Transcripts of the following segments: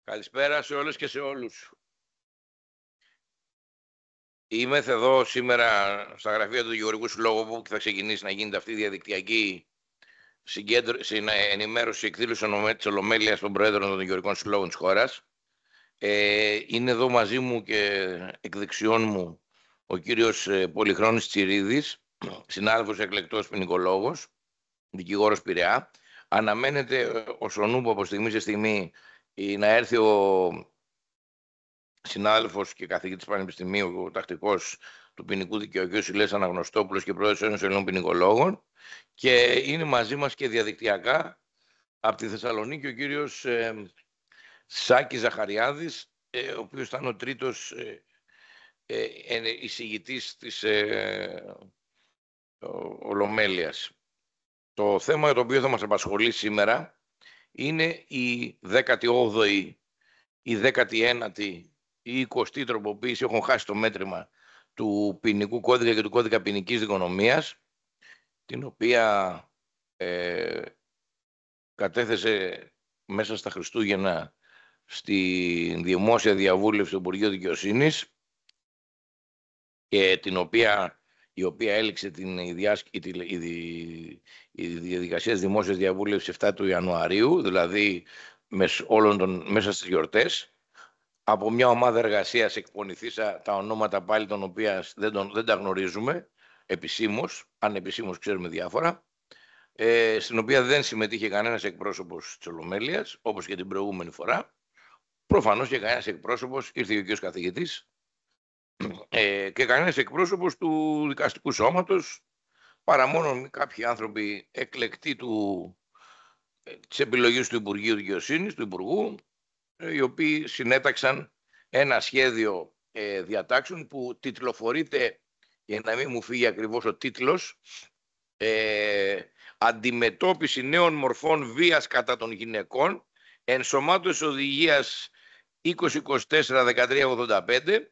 Καλησπέρα σε όλες και σε όλους. Είμαι εδώ σήμερα στα γραφεία του Γεωργικού Συλλόγου και θα ξεκινήσει να γίνεται αυτή η διαδικτυακή ενημέρωση εκδήλωση της Ολομέλειας των Προέδρων των Γεωργικών Συλλόγων της χώρας. Είναι εδώ μαζί μου και εκ δεξιών μου ο κύριος Πολυχρόνης Τσιρίδης, συνάδελφος εκλεκτός ποινικολόγος, δικηγόρος Πειραιά. Αναμένεται ως ο νούπο από στιγμή σε στιγμή να έρθει ο συνάδελφος και καθηγητής πανεπιστημίου, ο τακτικός του ποινικού δικαίου, κ. Ηλίας Αναγνωστόπουλος και πρόεδρος Ένωσης Ελλήνων Ποινικολόγων, και είναι μαζί μας και διαδικτυακά από τη Θεσσαλονίκη ο κύριος Σάκης Ζαχαριάδης, ο οποίος ήταν ο τρίτος εισηγητής της Ολομέλειας. Το θέμα για το οποίο θα μας απασχολεί σήμερα είναι η 18η, η 19η ή 20η τροποποίηση, έχουν χάσει το μέτρημα, του ποινικού κώδικα και του κώδικα ποινικής δικονομίας, την οποία κατέθεσε μέσα στα Χριστούγεννα στη δημόσια διαβούλευση του Υπουργείου Δικαιοσύνης, και η οποία έληξε η διαδικασία της δημόσιας διαβούλευσης 7 του Ιανουαρίου, δηλαδή μέσα στις γιορτές. Από μια ομάδα εργασίας εκπονηθήσα τα ονόματα πάλι, των οποίων δεν τα γνωρίζουμε επισήμως, αν επισήμως ξέρουμε διάφορα, στην οποία δεν συμμετείχε κανένας εκπρόσωπος της Ολομέλειας, όπως και την προηγούμενη φορά. Προφανώς και κανένας εκπρόσωπος, ήρθε και ο κ. καθηγητής, και κανένας εκπρόσωπος του δικαστικού σώματος, παρά μόνο κάποιοι άνθρωποι εκλεκτοί της επιλογής του Υπουργείου Δικαιοσύνης, του Υπουργού, οι οποίοι συνέταξαν ένα σχέδιο διατάξεων που τιτλοφορείται, για να μην μου φύγει ακριβώς ο τίτλος, «Αντιμετώπιση νέων μορφών βίας κατά των γυναικών, ενσωμάτωση οδηγίας 2024-1385,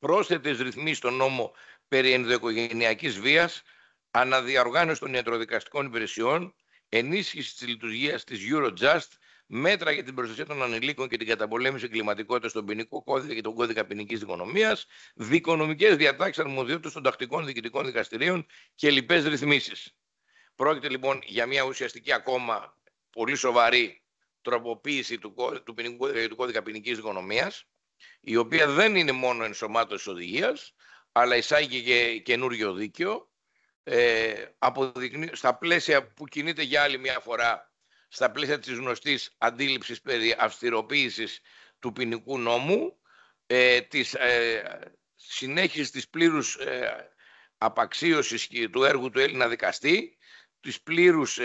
πρόσθετες ρυθμίσεις στον νόμο περί ενδοοικογενειακής βίας, αναδιαοργάνωση των ιατροδικαστικών υπηρεσιών, ενίσχυση της λειτουργίας της Eurojust, μέτρα για την προστασία των ανηλίκων και την καταπολέμηση εγκληματικότητας στον ποινικό κώδικα και τον κώδικα ποινικής δικονομίας, δικονομικές διατάξεις αρμοδιότητας των τακτικών διοικητικών δικαστηρίων και λοιπές ρυθμίσεις». Πρόκειται λοιπόν για μια ουσιαστική, ακόμα πολύ σοβαρή τροποποίηση του ποινικού κώδικα και του κώδικα ποινικής δικονομίας, η οποία δεν είναι μόνο ενσωμάτωση οδηγίας, αλλά εισάγει και καινούριο δίκαιο, στα πλαίσια που κινείται για άλλη μια φορά, στα πλαίσια της γνωστής αντίληψης περί αυστηροποίησης του ποινικού νόμου, της συνέχισης της πλήρους απαξίωσης του έργου του Έλληνα δικαστή, της πλήρους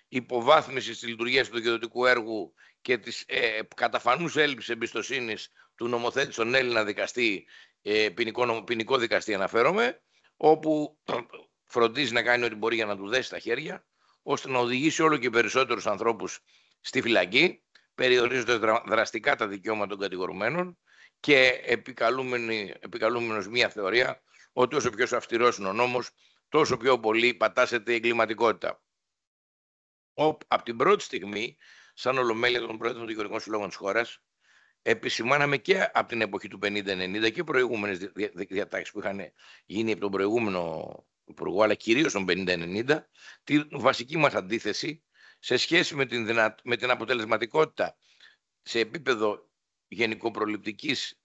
υποβάθμισης της λειτουργίας του δικαιοδοτικού έργου και της καταφανούς έλλειψης εμπιστοσύνης του νομοθέτη στον Έλληνα δικαστή, ποινικό δικαστή αναφέρομαι, όπου φροντίζει να κάνει ό,τι μπορεί για να του δέσει τα χέρια, ώστε να οδηγήσει όλο και περισσότερους ανθρώπους στη φυλακή, περιορίζοντας δραστικά τα δικαιώματα των κατηγορουμένων και επικαλούμενος μια θεωρία ότι όσο πιο αυστηρός είναι ο νόμος, τόσο πιο πολύ πατάσσεται η εγκληματικότητα. Από την πρώτη στιγμή, σαν Ολομέλεια των Πρόεδρων των Γεωργικών Συλλόγων της χώρας, επισημάναμε και από την εποχή του 50-90 και προηγούμενες διατάξεις που είχαν γίνει από τον προηγούμενο Υπουργό, αλλά κυρίως τον 50-90, τη βασική μας αντίθεση σε σχέση με την αποτελεσματικότητα σε επίπεδο γενικοπροληπτικής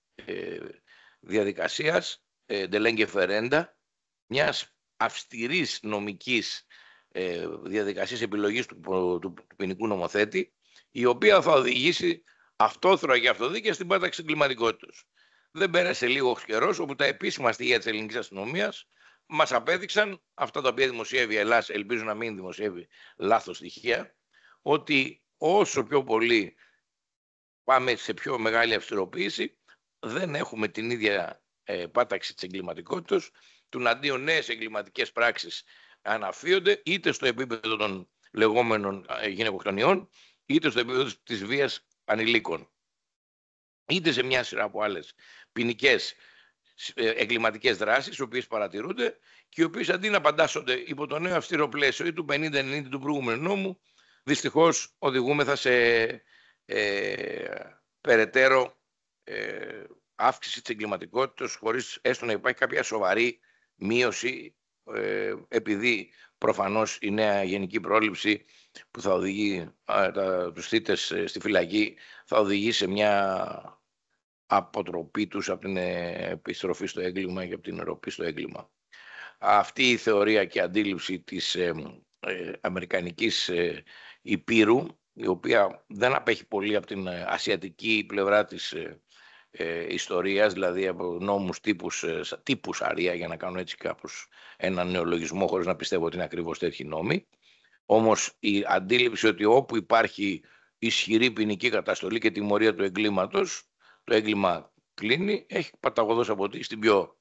διαδικασίας, de lege ferenda, μιας αυστηρής νομικής διαδικασίας επιλογής του ποινικού νομοθέτη, η οποία θα οδηγήσει αυτόθροα και αυτοδίκαια στην πάταξη εγκληματικότητας. Δεν πέρασε λίγο καιρός όπου τα επίσημα στοιχεία της ελληνικής αστυνομίας μας απέδειξαν, αυτά τα οποία δημοσιεύει η Ελλάδα, ελπίζω να μην δημοσιεύει λάθος στοιχεία, ότι όσο πιο πολύ πάμε σε πιο μεγάλη αυστηροποίηση, δεν έχουμε την ίδια πάταξη της εγκληματικότητας, τουναντίον νέες εγκληματικές πράξεις αναφύονται είτε στο επίπεδο των λεγόμενων γυναικοκτονιών, είτε στο επίπεδο της βίας ανηλίκων, είτε σε μια σειρά από άλλες ποινικές εγκληματικές δράσεις, οι οποίες παρατηρούνται και οι οποίες αντί να παντάσσονται υπό το νέο αυστηρό πλαίσιο ή του 50-90 του προηγούμενου νόμου, δυστυχώς οδηγούμεθα σε περαιτέρω αύξηση της εγκληματικότητας χωρίς έστω να υπάρχει κάποια σοβαρή μείωση, επειδή προφανώς η νέα γενική πρόληψη που θα οδηγεί τους θύτες στη φυλακή θα οδηγεί σε μια αποτροπή τους από την επιστροφή στο έγκλημα και από την ερωπή στο έγκλημα. Αυτή η θεωρία και αντίληψη της αμερικανικής υπήρου, η οποία δεν απέχει πολύ από την ασιατική πλευρά της ιστορίας, δηλαδή από νόμους τύπου Σαρία, για να κάνω έτσι κάπως έναν νεολογισμό χωρίς να πιστεύω ότι είναι ακριβώς τέτοιοι νόμοι. Όμως η αντίληψη ότι όπου υπάρχει ισχυρή ποινική καταστολή και τιμωρία του εγκλήματος, το έγκλημα κλείνει, έχει παταγωδώς αποτύχει στην πιο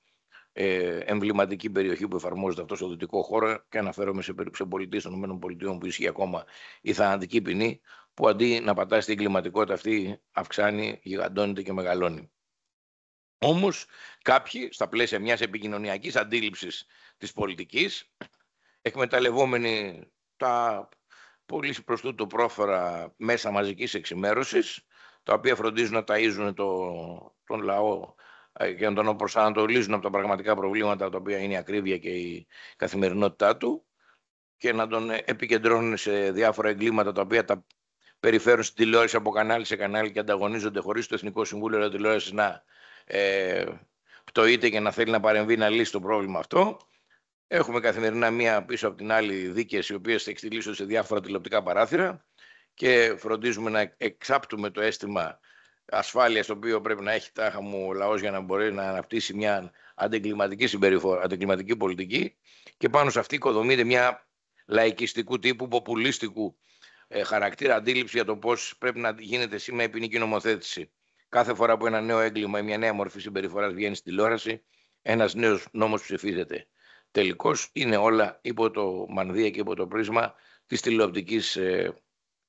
εμβληματική περιοχή που εφαρμόζεται αυτό στο δυτικό χώρο, και αναφέρομαι σε πολιτείες των ΗΠΑ που ισχύει ακόμα η θανατική ποινή, που αντί να πατάει στην εγκληματικότητα αυτή αυξάνει, γιγαντώνεται και μεγαλώνει. Όμως κάποιοι στα πλαίσια μιας επικοινωνιακής αντίληψης της πολιτικής, εκμεταλλευόμενοι τα πολύ προς τούτο πρόφορα μέσα μαζικής εξημέρωσης, τα οποία φροντίζουν να ταΐζουν τον λαό και να τον προσανατολίζουν από τα πραγματικά προβλήματα, τα οποία είναι η ακρίβεια και η καθημερινότητά του, και να τον επικεντρώνουν σε διάφορα εγκλήματα τα οποία τα περιφέρουν στην τηλεόραση από κανάλι σε κανάλι και ανταγωνίζονται χωρίς το Εθνικό Συμβούλιο Ραδιοτηλεόρασης να πτωείται και να θέλει να παρεμβεί να λύσει το πρόβλημα αυτό. Έχουμε καθημερινά μία πίσω από την άλλη δίκες, οι οποίες θα εξτυλίσσονται σε διάφορα τηλεοπτικά παράθυρα, και φροντίζουμε να εξάπτουμε το αίσθημα ασφάλειας το οποίο πρέπει να έχει τάχα μου ο λαός για να μπορεί να αναπτύσσει μια αντεγκληματική συμπεριφορά, αντεγκληματική πολιτική, και πάνω σε αυτή οικοδομείται μια λαϊκιστικού τύπου, ποπουλίστικου χαρακτήρα αντίληψη για το πώς πρέπει να γίνεται σήμερα η ποινική νομοθέτηση. Κάθε φορά που ένα νέο έγκλημα ή μια νέα μορφή συμπεριφοράς βγαίνει στη τηλεόραση, ένας νέος νόμος ψηφίζεται. Τελικώς είναι όλα υπό το μανδύα και υπό το πρίσμα της τηλεοπτικής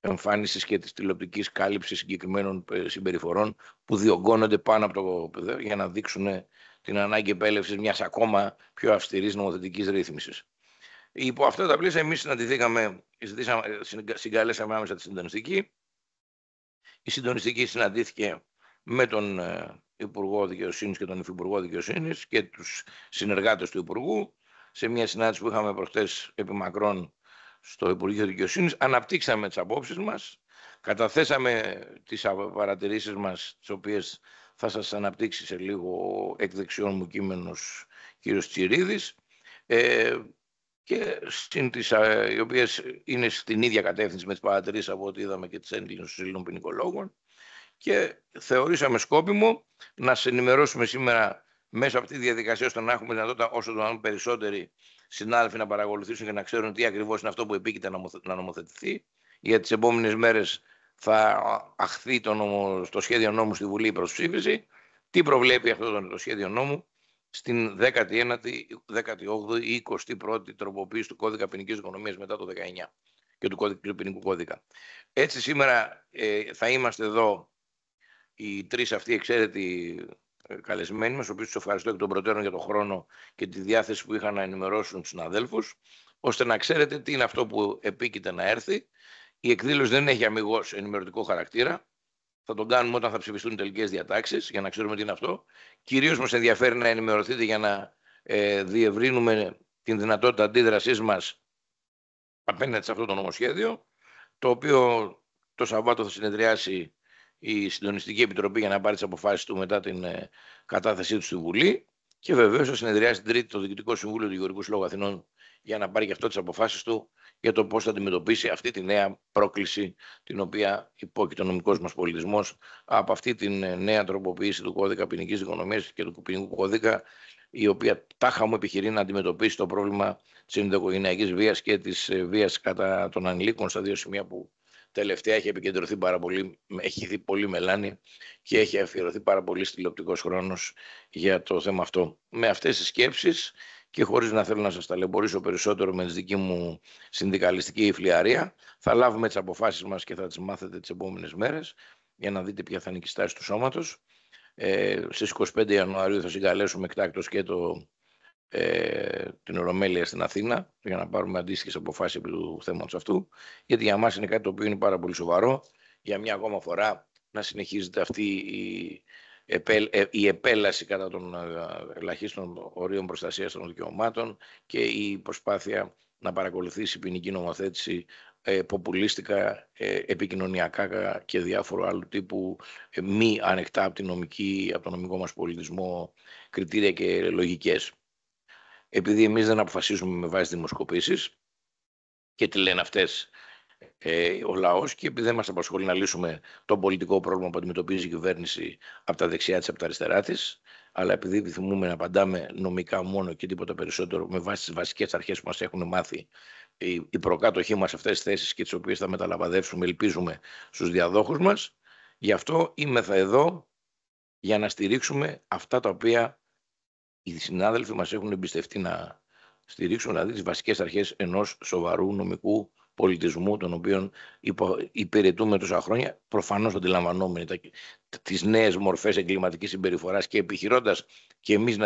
εμφάνισης και της τηλεοπτικής κάλυψης συγκεκριμένων συμπεριφορών που διωγγώνονται πάνω από το πεδίο για να δείξουν την ανάγκη επέλευσης μιας ακόμα πιο αυστηρής νομοθετικής ρύθμισης. Υπό αυτά τα πλαίσια εμείς συγκαλέσαμε άμεσα τη συντονιστική. Η συντονιστική συναντήθηκε με τον Υπουργό Δικαιοσύνης και τον Υφυπουργό Δικαιοσύνης και τους συνεργάτες του Υπουργού σε μια συνάντηση που είχαμε προχτές επί μακρόν στο Υπουργείο Δικαιοσύνης. Αναπτύξαμε τις απόψεις μας, καταθέσαμε τις παρατηρήσεις μας, τις οποίες θα σας αναπτύξει σε λίγο εκ δεξιών μου κείμενος κύριος Τσιρίδης, και οι οποίες είναι στην ίδια κατεύθυνση με τις παρατηρήσεις από ό,τι είδαμε και τις έγκλησης των Ελλήνων ποινικολόγων, και θεωρήσαμε σκόπιμο να σε ενημερώσουμε σήμερα μέσα από αυτή τη διαδικασία, ώστε να έχουμε δυνατότητα όσο το να περισσότεροι συνάδελφοι να παρακολουθήσουν και να ξέρουν τι ακριβώς είναι αυτό που επίκειται να νομοθετηθεί. Για τις επόμενες μέρες θα αχθεί το σχέδιο νόμου στη Βουλή προς ψήφιση. Τι προβλέπει αυτό το σχέδιο νόμου? Στην 19η, 18η ή 21η τροποποίηση του κώδικα ποινικής δικονομίας μετά το 19 και του ποινικού κώδικα. Έτσι σήμερα θα είμαστε εδώ οι τρεις αυτοί εξαίρετοι καλεσμένοι μας, ο οποίος τους ευχαριστώ εκ των προτέρων για τον χρόνο και τη διάθεση που είχαν να ενημερώσουν τους συναδέλφους, ώστε να ξέρετε τι είναι αυτό που επίκειται να έρθει. Η εκδήλωση δεν έχει αμιγώς ενημερωτικό χαρακτήρα. Θα τον κάνουμε όταν θα ψηφιστούν οι τελικές διατάξεις, για να ξέρουμε τι είναι αυτό. Κυρίως μας ενδιαφέρει να ενημερωθείτε για να διευρύνουμε την δυνατότητα αντίδρασής μας απέναντι σε αυτό το νομοσχέδιο, το οποίο το Σαββάτο θα συνεδριάσει η Συντονιστική Επιτροπή για να πάρει τις αποφάσεις του μετά την κατάθεσή του στη Βουλή, και βεβαίως θα συνεδριάσει την Τρίτη το Διοικητικό Συμβούλιο του Γεωργικού Συλλόγου Αθηνών για να πάρει και αυτό τις αποφάσεις του για το πώς θα αντιμετωπίσει αυτή τη νέα πρόκληση, την οποία υπόκειται ο νομικός μας πολιτισμός από αυτή τη νέα τροποποίηση του κώδικα ποινικής δικονομίας και του ποινικού κώδικα, η οποία τάχα μου επιχειρεί να αντιμετωπίσει το πρόβλημα της ενδοοικογενειακής βίας και της βίας κατά των ανηλίκων, στα δύο σημεία που τελευταία έχει επικεντρωθεί πάρα πολύ, έχει δει πολύ μελάνη και έχει αφιερωθεί πάρα πολύ τηλεοπτικός χρόνος για το θέμα αυτό. Με αυτές τις σκέψεις και χωρίς να θέλω να σας ταλαιπωρήσω περισσότερο με τη δική μου συνδικαλιστική φλιαρία, θα λάβουμε τις αποφάσεις μας και θα τις μάθετε τις επόμενες μέρες για να δείτε ποια θα είναι η στάση του σώματος. Στις 25 Ιανουαρίου θα συγκαλέσουμε εκτάκτως και την Ολομέλεια στην Αθήνα για να πάρουμε αντίστοιχες αποφάσεις επί του θέματος αυτού, γιατί για μας είναι κάτι το οποίο είναι πάρα πολύ σοβαρό για μια ακόμα φορά να συνεχίζεται αυτή η επέλαση κατά των ελαχίστων ορίων προστασίας των δικαιωμάτων και η προσπάθεια να παρακολουθήσει η ποινική νομοθέτηση ποπουλίστικα, επικοινωνιακά και διάφορου άλλου τύπου μη ανεκτά από τον νομικό μας πολιτισμό κριτήρια και λογικές. Επειδή εμείς δεν αποφασίζουμε με βάση δημοσκοπήσεις και τι λένε αυτές ο λαός, και επειδή δεν μας απασχολεί να λύσουμε το πολιτικό πρόβλημα που αντιμετωπίζει η κυβέρνηση από τα δεξιά της, από τα αριστερά της, αλλά επειδή επιθυμούμε να απαντάμε νομικά μόνο και τίποτα περισσότερο με βάση τις βασικές αρχές που μας έχουν μάθει οι προκάτοχοί μας αυτές τις θέσεις και τις οποίες θα μεταλαμπαδεύσουμε, ελπίζουμε, στους διαδόχους μας, γι' αυτό είμεθα εδώ για να στηρίξουμε αυτά τα οποία οι συνάδελφοι μας έχουν εμπιστευτεί να στηρίξουν, δηλαδή τις βασικές αρχές ενός σοβαρού νομικού πολιτισμού, τον οποίο υπηρετούμε τόσα χρόνια, προφανώς αντιλαμβανόμενοι τις νέες μορφές εγκληματικής συμπεριφοράς και επιχειρώντας και εμείς να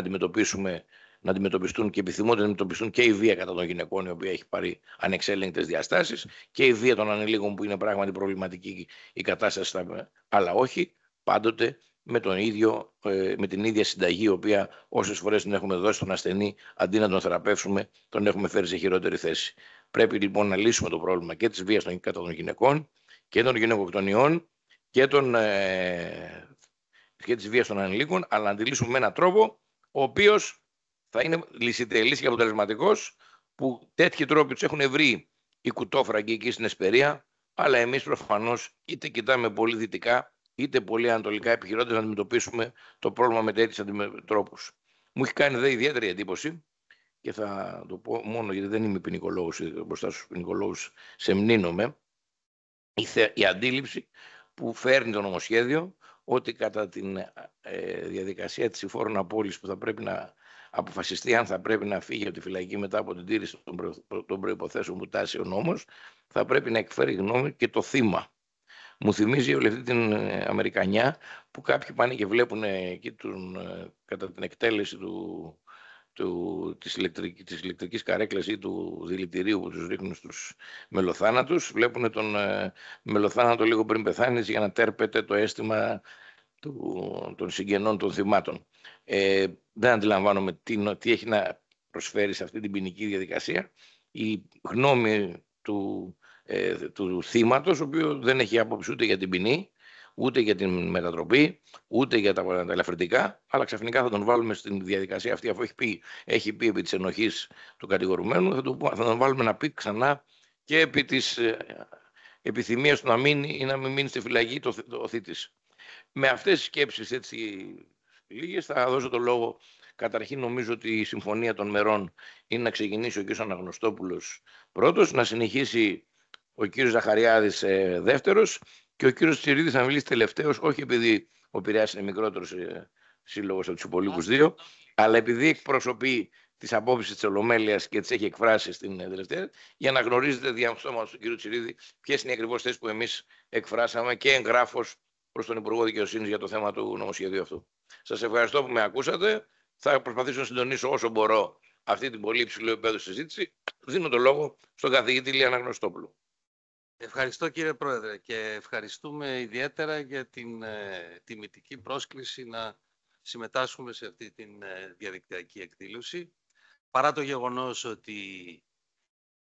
αντιμετωπιστούν και επιθυμούν να αντιμετωπιστούν και η βία κατά των γυναικών, η οποία έχει πάρει ανεξέλεγκτες διαστάσεις, και η βία των ανηλίκων, που είναι πράγματι προβληματική η κατάσταση, αλλά όχι πάντοτε με την ίδια συνταγή, η οποία όσες φορές την έχουμε δώσει στον ασθενή, αντί να τον θεραπεύσουμε, τον έχουμε φέρει σε χειρότερη θέση. Πρέπει λοιπόν να λύσουμε το πρόβλημα και της βίας κατά των γυναικών και των γυναικοκτονιών και της βίας των ανηλίκων, αλλά να τη λύσουμε με έναν τρόπο ο οποίος θα είναι λυσιτελής και αποτελεσματικός, που τέτοιοι τρόποι τους έχουν βρει οι κουτόφραγκοι εκεί στην Εσπερία, αλλά εμείς προφανώς είτε κοιτάμε πολύ δυτικά είτε πολύ ανατολικά, επιχειρώντας να αντιμετωπίσουμε το πρόβλημα με τέτοιους τρόπους. Μου έχει κάνει δε ιδιαίτερη εντύπωση, και θα το πω μόνο γιατί δεν είμαι ποινικολόγος, μπροστά στους ποινικολόγους σεμνύνομαι, η αντίληψη που φέρνει το νομοσχέδιο ότι κατά τη διαδικασία της υφόρων απόλυσης που θα πρέπει να αποφασιστεί αν θα πρέπει να φύγει από τη φυλακή μετά από την τήρηση των προϋποθέσεων που τάσει ο νόμος, θα πρέπει να εκφέρει γνώμη και το θύμα. Μου θυμίζει όλη αυτή την Αμερικανιά που κάποιοι πάνε και βλέπουν εκεί κατά την εκτέλεση της ηλεκτρικής καρέκλας ή του δηλητηρίου που τους ρίχνουν στους μελοθάνατους, βλέπουν τον μελοθάνατο λίγο πριν πεθάνει για να τέρπεται το αίσθημα των συγγενών των θυμάτων. Δεν αντιλαμβάνομαι τι έχει να προσφέρει σε αυτή την ποινική διαδικασία η γνώμη του θύματος, ο οποίος δεν έχει άποψη ούτε για την ποινή, ούτε για την μετατροπή, ούτε για τα ελαφρυντικά, αλλά ξαφνικά θα τον βάλουμε στην διαδικασία αυτή, αφού έχει πει επί της ενοχής του κατηγορουμένου, θα τον βάλουμε να πει ξανά και επί της επιθυμίας του να μείνει ή να μην μείνει στη φυλακή ο θήτης. Με αυτές τις σκέψεις έτσι λίγες θα δώσω το λόγο. Καταρχήν νομίζω ότι η συμφωνία των μερών είναι να ξεκινήσει ο κ. Αναγνωστόπουλος πρώτος, να συνεχίσει ο κ. Ζαχαριάδης δεύτερος και ο κ. Τσιρίδης θα μιλήσει τελευταίος, όχι επειδή ο Πειραιάς είναι μικρότερος σύλλογος από τους υπολείπους δύο, αλλά επειδή εκπροσωπεί τις απόψεις της Ολομέλειας και τις έχει εκφράσει στην τελευταία, για να γνωρίζετε διαμστώματος του κ. Τσιρίδη ποιες είναι οι ακριβώς θέσεις που εμείς εκφράσαμε και εγγράφως προς τον Υπουργό Δικαιοσύνης για το θέμα του νομοσχεδίου αυτού. Σας ευχαριστώ που με ακούσατε. Θα προσπαθήσω να συντονίσω όσο μπορώ αυτή την πολύ υψηλό επίπεδο συζήτηση. Δίνω το λόγο στον καθηγητή Ηλία Αναγνωστόπουλο. Ευχαριστώ κύριε Πρόεδρε και ευχαριστούμε ιδιαίτερα για την τιμητική πρόσκληση να συμμετάσχουμε σε αυτή την διαδικτυακή εκδήλωση. Παρά το γεγονός ότι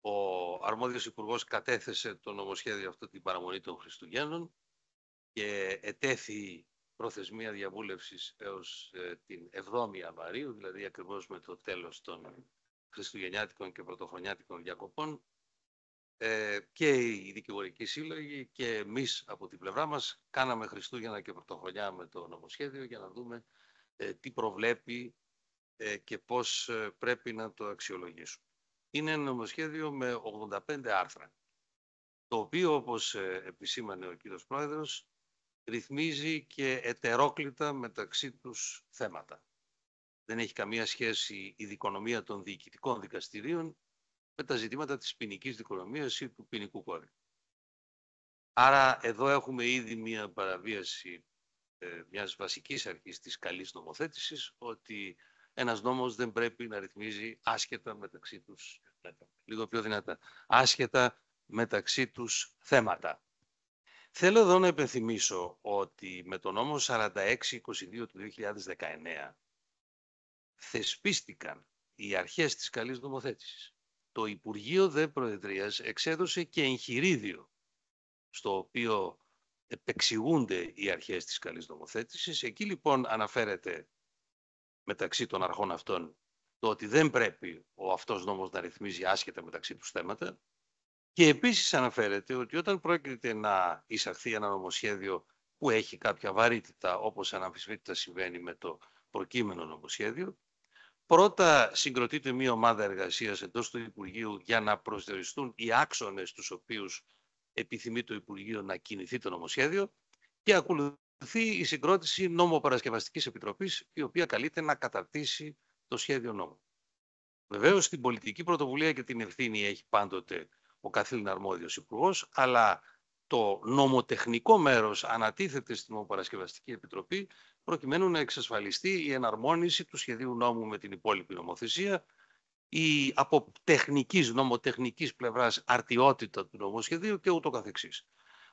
ο αρμόδιος υπουργός κατέθεσε το νομοσχέδιο αυτό την παραμονή των Χριστουγέννων και ετέθη προθεσμία διαβούλευσης έως την 7η Ιανουαρίου, δηλαδή ακριβώς με το τέλος των χριστουγεννιάτικων και πρωτοχρονιάτικων διακοπών, και οι δικηγορικοί σύλλογοι και εμείς από την πλευρά μας κάναμε Χριστούγεννα και Πρωτοχρονιά με το νομοσχέδιο για να δούμε τι προβλέπει και πώς πρέπει να το αξιολογήσουμε. Είναι ένα νομοσχέδιο με 85 άρθρα, το οποίο, όπως επισήμανε ο κύριος Πρόεδρος, ρυθμίζει και ετερόκλητα μεταξύ τους θέματα. Δεν έχει καμία σχέση η δικονομία των διοικητικών δικαστηρίων με τα ζητήματα της ποινικής δικονομίας ή του ποινικού κώδικα. Άρα εδώ έχουμε ήδη μια παραβίαση μιας βασικής αρχής της καλής νομοθέτησης, ότι ένας νόμος δεν πρέπει να ρυθμίζει άσχετα μεταξύ τους, λίγο πιο δυνατά, άσχετα μεταξύ τους θέματα. Θέλω εδώ να υπενθυμίσω ότι με τον νόμο 4622 του 2019 θεσπίστηκαν οι αρχές της καλής νομοθέτησης. Το Υπουργείο Δε Προεδρίας εξέδωσε και εγχειρίδιο στο οποίο επεξηγούνται οι αρχές της καλής νομοθέτησης. Εκεί λοιπόν αναφέρεται μεταξύ των αρχών αυτών το ότι δεν πρέπει ο αυτός νόμος να ρυθμίζει άσχετα μεταξύ τους θέματα και επίσης αναφέρεται ότι όταν πρόκειται να εισαχθεί ένα νομοσχέδιο που έχει κάποια βαρύτητα, όπως αναμφισβήτητα συμβαίνει με το προκείμενο νομοσχέδιο, πρώτα συγκροτείται μια ομάδα εργασίας εντός του Υπουργείου για να προσδιοριστούν οι άξονες τους οποίους επιθυμεί το Υπουργείο να κινηθεί το νομοσχέδιο και ακολουθεί η συγκρότηση νομοπαρασκευαστικής επιτροπής, η οποία καλείται να καταρτήσει το σχέδιο νόμου. Βεβαίως, την πολιτική πρωτοβουλία και την ευθύνη έχει πάντοτε ο καθήλυν αρμόδιος υπουργός, αλλά το νομοτεχνικό μέρος ανατίθεται στην νομοπαρασκευαστική επιτροπή προκειμένου να εξασφαλιστεί η εναρμόνιση του σχεδίου νόμου με την υπόλοιπη νομοθεσία, η από νομοτεχνικής πλευράς αρτιότητα του νομοσχεδίου και ούτω καθεξής.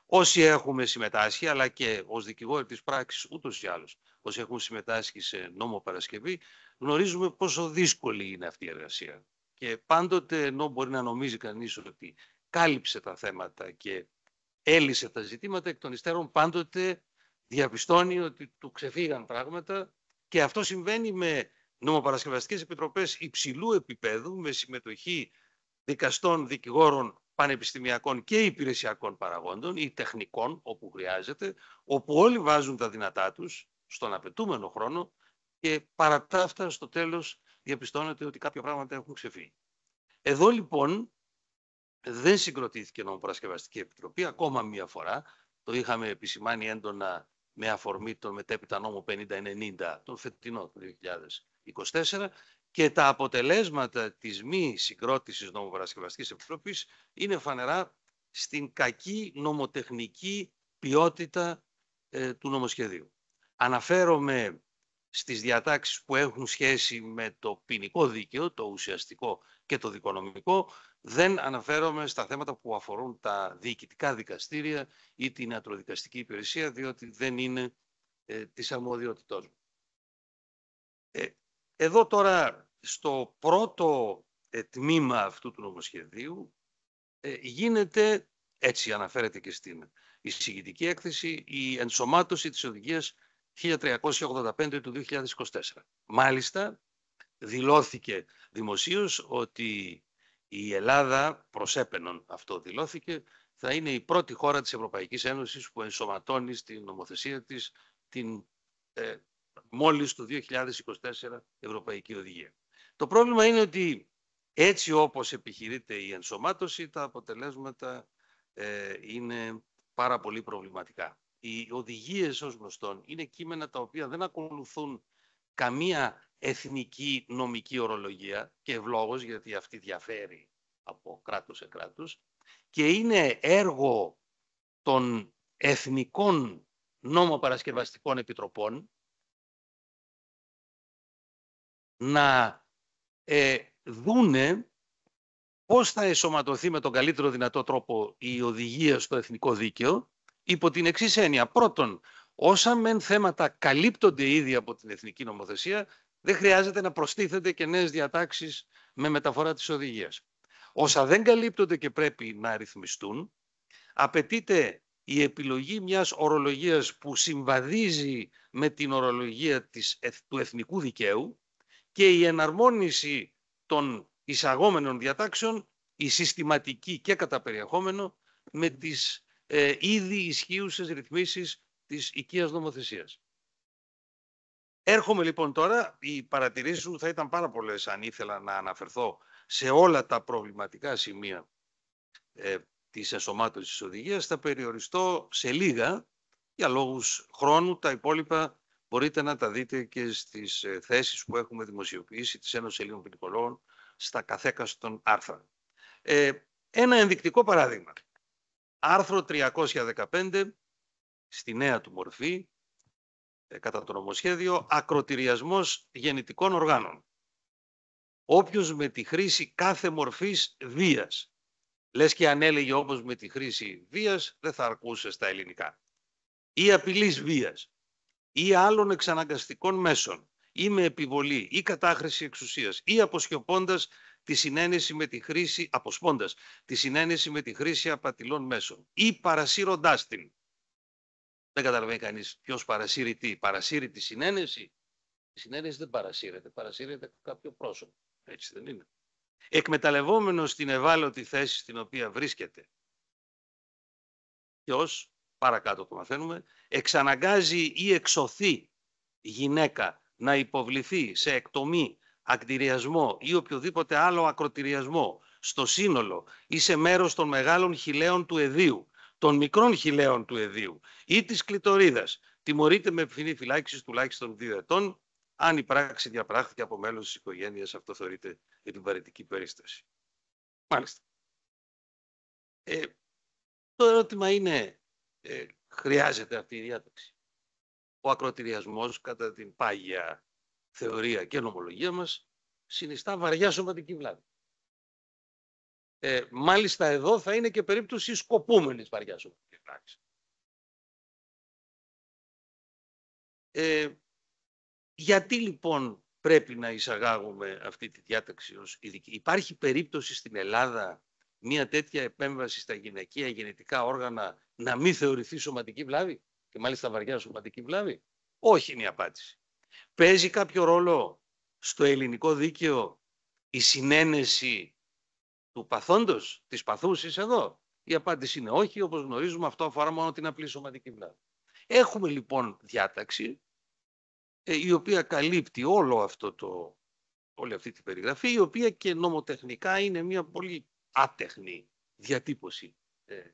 Όσοι έχουμε συμμετάσχει, αλλά και ως δικηγόροι της πράξης ούτως ή άλλως, όσοι έχουν συμμετάσχει σε νομοπαρασκευή, γνωρίζουμε πόσο δύσκολη είναι αυτή η εργασία. Και πάντοτε, ενώ μπορεί να νομίζει κανείς ότι κάλυψε τα θέματα και έλυσε τα ζητήματα, εκ των υστέρων πάντοτε διαπιστώνει ότι του ξεφύγαν πράγματα και αυτό συμβαίνει με νομοπαρασκευαστικές επιτροπές υψηλού επίπεδου, με συμμετοχή δικαστών, δικηγόρων, πανεπιστημιακών και υπηρεσιακών παραγόντων ή τεχνικών όπου χρειάζεται, όπου όλοι βάζουν τα δυνατά τους στον απαιτούμενο χρόνο και παρά τα αυτά στο τέλος διαπιστώνεται ότι κάποια πράγματα έχουν ξεφύγει. Εδώ λοιπόν δεν συγκροτήθηκε νομοπαρασκευαστική επιτροπή ακόμα μία φορά. Το είχαμε επισημάνει έντονα με αφορμή τον μετέπειτα νόμο 5090, τον φετινό του 2024, και τα αποτελέσματα της μη συγκρότησης νομοπαρασκευαστικής επιτροπής είναι φανερά στην κακή νομοτεχνική ποιότητα του νομοσχεδίου. Αναφέρομαι στις διατάξεις που έχουν σχέση με το ποινικό δίκαιο, το ουσιαστικό και το δικονομικό. Δεν αναφέρομαι στα θέματα που αφορούν τα διοικητικά δικαστήρια ή την ιατροδικαστική υπηρεσία, διότι δεν είναι της αρμοδιότητός μου. Εδώ τώρα στο πρώτο τμήμα αυτού του νομοσχεδίου γίνεται, έτσι αναφέρεται και στην εισηγητική έκθεση, η ενσωμάτωση της οδηγίας 1385 του 2024. Μάλιστα, δηλώθηκε δημοσίως ότι η Ελλάδα, προς έπαινον αυτό δηλώθηκε, θα είναι η πρώτη χώρα της Ευρωπαϊκής Ένωσης που ενσωματώνει στην νομοθεσία της την μόλις το 2024 Ευρωπαϊκή Οδηγία. Το πρόβλημα είναι ότι έτσι όπως επιχειρείται η ενσωμάτωση, τα αποτελέσματα είναι πάρα πολύ προβληματικά. Οι οδηγίες ως γνωστόν είναι κείμενα τα οποία δεν ακολουθούν καμία εθνική νομική ορολογία και ευλόγως, γιατί αυτή διαφέρει από κράτος σε κράτος, και είναι έργο των εθνικών νόμοπαρασκευαστικών επιτροπών να δούνε πώς θα εσωματωθεί με τον καλύτερο δυνατό τρόπο η οδηγία στο εθνικό δίκαιο, υπό την εξής έννοια. Πρώτον, όσα μεν θέματα καλύπτονται ήδη από την εθνική νομοθεσία, δεν χρειάζεται να προστίθενται και νέες διατάξεις με μεταφορά της οδηγίας. Όσα δεν καλύπτονται και πρέπει να ρυθμιστούν, απαιτείται η επιλογή μιας ορολογίας που συμβαδίζει με την ορολογία του εθνικού δικαίου και η εναρμόνιση των εισαγόμενων διατάξεων, η συστηματική και κατά περιεχόμενο, με τις ήδη ισχύουσες ρυθμίσεις της οικείας νομοθεσίας. Έρχομαι λοιπόν τώρα, οι παρατηρήσεις μου θα ήταν πάρα πολλές αν ήθελα να αναφερθώ σε όλα τα προβληματικά σημεία της ενσωμάτωσης της οδηγίας. Θα περιοριστώ σε λίγα για λόγους χρόνου, τα υπόλοιπα μπορείτε να τα δείτε και στις θέσεις που έχουμε δημοσιοποιήσει της Ένωσης Ελλήνων Ποινικολόγων στα καθέκαστον άρθρα. Ένα ενδεικτικό παράδειγμα. Άρθρο 315, στη νέα του μορφή, κατά το νομοσχέδιο, ακροτηριασμός γεννητικών οργάνων. Όποιος με τη χρήση κάθε μορφής βίας Λες και αν έλεγε όπως με τη χρήση βίας δεν θα αρκούσε στα ελληνικά. Ή απειλής βίας ή άλλων εξαναγκαστικών μέσων ή με επιβολή ή κατάχρηση εξουσίας ή αποσπώντας τη συνένεση με τη χρήση απατηλών μέσων ή παρασύροντάς την. Δεν καταλαβαίνει κανείς ποιος παρασύρει τι. Παρασύρει τη συνένεση. Η συνένεση δεν παρασύρεται. Παρασύρεται κάποιο πρόσωπο. Έτσι δεν είναι? Εκμεταλλευόμενος την ευάλωτη θέση στην οποία βρίσκεται. Ποιος, παρακάτω το μαθαίνουμε, εξαναγκάζει ή εξωθεί γυναίκα να υποβληθεί σε εκτομή, ακτηριασμό ή οποιοδήποτε άλλο ακροτηριασμό στο σύνολο ή σε μέρος των μεγάλων χιλαίων του εδίου, των μικρών χιλαίων του εδίου ή της κλειτορίδας, τιμωρείται με ποινή φυλάκισης τουλάχιστον 2 ετών, αν η πράξη διαπράχθηκε από μέλος της οικογένειας. Αυτό θεωρείται επιβαρυντική περίσταση. Μάλιστα. Το ερώτημα είναι, χρειάζεται αυτή η διάταξη? Ο ακροτηριασμός, κατά την πάγια θεωρία και νομολογία μας, συνιστά βαριά σωματική βλάβη. Μάλιστα εδώ θα είναι και περίπτωση σκοπούμενης βαριά σωματικής βλάβης. Γιατί λοιπόν πρέπει να εισαγάγουμε αυτή τη διάταξη ως ειδική? Υπάρχει περίπτωση στην Ελλάδα μια τέτοια επέμβαση στα γυναικεία γεννητικά όργανα να μην θεωρηθεί σωματική βλάβη και μάλιστα βαριά σωματική βλάβη? Όχι είναι η απάντηση. Παίζει κάποιο ρόλο στο ελληνικό δίκαιο η συνένεση του παθόντος, της παθούσης εδώ? Η απάντηση είναι όχι. Όπως γνωρίζουμε, αυτό αφορά μόνο την απλή σωματική βλάβη. Έχουμε λοιπόν διάταξη η οποία καλύπτει όλη αυτή την περιγραφή, η οποία και νομοτεχνικά είναι μια πολύ άτεχνη διατύπωση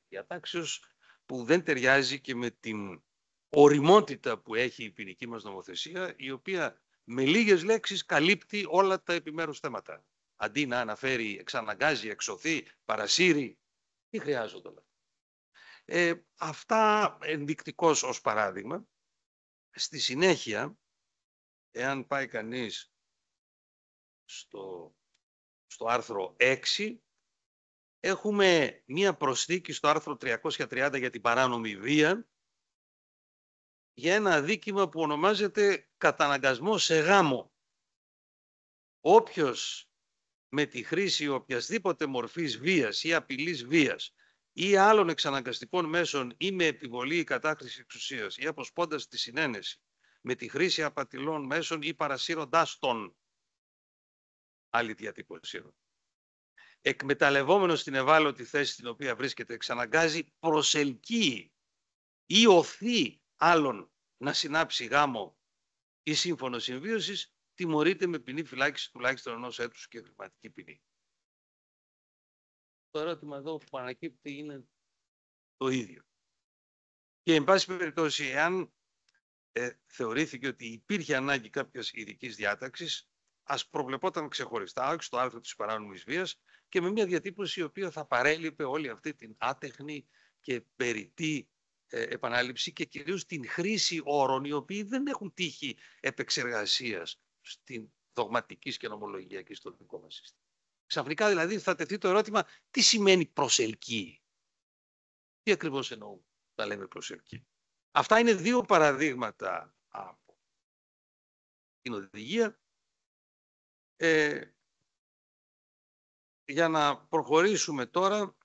διατάξεως που δεν ταιριάζει και με την οριμότητα που έχει η ποινική μας νομοθεσία, η οποία με λίγες λέξεις καλύπτει όλα τα επιμέρους θέματα. Αντί να αναφέρει εξαναγκάζει, εξωθεί, παρασύρει, τι χρειάζονται όλα. Αυτά ενδεικτικώς ως παράδειγμα. Στη συνέχεια, εάν πάει κανείς στο άρθρο 6, έχουμε μία προσθήκη στο άρθρο 330 για την παράνομη βία, για ένα αδίκημα που ονομάζεται καταναγκασμό σε γάμο. Όποιος με τη χρήση οποιασδήποτε μορφής βίας ή απειλής βίας ή άλλων εξαναγκαστικών μέσων ή με επιβολή ή κατάχρηση εξουσίας ή αποσπώντας τη συνένεση με τη χρήση απατηλών μέσων ή παρασύροντάς τον, άλλη διατύπωση, εκμεταλλευόμενος την ευάλωτη θέση στην οποία βρίσκεται, εξαναγκάζει, προσελκύει ή οθεί άλλον να συνάψει γάμο ή σύμφωνο συμβίωσης, τιμωρείται με ποινή φυλάκιση τουλάχιστον 1 έτους και χρηματική ποινή. Το ερώτημα εδώ που ανακύπτει είναι το ίδιο. Και εν πάση περιπτώσει, εάν θεωρήθηκε ότι υπήρχε ανάγκη κάποιας ειδικής διάταξης, ας προβλεπόταν ξεχωριστά, όχι στο άρθρο της παράνομης βίας, και με μια διατύπωση η οποία θα παρέλειπε όλη αυτή την άτεχνη και περιττή επανάληψη και κυρίως την χρήση όρων οι οποίοι δεν έχουν τύχει επεξεργασίας στην δογματική και νομολογιακή στο δικό μας σύστημα. Ξαφνικά δηλαδή θα τεθεί το ερώτημα, τι σημαίνει προσελκύει? Τι ακριβώς εννοούμε να λέμε προσελκύει? Αυτά είναι 2 παραδείγματα από την οδηγία. Για να προχωρήσουμε τώρα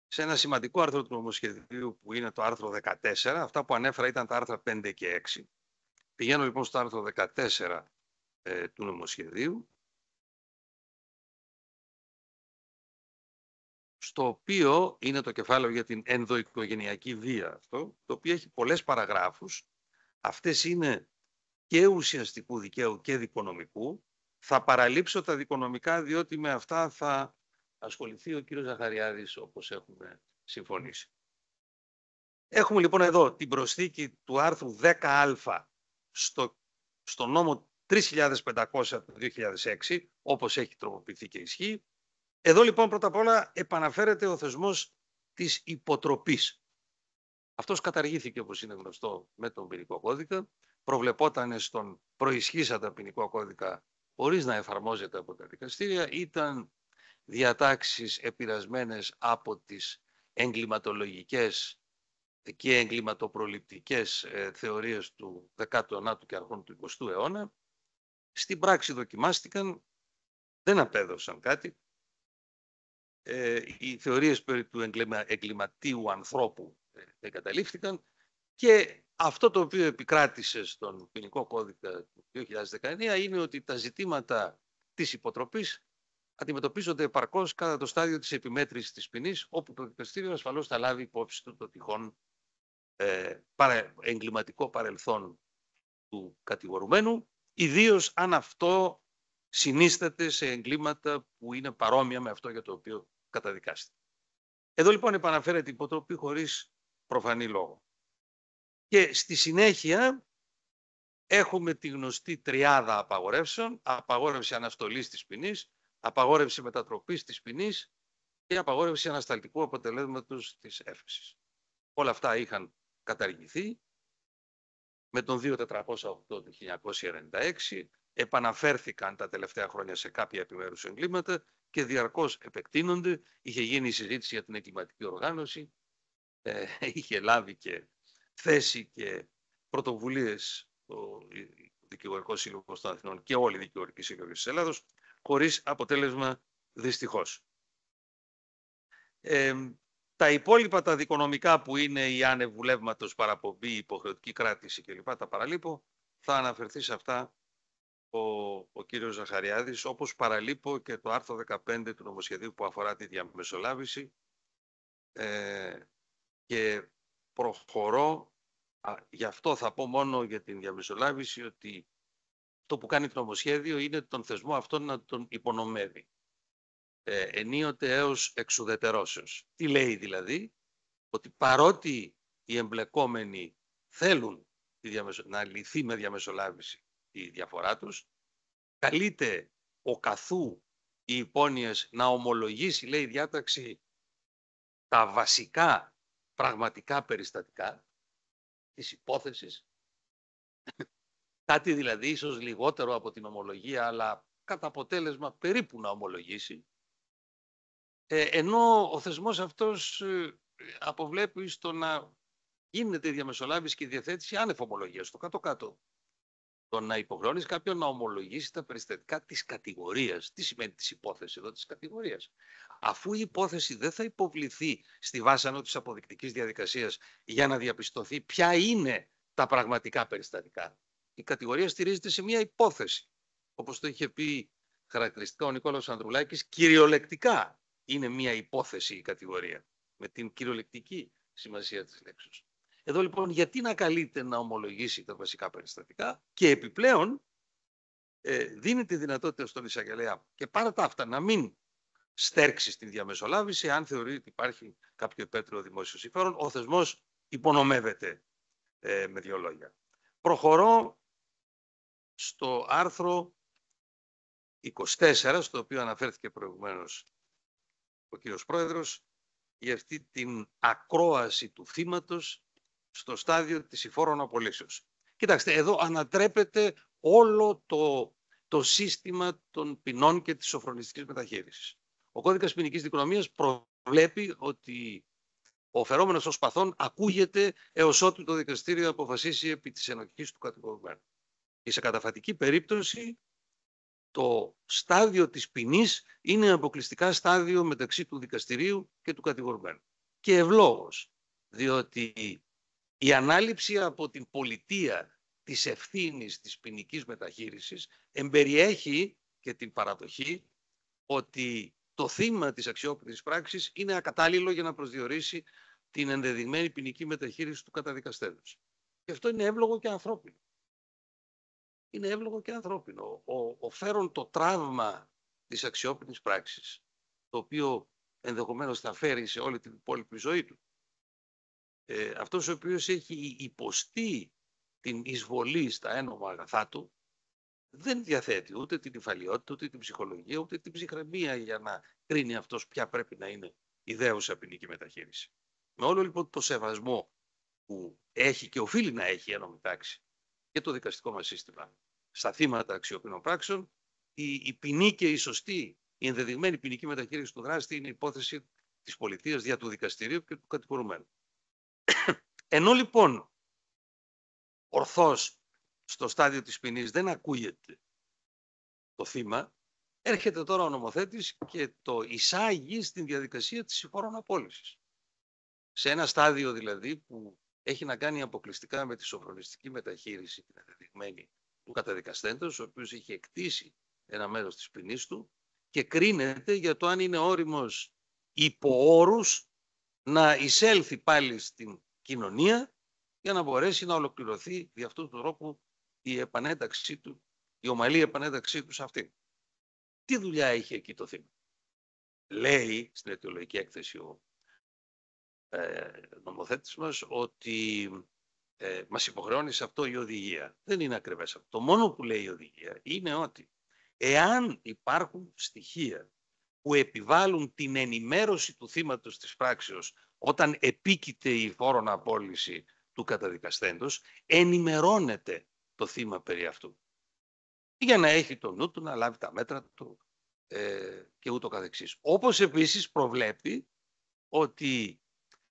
σε ένα σημαντικό άρθρο του νομοσχεδίου που είναι το άρθρο 14. Αυτά που ανέφερα ήταν τα άρθρα 5 και 6. Πηγαίνω λοιπόν στο άρθρο 14 του νομοσχεδίου, στο οποίο είναι το κεφάλαιο για την ενδοοικογενειακή βία αυτό, το οποίο έχει πολλές παραγράφους. Αυτές είναι και ουσιαστικού δικαίου και δικονομικού. Θα παραλείψω τα δικονομικά διότι με αυτά θα ασχοληθεί ο κύριος Ζαχαριάδης όπως έχουμε συμφωνήσει. Έχουμε λοιπόν εδώ την προσθήκη του άρθρου 10α στο νόμο 3500 του 2006, όπως έχει τροποποιηθεί και ισχύει. Εδώ λοιπόν πρώτα απ' όλα επαναφέρεται ο θεσμός της υποτροπής. Αυτός καταργήθηκε, όπως είναι γνωστό, με τον ποινικό κώδικα. Προβλεπόταν στον προισχύσαντα ποινικό κώδικα χωρίς να εφαρμόζεται από τα δικαστήρια. Ήταν διατάξεις επηρεασμένες από τις εγκληματολογικές και εγκληματοπροληπτικές θεωρίες του 19ου και αρχών του 20ου αιώνα. Στην πράξη δοκιμάστηκαν, δεν απέδωσαν κάτι. Οι θεωρίες περί του εγκληματίου ανθρώπου εγκαταλείφθηκαν και αυτό το οποίο επικράτησε στον ποινικό κώδικα του 2019 είναι ότι τα ζητήματα της υποτροπής αντιμετωπίζονται επαρκώς κατά το στάδιο της επιμέτρησης της ποινής, όπου το δικαστήριο ασφαλώς θα λάβει υπόψη του το τυχόν εγκληματικό παρελθόν του κατηγορουμένου, ιδίως αν αυτό συνίσταται σε εγκλήματα που είναι παρόμοια με αυτό για το οποίο καταδικάστηκε. Εδώ λοιπόν επαναφέρεται η υποτροπή χωρίς προφανή λόγο. Και στη συνέχεια έχουμε τη γνωστή τριάδα απαγορεύσεων: απαγόρευση αναστολής της ποινής, απαγόρευση μετατροπής της ποινής και απαγόρευση ανασταλτικού αποτελέσματος της έφεσης. Όλα αυτά είχαν καταργηθεί με τον 2408 του 1996, επαναφέρθηκαν τα τελευταία χρόνια σε κάποια επιμέρους εγκλήματα και διαρκώς επεκτείνονται. Είχε γίνει η συζήτηση για την εγκληματική οργάνωση, είχε λάβει και θέση και πρωτοβουλίες ο Δικηγορικός Σύλλογος των Αθηνών και όλοι οι δικηγορικοί σύλλογοι της Ελλάδος, χωρίς αποτέλεσμα δυστυχώς. Τα υπόλοιπα τα δικονομικά που είναι η ανεβουλεύματος παραπομπή, υποχρεωτική κράτηση κλπ. Τα παραλείπω, θα αναφερθεί σε αυτά ο κύριος Ζαχαριάδης, όπως παραλείπω και το άρθρο 15 του νομοσχεδίου που αφορά τη διαμεσολάβηση και προχωρώ. Γι' αυτό θα πω μόνο για την διαμεσολάβηση ότι το που κάνει το νομοσχέδιο είναι τον θεσμό αυτόν να τον υπονομεύει ενίοτε έως εξουδετερώσεως. Τι λέει δηλαδή? Ότι παρότι οι εμπλεκόμενοι θέλουν να λυθεί με διαμεσολάβηση η διαφορά τους, καλείται ο καθού οι υπόνοιες να ομολογήσει, λέει η διάταξη, τα βασικά πραγματικά περιστατικά της υπόθεσης, κάτι δηλαδή ίσως λιγότερο από την ομολογία, αλλά κατά αποτέλεσμα περίπου να ομολογήσει, ενώ ο θεσμός αυτός αποβλέπει στο να γίνεται η διαμεσολάβηση και η διαθέτηση άνευ ομολογίας, στο κάτω-κάτω. Το να υποχρεώνεις κάποιον να ομολογήσει τα περιστατικά της κατηγορίας. Τι σημαίνει της υπόθεσης εδώ, της κατηγορίας? Αφού η υπόθεση δεν θα υποβληθεί στη βάσανο της αποδεικτικής διαδικασίας για να διαπιστωθεί ποια είναι τα πραγματικά περιστατικά, η κατηγορία στηρίζεται σε μια υπόθεση. Όπως το είχε πει χαρακτηριστικά ο Νικόλαος Ανδρουλάκης, κυριολεκτικά είναι μια υπόθεση η κατηγορία, με την κυριολεκτική σημασία της λέξης. Εδώ λοιπόν γιατί να καλείται να ομολογήσει τα βασικά περιστατικά και επιπλέον δίνει τη δυνατότητα στον εισαγγελέα και παρά τα αυτά να μην στέρξει στην διαμεσολάβηση αν θεωρεί ότι υπάρχει κάποιο υπέρτερο δημόσιο συμφέρον. Ο θεσμός υπονομεύεται με δύο λόγια. Προχωρώ στο άρθρο 24, στο οποίο αναφέρθηκε προηγουμένως ο κύριος Πρόεδρος, για αυτή την ακρόαση του θύματος στο στάδιο της υφόρων απολύσεως. Κοιτάξτε, εδώ ανατρέπεται όλο το σύστημα των ποινών και της σοφρονιστικής μεταχείρισης. Ο κώδικας ποινικής δικονομίας προβλέπει ότι ο φερόμενος ως παθών ακούγεται έως ότου το δικαστήριο αποφασίσει επί της ενοχής του κατηγορουμένου. Και σε καταφατική περίπτωση το στάδιο της ποινής είναι αποκλειστικά στάδιο μεταξύ του δικαστηρίου και του κατηγορουμένου. Και ευλόγως, διότι η ανάληψη από την πολιτεία της ευθύνης της ποινικής μεταχείρισης εμπεριέχει και την παραδοχή ότι το θύμα της αξιόπινης πράξης είναι ακατάλληλο για να προσδιορίσει την ενδεδειγμένη ποινική μεταχείριση του καταδικαστέντος. Και αυτό είναι εύλογο και ανθρώπινο. Είναι εύλογο και ανθρώπινο. Ο φέρον το τραύμα της αξιόπινης πράξης, το οποίο ενδεχομένως θα φέρει σε όλη την υπόλοιπη ζωή του, αυτός ο οποίος έχει υποστεί την εισβολή στα ένομα αγαθά του, δεν διαθέτει ούτε την υφαλιότητα, ούτε την ψυχολογία, ούτε την ψυχραιμία για να κρίνει αυτός ποια πρέπει να είναι η δέουσα ποινική μεταχείριση. Με όλο λοιπόν το σεβασμό που έχει και οφείλει να έχει η ένομη τάξη και το δικαστικό μας σύστημα στα θύματα αξιόπινων πράξεων, η ποινή και η σωστή η ενδεδειγμένη ποινική μεταχείριση του δράστη είναι υπόθεση της πολιτείας δια του δικαστηρίου και του κατηγορουμένου. Ενώ λοιπόν ορθώς στο στάδιο της ποινής δεν ακούγεται το θύμα, έρχεται τώρα ο νομοθέτης και το εισάγει στην διαδικασία της συμφόρων απόλυσης. Σε ένα στάδιο δηλαδή που έχει να κάνει αποκλειστικά με τη σοφρονιστική μεταχείριση την ενδεδειγμένη του καταδικαστέντος, ο οποίος έχει εκτίσει ένα μέρος της ποινής του και κρίνεται για το αν είναι όριμος υπό όρους να εισέλθει πάλι στην κοινωνία για να μπορέσει να ολοκληρωθεί δι' αυτού του τρόπου η επανένταξή του, η ομαλή επανένταξή του σε αυτή. Τι δουλειά έχει εκεί το θύμα? Λέει στην αιτιολογική έκθεση ο νομοθέτης μας ότι μας υποχρεώνει σε αυτό η οδηγία. Δεν είναι ακριβές αυτό. Το μόνο που λέει η οδηγία είναι ότι εάν υπάρχουν στοιχεία που επιβάλλουν την ενημέρωση του θύματος της πράξεως όταν επίκειται η φόρον απόλυση του καταδικαστέντος, ενημερώνεται το θύμα περί αυτού. Για να έχει το νου του, να λάβει τα μέτρα του και ούτω καθεξής. Όπως επίσης προβλέπει ότι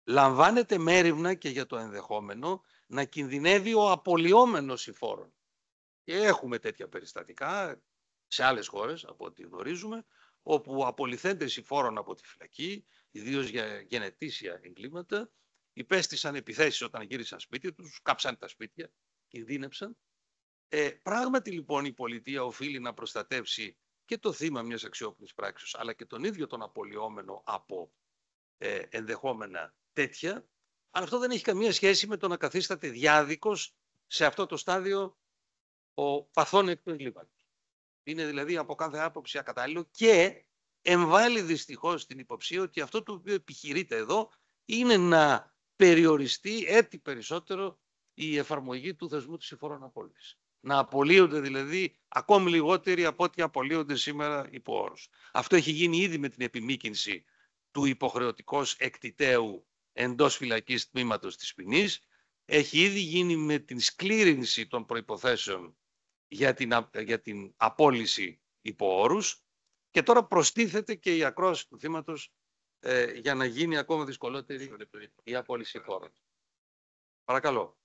λαμβάνεται μέριμνα και για το ενδεχόμενο να κινδυνεύει ο απολυόμενος υφόρων. Και έχουμε τέτοια περιστατικά σε άλλες χώρες, από ό,τι γνωρίζουμε, όπου απολυθέντες υφόρων από τη φυλακή, ιδίως για γενετήσια εγκλήματα, υπέστησαν επιθέσεις όταν γύρισαν σπίτι τους, κάψαν τα σπίτια, κινδύνεψαν. Πράγματι λοιπόν η πολιτεία οφείλει να προστατεύσει και το θύμα μιας αξιόπινης πράξης, αλλά και τον ίδιο τον απολυόμενο από ενδεχόμενα τέτοια, αλλά αυτό δεν έχει καμία σχέση με το να καθίσταται διάδικος σε αυτό το στάδιο ο παθών εκ του εγκλήματος. Είναι δηλαδή από κάθε άποψη ακατάλληλο και εμβάλλει δυστυχώς την υποψία ότι αυτό το οποίο επιχειρείται εδώ είναι να περιοριστεί έτσι περισσότερο η εφαρμογή του θεσμού της συμφόρων απόλυσης. Να απολύονται δηλαδή ακόμη λιγότεροι από ό,τι απολύονται σήμερα υπό όρους. Αυτό έχει γίνει ήδη με την επιμήκυνση του υποχρεωτικώς εκτιταίου εντός φυλακής τμήματος της ποινής. Έχει ήδη γίνει με την σκλήρινση των προϋποθέσεων για την απόλυση υπό όρους και τώρα προστίθεται και η ακρόαση του θύματος για να γίνει ακόμα δυσκολότερη η απόλυση φόρων. Παρακαλώ.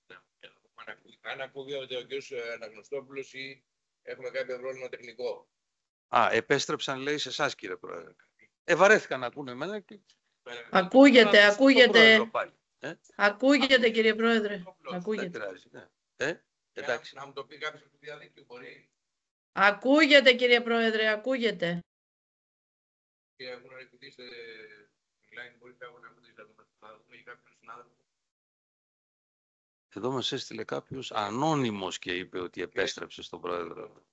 Αν ακούγεται ο κ. Αναγνωστόπουλος ή έχουμε κάποιο πρόβλημα τεχνικό. Επέστρεψαν λέει σε εσάς κύριε Πρόεδρε. Βαρέθηκαν να ακούνε εμένα και... Ακούγεται. Ακούγεται κύριε Πρόεδρε. Ακούγεται. Εντάξει. Να μου το πει κάποιος από το διαδίκτυο μπορεί. Ακούγεται κύριε Πρόεδρε, ακούγεται. Και έχουν ρεκουτεί στο online, μπορεί να έχουν ρεκουτεί. Θα δούμε και κάποιον συνάδελφο. Εδώ μας έστειλε κάποιος ανώνυμος και είπε ότι επέστρεψε στον Πρόεδρο.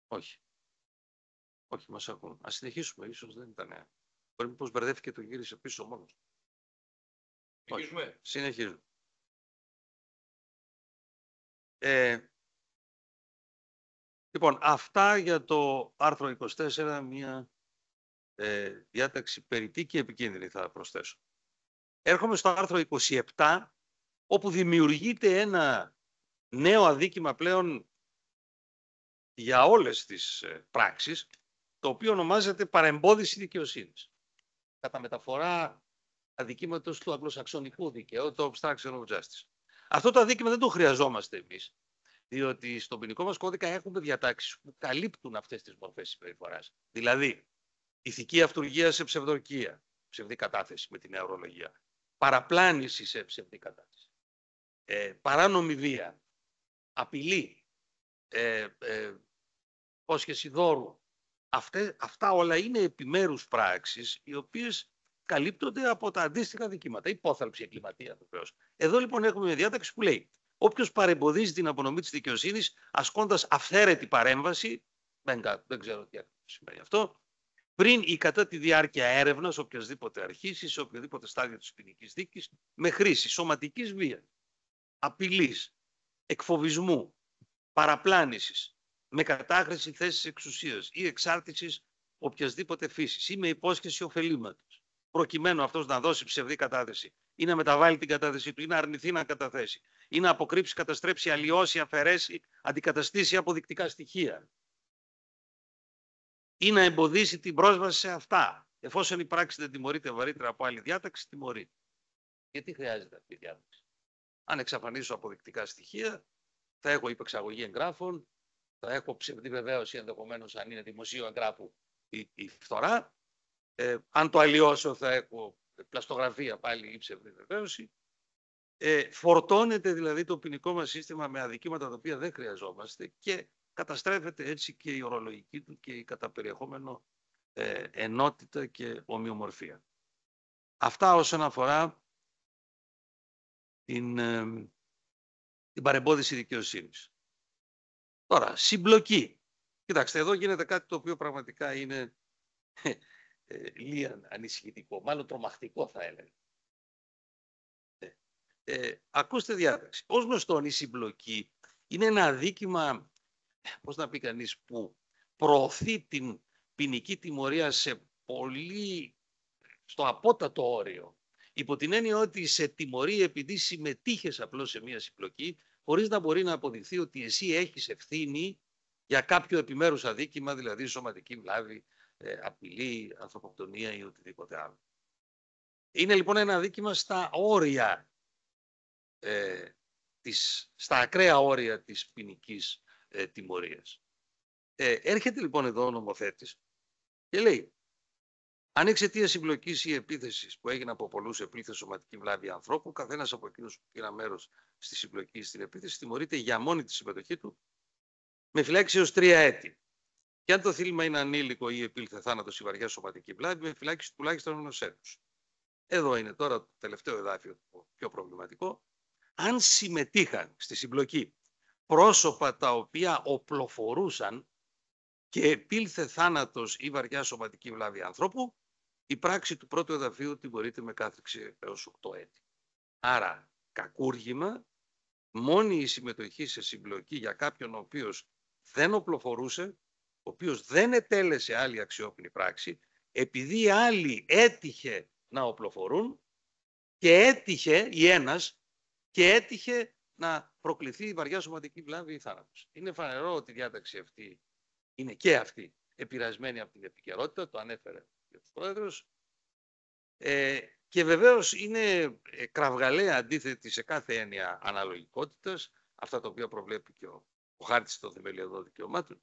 Όχι. Όχι, μας ακούν. Ας συνεχίσουμε, ίσως δεν ήταν. Μπορεί πως μπερδεύτηκε το γύρισε πίσω μόνος. Συνεχίζουμε. Συνεχίζουμε. Λοιπόν, αυτά για το άρθρο 24, μια διάταξη περιττή και επικίνδυνη θα προσθέσω. Έρχομαι στο άρθρο 27, όπου δημιουργείται ένα νέο αδίκημα πλέον για όλες τις πράξεις, το οποίο ονομάζεται παρεμπόδιση δικαιοσύνης. Κατά μεταφορά αδικήματος του αγγλοσαξονικού δικαίου, το obstruction of justice. Αυτό το αδίκημα δεν το χρειαζόμαστε εμείς, διότι στον ποινικό μας κώδικα έχουμε διατάξεις που καλύπτουν αυτές τις μορφές συμπεριφοράς. Δηλαδή, ηθική αυτουργία σε ψευδορκία, ψευδή κατάθεση με την νέα ορολογία, παραπλάνηση σε ψευδή κατάθεση, παράνομη βία, απειλή, υπόσχεση δώρου. Αυτά όλα είναι επιμέρους πράξεις οι οποίες καλύπτονται από τα αντίστοιχα δικήματα. Υπόθαλψη εγκληματία βεβαίως. Εδώ λοιπόν έχουμε μια διάταξη που λέει όποιος παρεμποδίζει την απονομή της δικαιοσύνης ασκώντας αυθαίρετη παρέμβαση, δεν ξέρω τι σημαίνει αυτό, πριν ή κατά τη διάρκεια έρευνας οποιασδήποτε αρχής ή σε οποιοδήποτε στάδιο της ποινικής δίκης με χρήση σωματικής βίας, απειλής, εκφοβισμού, παραπλάνησης, με κατάχρηση θέσης εξουσίας ή εξάρτησης οποιασδήποτε φύσης ή με υπόσχεση ωφελήματος προκειμένου αυτός να δώσει ψευδή κατάθεση ή να μεταβάλει την κατάθεσή του ή να αρνηθεί να καταθέσει ή να αποκρύψει, καταστρέψει, αλλοιώσει, αφαιρέσει, αντικαταστήσει αποδεικτικά στοιχεία ή να εμποδίσει την πρόσβαση σε αυτά. Εφόσον η πράξη δεν τιμωρείται βαρύτερα από άλλη διάταξη, τιμωρείται. Γιατί χρειάζεται αυτή η διάταξη? Αν εξαφανίσω αποδεικτικά στοιχεία, θα έχω υπεξαγωγή εγγράφων, θα έχω ψευδή βεβαίωση ενδεχομένως αν είναι δημοσίου εγγράφου η φθορά. Αν το αλλοιώσω θα έχω πλαστογραφία πάλι ή ψευδή βεβαίωση. Φορτώνεται δηλαδή το ποινικό μας σύστημα με αδικήματα τα οποία δεν χρειαζόμαστε και καταστρέφεται έτσι και η ορολογική του και η κατά περιεχόμενο ενότητα και ομοιομορφία. Αυτά όσον αφορά την παρεμπόδιση δικαιοσύνης. Τώρα, συμπλοκή. Κοιτάξτε, εδώ γίνεται κάτι το οποίο πραγματικά είναι λίγα ανησυχητικό, μάλλον τρομακτικό θα έλεγα. Ακούστε διάταξη. Ως γνωστόν η συμπλοκή είναι ένα αδίκημα, πώς να πει κανείς, που προωθεί την ποινική τιμωρία στο απότατο όριο. Υπό την έννοια ότι σε τιμωρεί επειδή συμμετείχες απλώς σε μία συμπλοκή, χωρίς να μπορεί να αποδειχθεί ότι εσύ έχεις ευθύνη για κάποιο επιμέρους αδίκημα, δηλαδή σωματική βλάβη, απειλή, ανθρωποκτονία ή οτιδήποτε άλλο. Είναι λοιπόν ένα αδίκημα στα όρια, στα ακραία όρια της ποινικής τιμωρίας. Έρχεται λοιπόν εδώ ο νομοθέτης και λέει: αν εξαιτία συμπλοκής ή επίθεσης που έγινε από πολλούς επήλθε σωματική βλάβη ανθρώπου, καθένας από εκείνους που πήραν μέρος στη συμπλοκή ή στην επίθεση τιμωρείται για μόνη τη συμμετοχή του με φυλάκιση έως 3 έτη. Και αν το θύλημα είναι ανήλικο ή επήλθε θάνατος ή βαριά σωματική βλάβη, με φυλάκιση τουλάχιστον 1 έτους. Εδώ είναι τώρα το τελευταίο εδάφιο, το πιο προβληματικό. Αν συμμετείχαν στη συμπλοκή πρόσωπα τα οποία οπλοφορούσαν και επήλθε θάνατος ή βαριά σωματική βλάβη ανθρώπου, η πράξη του πρώτου εδαφίου τιμωρείται με κάθριξη έως 8 έτη. Άρα, κακούργημα, μόνη η συμμετοχή σε συμπλοκή για κάποιον ο οποίος δεν οπλοφορούσε, ο οποίος δεν ετέλεσε άλλη αξιόπινη πράξη, επειδή άλλοι έτυχε να οπλοφορούν και έτυχε ή ένας και έτυχε να προκληθεί η βαριά σωματική βλάβη ή θάνατος. Είναι φανερό ότι η διάταξη αυτή είναι και αυτή επηρεασμένη από την επικαιρότητα, το ανέφερε και ο Πρόεδρος, και βεβαίως είναι κραυγαλαία αντίθετη σε κάθε έννοια αναλογικότητας, αυτά τα οποία προβλέπει και ο χάρτης των θεμελιωδών δικαιωμάτων,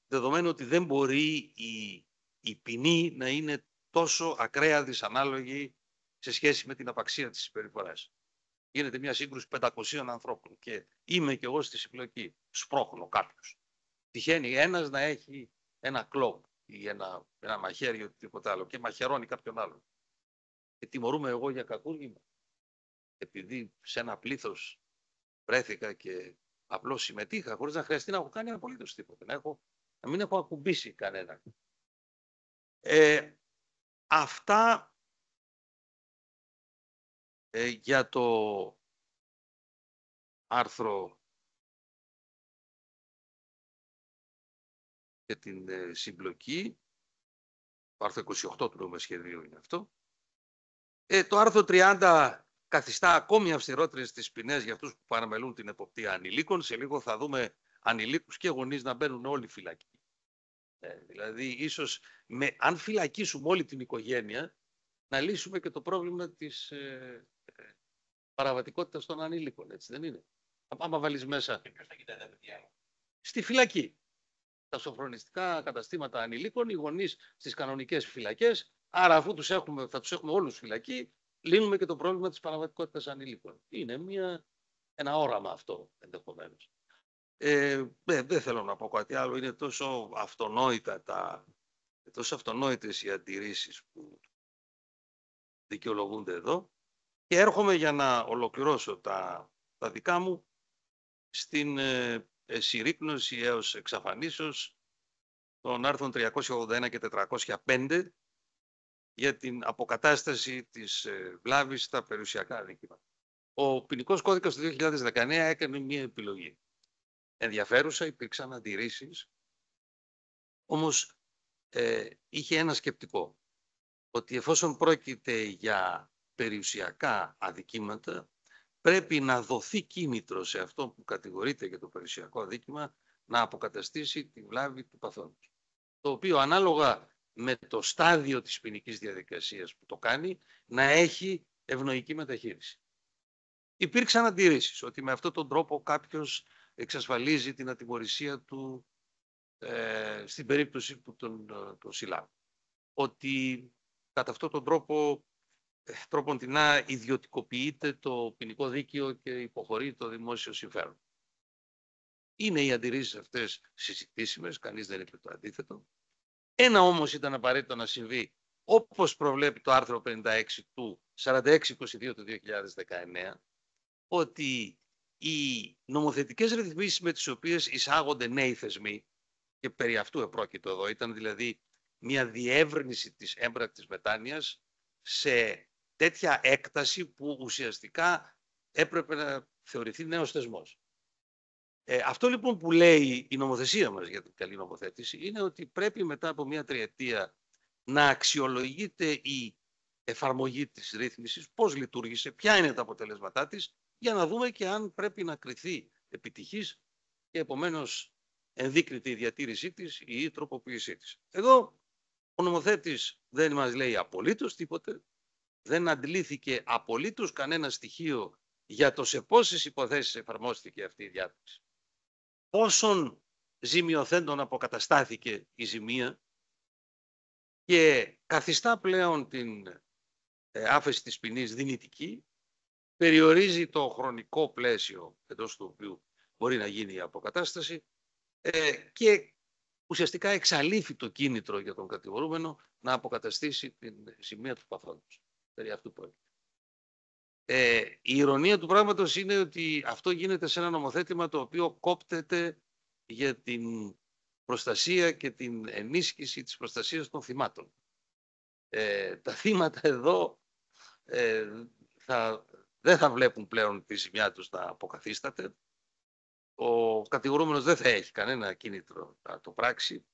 δεδομένου ότι δεν μπορεί η ποινή να είναι τόσο ακραία δυσανάλογη σε σχέση με την απαξία της συμπεριφοράς. Γίνεται μια σύγκρουση 500 ανθρώπων και είμαι κι εγώ στη συμπλοκή. Σπρώχνω κάποιους. Τυχαίνει ένας να έχει ένα κλόμπ ή ένα μαχαίρι ή οτιδήποτε άλλο και μαχαιρώνει κάποιον άλλον. Και τιμωρούμε εγώ για κακούργημα. Επειδή σε ένα πλήθος βρέθηκα και απλώς συμμετείχα χωρίς να χρειαστεί να έχω κάνει απολύτως τίποτα. Να μην έχω ακουμπήσει κανέναν. Αυτά για το άρθρο για την συμπλοκή, το άρθρο 28 του νομοσχεδίου είναι αυτό. Το άρθρο 30 καθιστά ακόμη αυστηρότερες τις ποινές για αυτούς που παραμελούν την εποπτεία ανηλίκων. Σε λίγο θα δούμε ανηλίκους και γονείς να μπαίνουν όλοι φυλακοί. Δηλαδή, ίσως αν φυλακίσουμε όλη την οικογένεια, να λύσουμε και το πρόβλημα της παραβατικότητας των ανήλικων, έτσι δεν είναι? Άμα βάλεις μέσα στη φυλακή τα σοφρονιστικά καταστήματα ανηλίκων, οι γονείς στις κανονικές φυλακές, άρα αφού θα τους έχουμε όλους φυλακή, λύνουμε και το πρόβλημα της παραβατικότητας ανηλίκων. Είναι ένα όραμα αυτό ενδεχομένως. Δεν θέλω να πω κάτι άλλο, είναι τόσο αυτονόητες οι αντιρρήσεις που δικαιολογούνται εδώ και έρχομαι για να ολοκληρώσω τα δικά μου στην συρρίκνωση έως εξαφανίσεως των άρθρων 381 και 405 για την αποκατάσταση της βλάβης στα περιουσιακά αδίκηματα. Ο ποινικός κώδικας του 2019 έκανε μία επιλογή. Ενδιαφέρουσα, υπήρξαν αντιρρήσεις, όμως είχε ένα σκεπτικό, ότι εφόσον πρόκειται για περιουσιακά αδικήματα, πρέπει να δοθεί κίνητρο σε αυτό που κατηγορείται για το περιουσιακό αδίκημα να αποκαταστήσει τη βλάβη του παθόντος. Το οποίο ανάλογα με το στάδιο της ποινικής διαδικασίας που το κάνει, να έχει ευνοϊκή μεταχείριση. Υπήρξαν αντιρρήσεις ότι με αυτόν τον τρόπο κάποιος εξασφαλίζει την ατιμωρησία του στην περίπτωση που τον συλλάβει. Ότι κατά αυτόν τον τρόπο τρόποντινά ιδιωτικοποιείται το ποινικό δίκαιο και υποχωρεί το δημόσιο συμφέρον. Είναι οι αντιρρήσεις αυτές συζητήσιμες, κανείς δεν είπε το αντίθετο. Ένα όμως ήταν απαραίτητο να συμβεί, όπως προβλέπει το άρθρο 56 του 4622 του 2019, ότι οι νομοθετικές ρυθμίσεις με τις οποίες εισάγονται νέοι θεσμοί, και περί αυτού επρόκειτο εδώ, ήταν δηλαδή μια διεύρυνση της έμπρακτης μετάνοιας σε τέτοια έκταση που ουσιαστικά έπρεπε να θεωρηθεί νέος θεσμός. Αυτό λοιπόν που λέει η νομοθεσία μας για την καλή νομοθέτηση είναι ότι πρέπει μετά από μια τριετία να αξιολογείται η εφαρμογή της ρύθμισης, πώς λειτουργήσε, ποια είναι τα αποτελέσματά της, για να δούμε και αν πρέπει να κριθεί επιτυχής και επομένως ενδείκνυται η διατήρησή της ή η τροποποίησή της. Εδώ ο νομοθέτης δεν μας λέει απολύτως τίποτε, δεν αντλήθηκε απολύτως κανένα στοιχείο για το σε πόσες υποθέσεις εφαρμόστηκε αυτή η διάταξη. Πόσων ζημιοθέντων αποκαταστάθηκε η ζημία και καθιστά πλέον την άφεση της ποινής δυνητική, περιορίζει το χρονικό πλαίσιο εντός του οποίου μπορεί να γίνει η αποκατάσταση και ουσιαστικά εξαλείφει το κίνητρο για τον κατηγορούμενο να αποκαταστήσει την ζημία του παθόντος. Περί αυτού πρόκειται. Η ηρωνία του πράγματος είναι ότι αυτό γίνεται σε ένα νομοθέτημα το οποίο κόπτεται για την προστασία και την ενίσχυση της προστασίας των θυμάτων. Τα θύματα εδώ δεν θα βλέπουν πλέον τη ζημιά τους να αποκαθίσταται. Ο κατηγορούμενος δεν θα έχει κανένα κίνητρο να το πράξει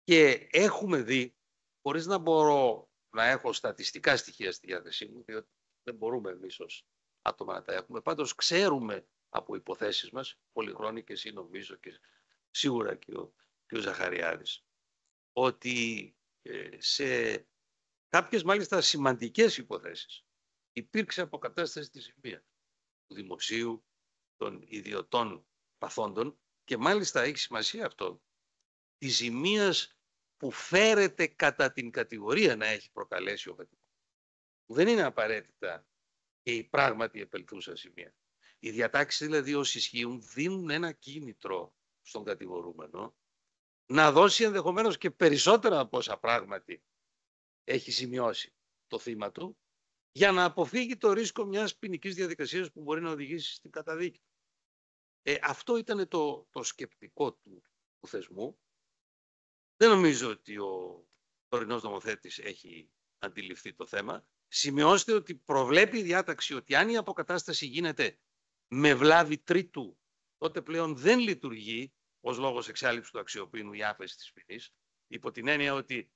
και έχουμε δει, χωρίς να μπορώ να έχω στατιστικά στοιχεία στη διάθεσή μου, διότι δεν μπορούμε εμείς ως άτομα να τα έχουμε, πάντως ξέρουμε από υποθέσεις μας, πολυχρόνικες ή νομίζω και σίγουρα και ο Ζαχαριάδης, ότι σε κάποιες μάλιστα σημαντικές υποθέσεις υπήρξε αποκατάσταση της ζημίας του δημοσίου, των ιδιωτών παθόντων και μάλιστα έχει σημασία αυτό, τη ζημίας που φέρεται κατά την κατηγορία να έχει προκαλέσει ο κατηγορούμενος. Δεν είναι απαραίτητα και η πράγματι επελθούσα ζημία. Οι διατάξεις δηλαδή όσοι ισχύουν δίνουν ένα κίνητρο στον κατηγορούμενο να δώσει ενδεχομένως και περισσότερα από όσα πράγματι έχει σημειώσει το θύμα του, για να αποφύγει το ρίσκο μιας ποινικής διαδικασίας που μπορεί να οδηγήσει στην καταδίκη. Αυτό ήταν το σκεπτικό του θεσμού. Δεν νομίζω ότι ο τωρινός νομοθέτης έχει αντιληφθεί το θέμα. Σημειώστε ότι προβλέπει η διάταξη ότι αν η αποκατάσταση γίνεται με βλάβη τρίτου, τότε πλέον δεν λειτουργεί ως λόγος εξάλληψης του αξιοποίηνου η άφεση της ποινής, υπό την έννοια ότι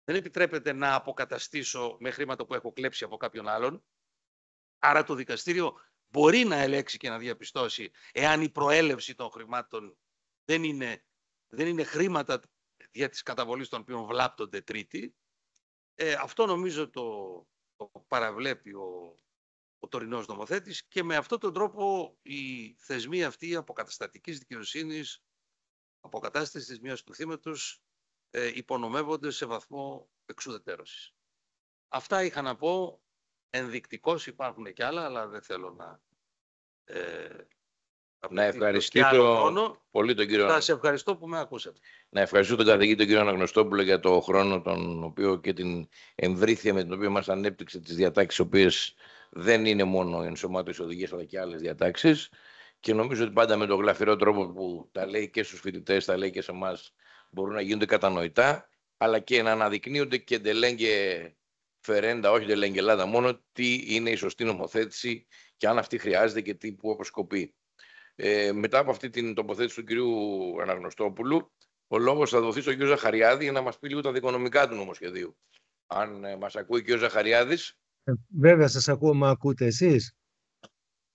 δεν επιτρέπεται να αποκαταστήσω με χρήματα που έχω κλέψει από κάποιον άλλον. Άρα το δικαστήριο μπορεί να ελέξει και να διαπιστώσει εάν η προέλευση των χρημάτων δεν είναι χρήματα για τις καταβολές των οποίων βλάπτονται τρίτοι. Αυτό νομίζω το παραβλέπει ο τωρινός νομοθέτης και με αυτόν τον τρόπο οι θεσμοί αυτοί αποκαταστατικής δικαιοσύνης, αποκατάστασης της μιας του θύματος, υπονομεύονται σε βαθμό εξουδετερώσης. Αυτά είχα να πω. Ενδεικτικώς υπάρχουν και άλλα, αλλά δεν θέλω να ευχαριστήσω πολύ τον κύριο. Σας ευχαριστώ που με ακούσατε. Να ευχαριστώ τον καθηγητή τον κύριο Αναγνωστόπουλο για το χρόνο τον οποίο και την εμβρήθεια με την οποία μας ανέπτυξε τις διατάξεις, οι οποίες δεν είναι μόνο ενσωμάτωση οδηγίες αλλά και άλλες διατάξεις. Και νομίζω ότι πάντα με τον γλαφυρό τρόπο που τα λέει και στους φοιτητές, τα λέει και σε εμάς, μπορούν να γίνονται κατανοητά, αλλά και να αναδεικνύονται και ντελέγγε φερέντα, όχι ντελέγγε Ελλάδα μόνο, τι είναι η σωστή νομοθέτηση και αν αυτή χρειάζεται και τι που αποσκοπεί. Μετά από αυτή την τοποθέτηση του κυρίου Αναγνωστόπουλου, ο λόγος θα δοθεί στον κύριο Ζαχαριάδη για να μας πει λίγο τα δικονομικά του νομοσχεδίου. Αν μας ακούει ο κύριος Ζαχαριάδης. Βέβαια, σας ακούω, μα ακούτε εσείς?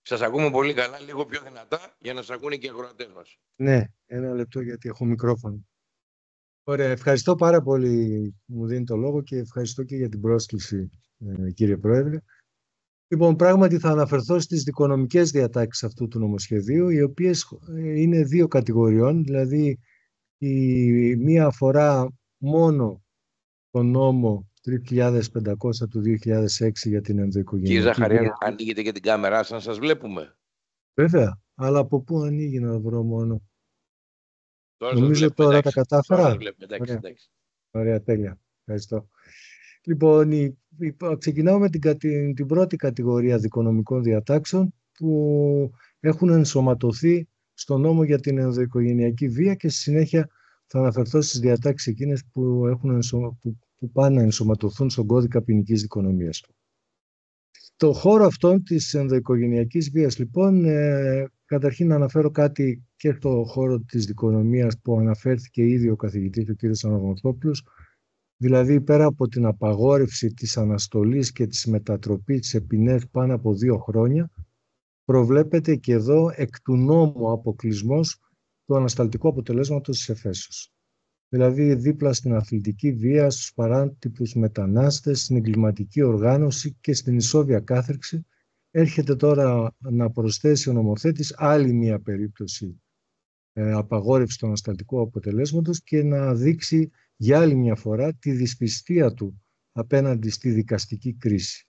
Σας ακούμε πολύ καλά, λίγο πιο δυνατά, για να σας ακούνε και οι ακροατές μας. Ναι, ένα λεπτό γιατί έχω μικρόφωνο. Ωραία, ευχαριστώ πάρα πολύ που μου δίνει το λόγο και ευχαριστώ και για την πρόσκληση, κύριε Πρόεδρε. Λοιπόν, πράγματι θα αναφερθώ στις δικονομικές διατάξεις αυτού του νομοσχεδίου, οι οποίες είναι δύο κατηγοριών, δηλαδή η μία αφορά μόνο τον νόμο 3.500 του 2006 για την ενδοοικογενειακή Κύριε Ζαχαριάδη, βία. ανοίγετε και την κάμερά σας να σας βλέπουμε. Βέβαια, αλλά από πού ανοίγει να βρω μόνο? Τώρα σας Νομίζω βλέπουμε, τώρα εντάξει. τα κατάφερα. Τώρα σας βλέπουμε, εντάξει, Ωραία. εντάξει. Ωραία, τέλεια. Ευχαριστώ. Λοιπόν, ξεκινάω με την πρώτη κατηγορία δικονομικών διατάξεων που έχουν ενσωματωθεί στο νόμο για την ενδοοικογενειακή βία και στη συνέχεια θα αναφερθώ στις διατάξεις εκείνες που πάνε να ενσωματωθούν στον κώδικα ποινικής δικονομίας. Το χώρο αυτόν της ενδοοικογενειακής βίας, λοιπόν, καταρχήν να αναφέρω κάτι και στο χώρο της δικονομίας που αναφέρθηκε ήδη ο καθηγητής, ο κ. Αναγνωστόπουλος, δηλαδή πέρα από την απαγόρευση της αναστολής και της μετατροπής σε ποινές πάνω από 2 χρόνια, προβλέπεται και εδώ εκ του νόμου αποκλεισμός του ανασταλτικού αποτελέσματος της εφέσεως. Δηλαδή δίπλα στην αθλητική βία, στους παράτυπους μετανάστες, στην εγκληματική οργάνωση και στην ισόβια κάθριξη, έρχεται τώρα να προσθέσει ο νομοθέτης άλλη μία περίπτωση απαγόρευση του ανασταλτικού αποτελέσματος και να δείξει για άλλη μια φορά τη δυσπιστία του απέναντι στη δικαστική κρίση.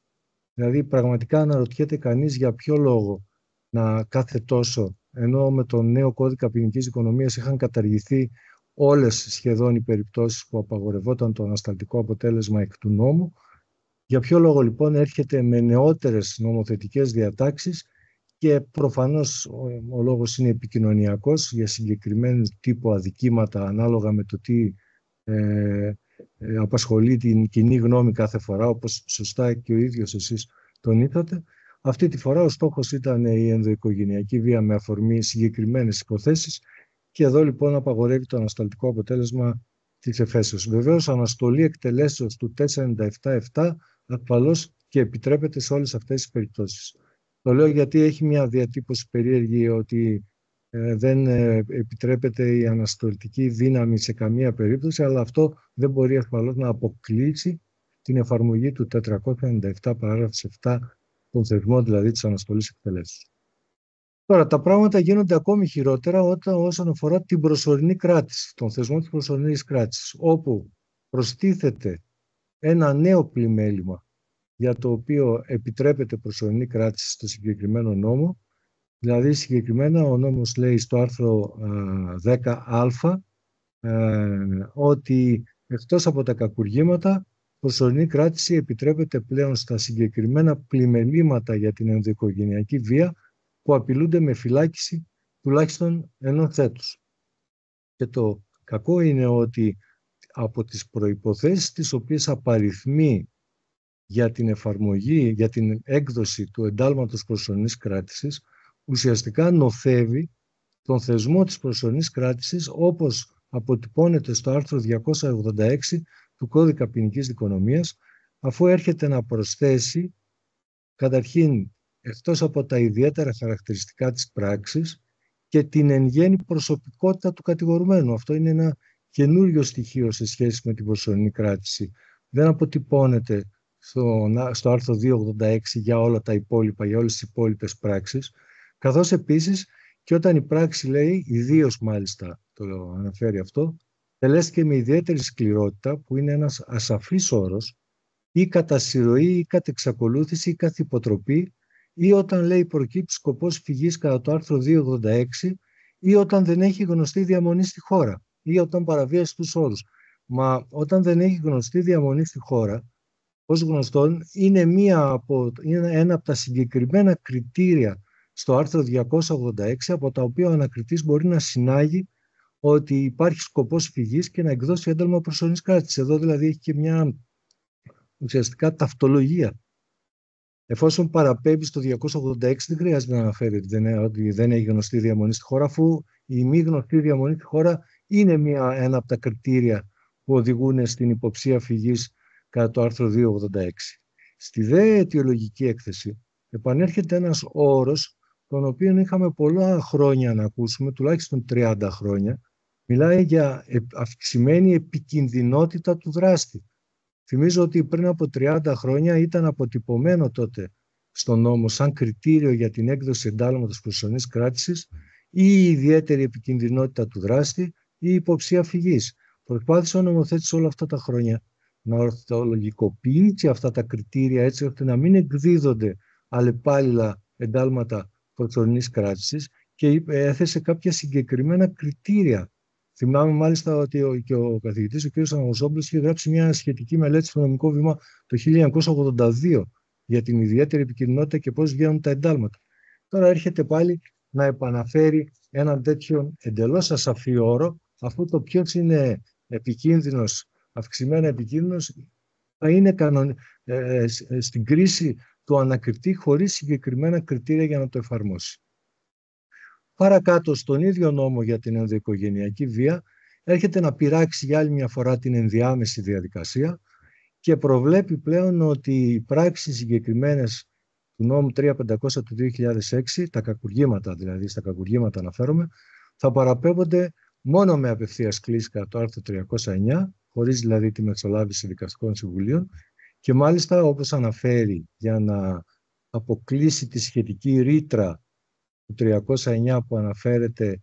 Δηλαδή πραγματικά αναρωτιέται κανείς για ποιο λόγο να κάθε τόσο, ενώ με τον νέο κώδικα ποινικής δικονομίας είχαν καταργηθεί όλες σχεδόν οι περιπτώσεις που απαγορευόταν το ανασταλτικό αποτέλεσμα εκ του νόμου, για ποιο λόγο λοιπόν έρχεται με νεότερες νομοθετικές διατάξεις και προφανώς ο λόγος είναι επικοινωνιακός για συγκεκριμένου τύπου αδικήματα ανάλογα με το τι απασχολεί την κοινή γνώμη κάθε φορά, όπως σωστά και ο ίδιος εσείς τονίσατε. Αυτή τη φορά ο στόχος ήταν η ενδοοικογενειακή βία με αφορμή συγκεκριμένες υποθέσεις και εδώ λοιπόν απαγορεύει το ανασταλτικό αποτέλεσμα της εφέσεως. Βεβαίως αναστολή εκτελέσεως του 497-7 ασφαλώς και επιτρέπεται σε όλες αυτές τις περιπτώσεις. Το λέω γιατί έχει μια διατύπωση περίεργη ότι δεν επιτρέπεται η αναστολτική δύναμη σε καμία περίπτωση, αλλά αυτό δεν μπορεί ασφαλώς να αποκλείσει την εφαρμογή του 497 παράγραφος 7, των θεσμών δηλαδή της αναστολής εκτελέσεως. Τώρα, τα πράγματα γίνονται ακόμη χειρότερα όσον αφορά την προσωρινή κράτηση, τον θεσμό της προσωρινής κράτησης, όπου προστίθεται ένα νέο πλημέλημα για το οποίο επιτρέπεται προσωρινή κράτηση στο συγκεκριμένο νόμο. Δηλαδή, συγκεκριμένα, ο νόμος λέει στο άρθρο 10α ότι εκτός από τα κακουργήματα, προσωρινή κράτηση επιτρέπεται πλέον στα συγκεκριμένα πλημελήματα για την ενδοοικογενειακή βία που απειλούνται με φυλάκιση τουλάχιστον 1 έτους. Και το κακό είναι ότι από τις προϋποθέσεις τις οποίες απαριθμεί για την εφαρμογή, για την έκδοση του εντάλματος προσωρινής κράτησης, ουσιαστικά νοθεύει τον θεσμό της προσωρινής κράτησης όπως αποτυπώνεται στο άρθρο 286 του Κώδικα Ποινικής Δικονομίας, αφού έρχεται να προσθέσει καταρχήν εκτός από τα ιδιαίτερα χαρακτηριστικά της πράξης και την εν γέννη προσωπικότητα του κατηγορουμένου. Αυτό είναι ένα καινούριο στοιχείο σε σχέση με την προσωρινή κράτηση. Δεν αποτυπώνεται στο άρθρο 286 για όλα τα υπόλοιπα, για όλες τις υπόλοιπες πράξεις, καθώς επίσης και όταν η πράξη λέει, ιδίως μάλιστα το αναφέρει αυτό, τελέστηκε με ιδιαίτερη σκληρότητα, που είναι ένας ασαφής όρος, ή κατά συρροή ή κατά εξακολούθηση ή κατά υποτροπή, ή όταν λέει προκύπτει σκοπός φυγής κατά το άρθρο 286, ή όταν δεν έχει γνωστή διαμονή στη χώρα, ή όταν παραβίασε τους όρους. Μα όταν δεν έχει γνωστή διαμονή στη χώρα, ως γνωστόν, είναι ένα από τα συγκεκριμένα κριτήρια στο άρθρο 286, από τα οποία ο ανακριτής μπορεί να συνάγει ότι υπάρχει σκοπός φυγής και να εκδώσει ένταλμα προσωρινής κράτησης. Εδώ δηλαδή έχει και μια ουσιαστικά ταυτολογία. Εφόσον παραπέμπει στο 286, δεν χρειάζεται να αναφέρει ότι δεν έχει γνωστή διαμονή στη χώρα, αφού η μη γνωστή διαμονή στη χώρα είναι ένα από τα κριτήρια που οδηγούν στην υποψία φυγής κατά το άρθρο 286. Στη δε αιτιολογική έκθεση επανέρχεται ένας όρος τον οποίο είχαμε πολλά χρόνια να ακούσουμε, τουλάχιστον 30 χρόνια. Μιλάει για αυξημένη επικινδυνότητα του δράστη. Θυμίζω ότι πριν από 30 χρόνια ήταν αποτυπωμένο τότε στον νόμο σαν κριτήριο για την έκδοση εντάλματος προσωρινής κράτησης ή η ιδιαίτερη επικινδυνότητα του δράστη ή η υποψία φυγής. Προσπάθησε ο νομοθέτης όλα αυτά τα χρόνια να ορθολογικοποιήσει αυτά τα κριτήρια έτσι ώστε να μην εκδίδονται αλλεπάλληλα εντάλματα προσωρινής κράτησης και έθεσε κάποια συγκεκριμένα κριτήρια. Θυμάμαι μάλιστα ότι και ο καθηγητής, ο κ. Αναγνωσόπουλος, είχε γράψει μια σχετική μελέτη στο νομικό βήμα το 1982 για την ιδιαίτερη επικινδυνότητα και πώς βγαίνουν τα εντάλματα. Τώρα έρχεται πάλι να επαναφέρει έναν τέτοιο εντελώς ασαφή όρο, αφού το ποιος είναι επικίνδυνος, αυξημένα επικίνδυνος, θα είναι στην κρίση του ανακριτή χωρίς συγκεκριμένα κριτήρια για να το εφαρμόσει. Παρακάτω, στον ίδιο νόμο για την ενδοοικογενειακή βία, έρχεται να πειράξει για άλλη μια φορά την ενδιάμεση διαδικασία και προβλέπει πλέον ότι οι πράξεις συγκεκριμένες του νόμου 3500 του 2006, τα κακουργήματα δηλαδή, στα κακουργήματα αναφέρομαι, θα παραπέμπονται μόνο με απευθείας κλίση κατά το άρθρο 309, χωρίς δηλαδή τη μεσολάβηση δικαστικών συμβουλίων, και μάλιστα όπως αναφέρει για να αποκλείσει τη σχετική ρήτρα του 309 που αναφέρεται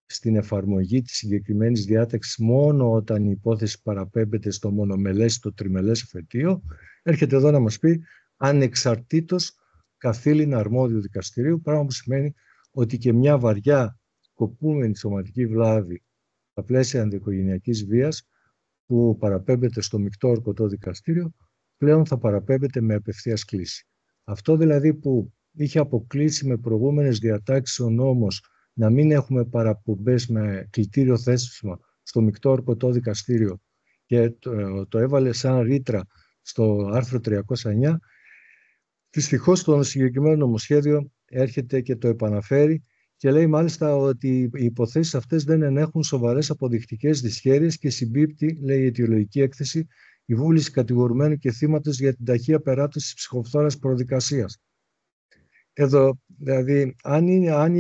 στην εφαρμογή της συγκεκριμένης διάταξης μόνο όταν η υπόθεση παραπέμπεται στο μονομελές, στο τριμελές εφετείο, έρχεται εδώ να μας πει ανεξαρτήτως καθήλυνα αρμόδιου δικαστηρίου, πράγμα που σημαίνει ότι και μια βαριά σκοπούμενη σωματική βλάβη στα πλαίσια ενδοοικογενειακής βίας που παραπέμπεται στο μεικτό ορκωτό δικαστήριο, πλέον θα παραπέμπεται με απευθείας κλίση. Αυτό δηλαδή που είχε αποκλείσει με προηγούμενες διατάξεις ο νόμος να μην έχουμε παραπομπές με κλητήριο θέσπισμα στο μεικτό ορκωτό δικαστήριο και το έβαλε σαν ρήτρα στο άρθρο 309, δυστυχώς το συγκεκριμένο νομοσχέδιο έρχεται και το επαναφέρει και λέει μάλιστα ότι οι υποθέσεις αυτές δεν ενέχουν σοβαρές αποδεικτικές δυσχέρειες και συμπίπτει, λέει η αιτιολογική έκθεση, η βούληση κατηγορουμένου και θύματος για την ταχεία περάτωση της ψυχοφθόρας προδικασίας. Εδώ, δηλαδή, αν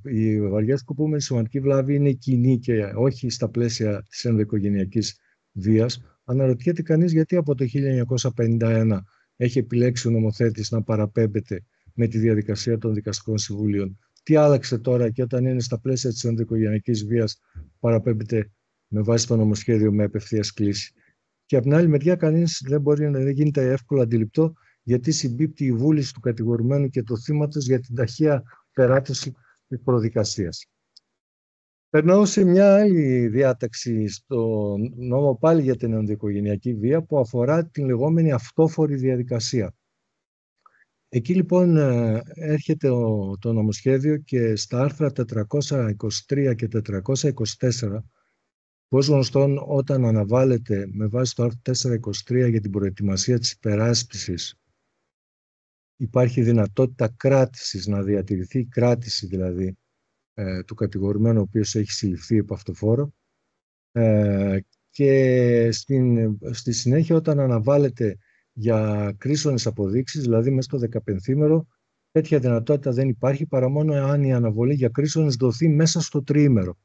η βαριά σκοπούμενη σωματική βλάβη είναι κοινή και όχι στα πλαίσια της ενδοοικογενειακής βίας, αναρωτιέται κανείς γιατί από το 1951 έχει επιλέξει ο νομοθέτης να παραπέμπεται με τη διαδικασία των δικαστικών συμβουλίων. Τι άλλαξε τώρα και όταν είναι στα πλαίσια της ενδοοικογενειακής βίας παραπέμπεται με βάση το νομοσχέδιο με απευθείας κλίση. Και από την άλλη μεριά κανείς δεν γίνεται εύκολα αντιληπτό γιατί συμπίπτει η βούληση του κατηγορουμένου και του θύματος για την ταχεία περάτωση της προδικασίας. Περνάω σε μια άλλη διάταξη στο νόμο πάλι για την ενδοοικογενειακή βία που αφορά την λεγόμενη αυτόφορη διαδικασία. Εκεί λοιπόν έρχεται το νομοσχέδιο και στα άρθρα 423 και 424, που ως γνωστόν όταν αναβάλλεται με βάση το άρθρο 423 για την προετοιμασία της υπεράσπισης υπάρχει δυνατότητα κράτησης, να διατηρηθεί η κράτηση δηλαδή του κατηγορουμένου ο οποίος έχει συλληφθεί επ' αυτοφόρο και στη συνέχεια όταν αναβάλλεται για κρίσονες αποδείξεις, δηλαδή μέσα στο 15ήμερο, τέτοια δυνατότητα δεν υπάρχει παρά μόνο αν η αναβολή για κρίσονες δοθεί μέσα στο τριήμερο.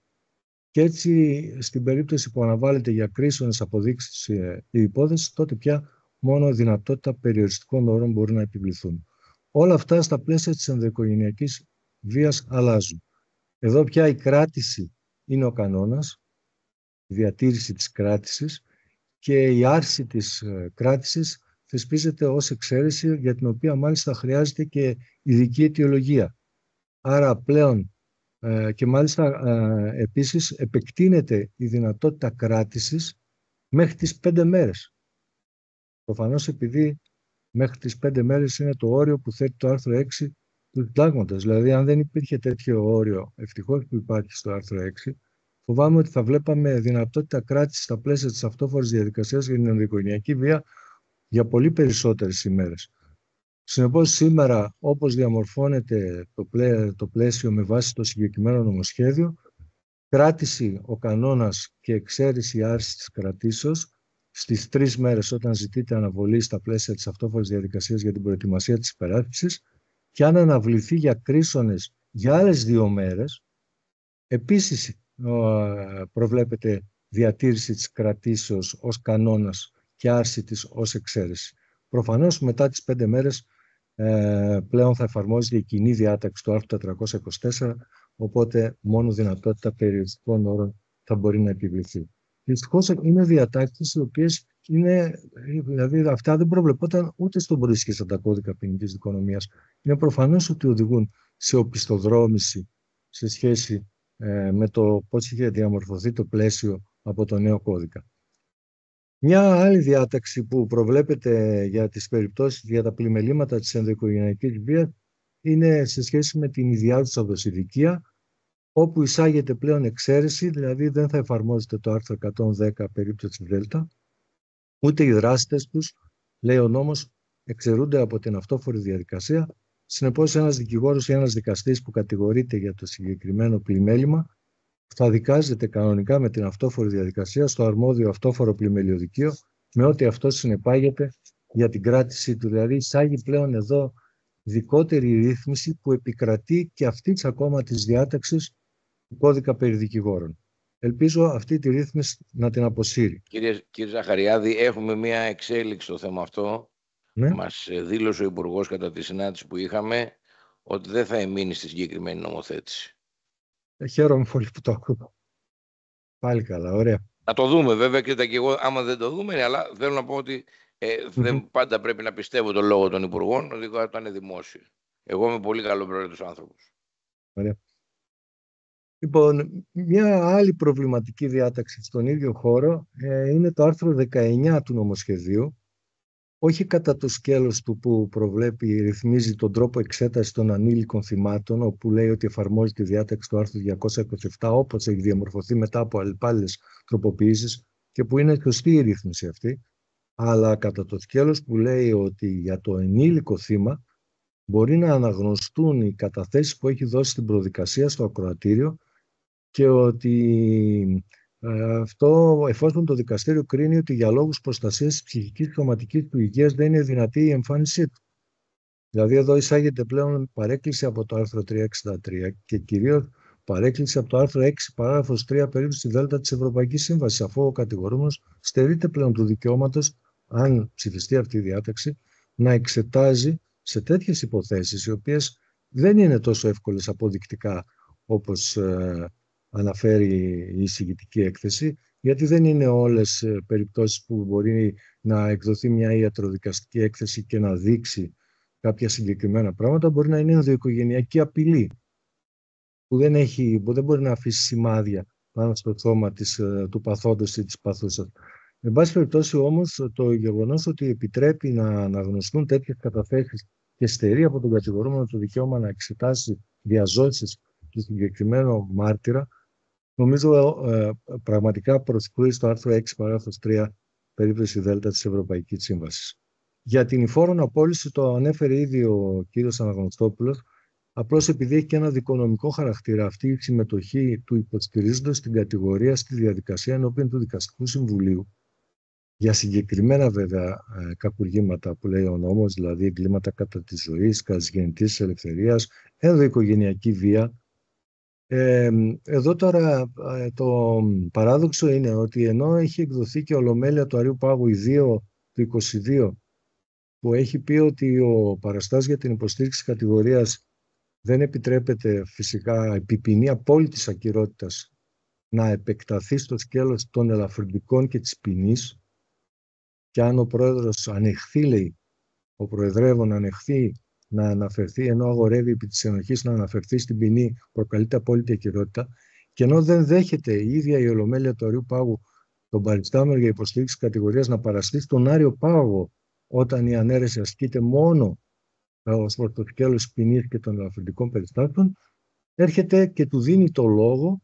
Και έτσι στην περίπτωση που αναβάλλεται για κρίσονες αποδείξεις η υπόθεση, τότε πια μόνο δυνατότητα περιοριστικών όρων μπορεί να επιβληθούν. Όλα αυτά στα πλαίσια της ενδοοικογενειακής βίας αλλάζουν. Εδώ πια η κράτηση είναι ο κανόνας, η διατήρηση της κράτησης και η άρση της κράτησης θεσπίζεται ως εξαίρεση για την οποία μάλιστα χρειάζεται και ειδική αιτιολογία. Άρα πλέον και μάλιστα επίσης επεκτείνεται η δυνατότητα κράτησης μέχρι τις 5 μέρες. Προφανώς επειδή μέχρι τις 5 μέρες είναι το όριο που θέτει το άρθρο 6 του Συντάγματος. Δηλαδή αν δεν υπήρχε τέτοιο όριο, ευτυχώς που υπάρχει στο άρθρο 6, φοβάμαι ότι θα βλέπαμε δυνατότητα κράτησης στα πλαίσια της αυτόφορης διαδικασίας για την ενδοοικογενειακή βία για πολύ περισσότερες ημέρες. Συνεπώς σήμερα, όπως διαμορφώνεται το πλαίσιο με βάση το συγκεκριμένο νομοσχέδιο, κράτηση ο κανόνας και εξαίρεση η άρση της κρατήσεως στις 3 μέρες όταν ζητείται αναβολή στα πλαίσια της αυτόφορης διαδικασίας για την προετοιμασία της υπεράσπισης, και αν αναβληθεί για κρίσονες για άλλες 2 μέρες, επίσης προβλέπεται διατήρηση της κρατήσεως ως κανόνας και άρση της ως εξαίρεση. Προφανώς μετά τις 5 μέρες πλέον θα εφαρμόζεται η κοινή διάταξη του άρθρου 424, οπότε μόνο δυνατότητα περιοριστικών όρων θα μπορεί να επιβληθεί. Δυστυχώς είναι διατάξεις οι οποίες είναι, δηλαδή αυτά δεν προβλεπόταν ούτε στον προϊσχύσαντα κώδικα ποινικής δικονομίας. Είναι προφανώς ότι οδηγούν σε οπισθοδρόμηση σε σχέση με το πώς είχε διαμορφωθεί το πλαίσιο από το νέο κώδικα. Μια άλλη διάταξη που προβλέπεται για τις περιπτώσεις, για τα πλημελήματα της ενδοοικογενειακής βίας, είναι σε σχέση με την ιδιάζουσα δοσηδικία, όπου εισάγεται πλέον εξαίρεση, δηλαδή δεν θα εφαρμόζεται το άρθρο 110 περίπτωση Δέλτα, ούτε οι δράστες τους, λέει ο νόμος, εξαιρούνται από την αυτόφορη διαδικασία. Συνεπώς, ένας δικηγόρος ή ένας δικαστής που κατηγορείται για το συγκεκριμένο πλημέλημα θα δικάζεται κανονικά με την αυτόφορη διαδικασία στο αρμόδιο αυτόφορο πλημελιωδικείο, με ό,τι αυτό συνεπάγεται για την κράτησή του. Δηλαδή, εισάγει πλέον εδώ δικότερη ρύθμιση που επικρατεί και αυτής ακόμα της διάταξης του κώδικα περί δικηγόρων. Ελπίζω αυτή τη ρύθμιση να την αποσύρει. Κύριε Ζαχαριάδη, έχουμε μια εξέλιξη στο θέμα αυτό. Ναι. Μας δήλωσε ο Υπουργός κατά τη συνάντηση που είχαμε ότι δεν θα εμείνει στη συγκεκριμένη νομοθέτηση. Χαίρομαι πολύ που το ακούω. Πάλι καλά, ωραία. Να το δούμε βέβαια και εγώ, άμα δεν το δούμε, αλλά θέλω να πω ότι δεν πάντα πρέπει να πιστεύω τον λόγο των Υπουργών, ότι το είναι δημόσιο. Εγώ είμαι πολύ καλοπροαίρετος άνθρωπος. Ωραία. Λοιπόν, μια άλλη προβληματική διάταξη στον ίδιο χώρο είναι το άρθρο 19 του νομοσχεδίου, όχι κατά το σκέλος του που προβλέπει, ρυθμίζει τον τρόπο εξέτασης των ανήλικων θυμάτων, όπου λέει ότι εφαρμόζει τη διάταξη του άρθρου 227 όπως έχει διαμορφωθεί μετά από αλλεπάλληλες τροποποιήσεις και που είναι σωστή η ρύθμιση αυτή, αλλά κατά το σκέλος που λέει ότι για το ενήλικο θύμα μπορεί να αναγνωστούν οι καταθέσεις που έχει δώσει στην προδικασία στο ακροατήριο και ότι αυτό εφόσον το δικαστήριο κρίνει ότι για λόγους προστασίας της ψυχικής και σωματικής του υγείας δεν είναι δυνατή η εμφάνισή του. Δηλαδή εδώ εισάγεται πλέον παρέκκληση από το άρθρο 363 και κυρίως παρέκκληση από το άρθρο 6 παράγραφος 3 περίπτωση Δέλτα της Ευρωπαϊκής Σύμβασης, αφού ο κατηγορούμενος στερείται πλέον του δικαιώματος, αν ψηφιστεί αυτή η διάταξη, να εξετάζει σε τέτοιες υποθέσεις οι οποίες δεν είναι τόσο εύκολες αποδεικτικά όπως αναφέρει η εισηγητική έκθεση, γιατί δεν είναι όλες περιπτώσεις που μπορεί να εκδοθεί μια ιατροδικαστική έκθεση και να δείξει κάποια συγκεκριμένα πράγματα. Μπορεί να είναι ενδοοικογενειακή απειλή που δεν μπορεί να αφήσει σημάδια πάνω στο σώμα του παθόντος ή της παθούσας. Εν πάση περιπτώσει όμως, το γεγονός ότι επιτρέπει να αναγνωστούν τέτοιες καταθέσεις και στερεί από τον κατηγορούμενο το δικαίωμα να εξετάσει διαζώσεις του συγκεκριμένου μάρτυρα, νομίζω πραγματικά προσχωρεί στο άρθρο 6 παράγραφος 3 περίπτωση Δέλτα της Ευρωπαϊκής Σύμβασης. Για την υφόρον απόλυση το ανέφερε ήδη ο κύριος Αναγνωστόπουλος, απλώς επειδή έχει και ένα δικονομικό χαρακτήρα αυτή η συμμετοχή του υποστηρίζοντος στην κατηγορία στη διαδικασία ενώπιον του Δικαστικού Συμβουλίου για συγκεκριμένα βέβαια κακουργήματα που λέει ο νόμος, δηλαδή εγκλήματα κατά της ζωής, κατά της γεννητής ελευθερίας, ενδοοικογενειακή βία. Εδώ τώρα το παράδοξο είναι ότι ενώ έχει εκδοθεί και ολομέλεια του Αρείου Πάγου η 2 του 22 που έχει πει ότι ο παραστάς για την υποστήριξη κατηγορίας δεν επιτρέπεται φυσικά επί ποινή απόλυτης ακυρότητας να επεκταθεί στο σκέλος των ελαφρυντικών και της ποινής, και αν ο πρόεδρος ανεχθεί, λέει, ο προεδρεύων ανεχθεί να αναφερθεί, ενώ αγορεύει επί της ενοχής να αναφερθεί στην ποινή, προκαλείται απόλυτη ακυρότητα, και ενώ δεν δέχεται η ίδια η ολομέλεια του Αρείου Πάγου τον παριστάμενο για υποστήριξη κατηγορίας να παραστεί στον Άριο Πάγο όταν η ανέρεση ασκείται μόνο ως προς το σκέλος ποινής και των ελαφρυντικών περιστάσεων, έρχεται και του δίνει το λόγο,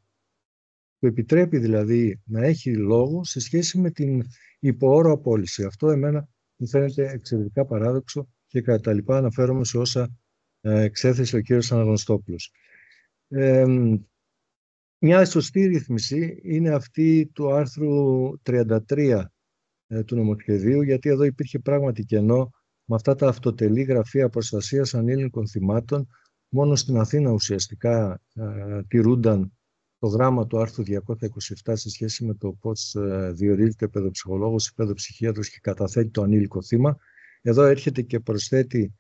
που επιτρέπει δηλαδή να έχει λόγο σε σχέση με την υποόρο απόλυση. Αυτό εμένα μου φαίνεται εξαιρετικά παράδοξο και κατά τα λοιπά αναφέρομαι σε όσα εξέθεσε ο κύριος Αναγνωστόπουλος. Μια σωστή ρύθμιση είναι αυτή του άρθρου 33 του νομοσχεδίου, γιατί εδώ υπήρχε πράγματι κενό με αυτά τα αυτοτελή γραφεία προστασίας ανήλικων θυμάτων. Μόνο στην Αθήνα ουσιαστικά τηρούνταν το γράμμα του άρθρου 227 σε σχέση με το πώς διορίζεται παιδοψυχολόγος ή παιδοψυχίατρος και καταθέτει το ανήλικο θύμα. Εδώ έρχεται και προσθέτει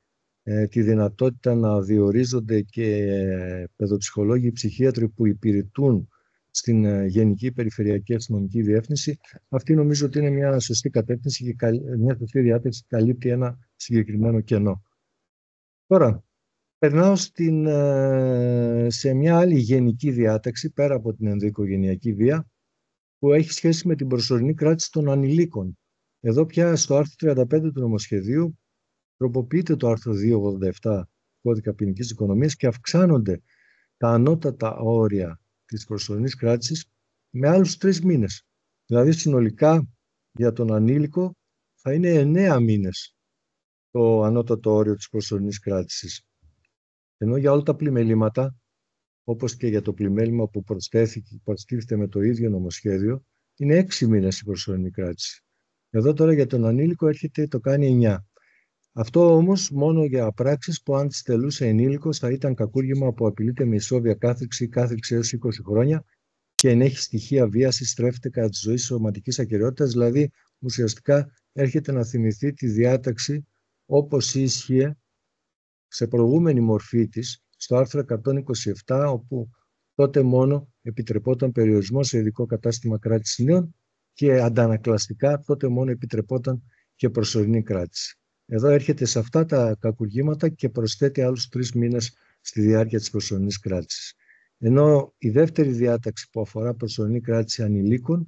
τη δυνατότητα να διορίζονται και παιδοψυχολόγοι, ψυχίατροι που υπηρετούν στην Γενική Περιφερειακή Αστυνομική Διεύθυνση. Αυτή νομίζω ότι είναι μια σωστή κατεύθυνση και μια σωστή διάταξη που καλύπτει ένα συγκεκριμένο κενό. Τώρα, περνάω σε μια άλλη γενική διάταξη, πέρα από την ενδοοικογενειακή βία, που έχει σχέση με την προσωρινή κράτηση των ανηλίκων. Εδώ πια στο άρθρο 35 του νομοσχεδίου τροποποιείται το άρθρο 287 Κώδικα Ποινικής Οικονομίας και αυξάνονται τα ανώτατα όρια της προσωρινής κράτησης με άλλους 3 μήνες. Δηλαδή συνολικά για τον ανήλικο θα είναι 9 μήνες το ανώτατο όριο της προσωρινής κράτησης. Ενώ για όλα τα πλημελήματα, όπως και για το πλημέλημα που προστίθεται με το ίδιο νομοσχέδιο, είναι 6 μήνες η προσωρινή κράτηση. Εδώ τώρα για τον ανήλικο έρχεται το κάνει 9. Αυτό όμως μόνο για πράξεις που αν τις τελούσε ενήλικος θα ήταν κακούργημα που απειλείται με ισόβια κάθριξη ή κάθριξη έως 20 χρόνια και ενέχει στοιχεία βίασης, στρέφεται κατά τη ζωή σωματικής ακεραιότητας, δηλαδή ουσιαστικά έρχεται να θυμηθεί τη διάταξη όπως ίσχυε σε προηγούμενη μορφή της, στο άρθρο 127, όπου τότε μόνο επιτρεπόταν περιορισμό σε ειδικό κατάστημα κράτησης νέων και αντανακλαστικά τότε μόνο επιτρεπόταν και προσωρινή κράτηση. Εδώ έρχεται σε αυτά τα κακουργήματα και προσθέτει άλλους 3 μήνες στη διάρκεια της προσωρινής κράτησης. Ενώ η δεύτερη διάταξη που αφορά προσωρινή κράτηση ανηλίκων